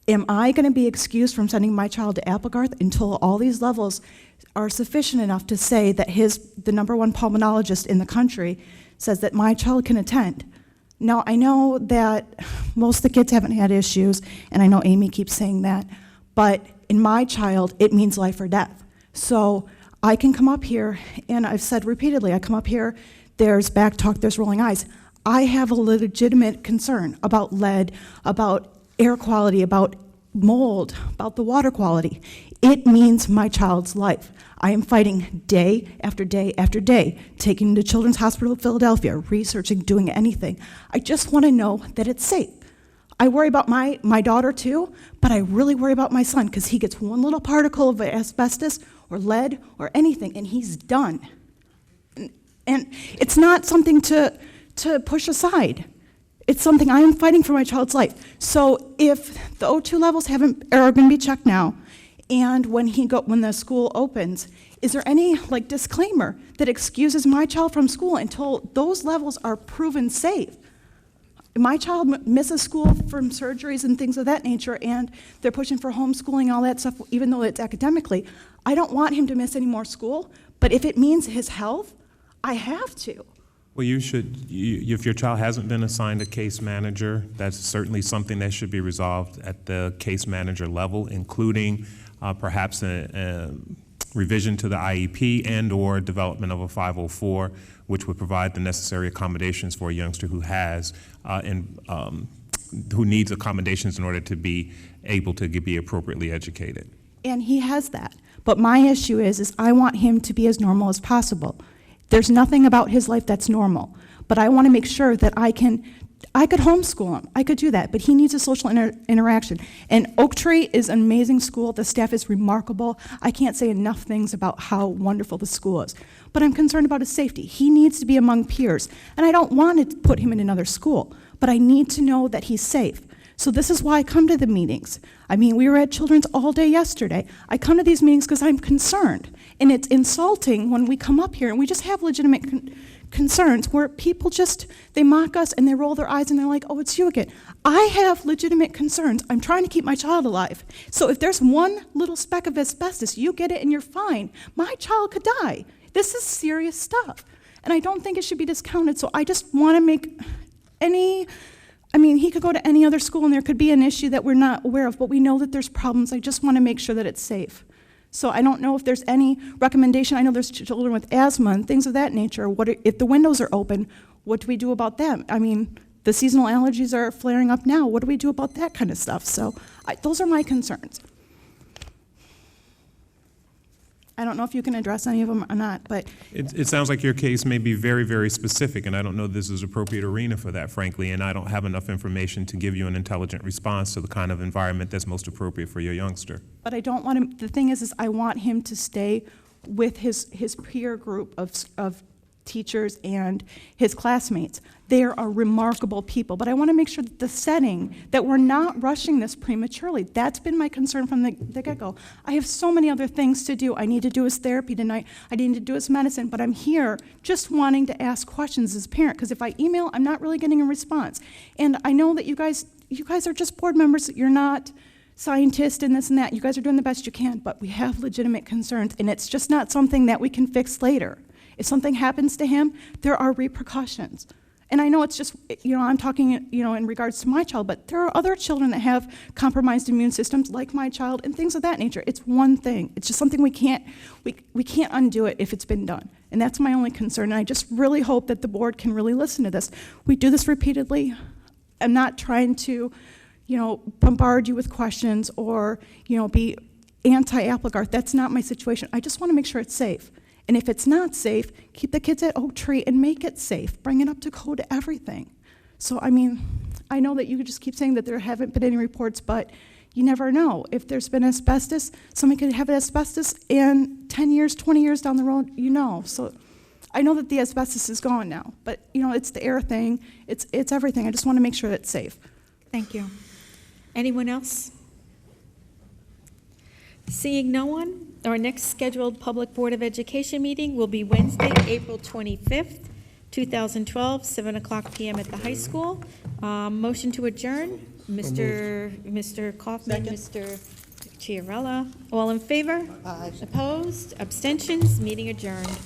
Am I going to be excused from sending my child to Applegarth until all these levels are sufficient enough to say that the #1 pulmonologist in the country says that my child can attend? Now, I know that most of the kids haven't had issues, and I know Amy keeps saying that, but in my child, it means life or death. So I can come up here, and I've said repeatedly, I come up here, there's back talk, there's rolling eyes. I have a legitimate concern about lead, about air quality, about mold, about the water quality. It means my child's life. I am fighting day after day after day, taking him to Children's Hospital of Philadelphia, researching, doing anything. I just want to know that it's safe. I worry about my daughter too, but I really worry about my son because he gets one little particle of asbestos or lead or anything, and he's done. And it's not something to push aside. It's something I am fighting for my child's life. So if the O2 levels are going to be checked now, and when the school opens, is there any disclaimer that excuses my child from school until those levels are proven safe? My child misses school from surgeries and things of that nature, and they're pushing for homeschooling, all that stuff, even though it's academically. I don't want him to miss any more school, but if it means his health, I have to. Well, if your child hasn't been assigned a case manager, that's certainly something that should be resolved at the case manager level, including perhaps a revision to the IEP and/or development of a 504, which would provide the necessary accommodations for a youngster who who needs accommodations in order to be able to be appropriately educated. And he has that. But my issue is I want him to be as normal as possible. There's nothing about his life that's normal, but I want to make sure that I could homeschool him. I could do that, but he needs a social interaction. And Oak Tree is an amazing school. The staff is remarkable. I can't say enough things about how wonderful the school is. But I'm concerned about his safety. He needs to be among peers. And I don't want to put him in another school, but I need to know that he's safe. So this is why I come to the meetings. I mean, we were at Children's all day yesterday. I come to these meetings because I'm concerned. And it's insulting when we come up here and we just have legitimate concerns where people they mock us and they roll their eyes and they're like, oh, it's you again. I have legitimate concerns. I'm trying to keep my child alive. So if there's one little speck of asbestos, you get it and you're fine. My child could die. This is serious stuff. And I don't think it should be discounted. So I just want to make he could go to any other school and there could be an issue that we're not aware of, but we know that there's problems. I just want to make sure that it's safe. So I don't know if there's any recommendation. I know there's children with asthma and things of that nature. If the windows are open, what do we do about them? I mean, the seasonal allergies are flaring up now. What do we do about that kind of stuff? So those are my concerns. I don't know if you can address any of them or not, but... It sounds like your case may be very, very specific, and I don't know this is appropriate arena for that, frankly, and I don't have enough information to give you an intelligent response to the kind of environment that's most appropriate for your youngster. But I don't want him... The thing is I want him to stay with his peer group of teachers and his classmates. They are remarkable people, but I want to make sure that the setting, that we're not rushing this prematurely. That's been my concern from the get-go. I have so many other things to do. I need to do his therapy tonight. I need to do his medicine, but I'm here just wanting to ask questions as a parent, because if I email, I'm not really getting a response. And I know that you guys are just board members. You're not scientists and this and that. You guys are doing the best you can, but we have legitimate concerns, and it's just not something that we can fix later. If something happens to him, there are repercussions. And I know it's just, I'm talking, in regards to my child, but there are other children that have compromised immune systems like my child and things of that nature. It's one thing. It's just something we can't undo it if it's been done. And that's my only concern. And I just really hope that the board can really listen to this. We do this repeatedly. I'm not trying to, bombard you with questions or, be anti-Applegarth. That's not my situation. I just want to make sure it's safe. And if it's not safe, keep the kids at Oak Tree and make it safe. Bring it up to code, everything. So, I know that you could just keep saying that there haven't been any reports, but you never know. If there's been asbestos, somebody could have asbestos and 10 years, 20 years down the road, So I know that the asbestos is gone now, but, it's the air thing. It's everything. I just want to make sure that it's safe. Thank you. Anyone else? Seeing no one, our next scheduled Public Board of Education meeting will be Wednesday, April 25th, 2012, 7 o'clock p.m. at the high school. Motion to adjourn, Mr. Kaufman, Mr. Chiarella. All in favor? Aye. Opposed? Abstentions? Meeting adjourned.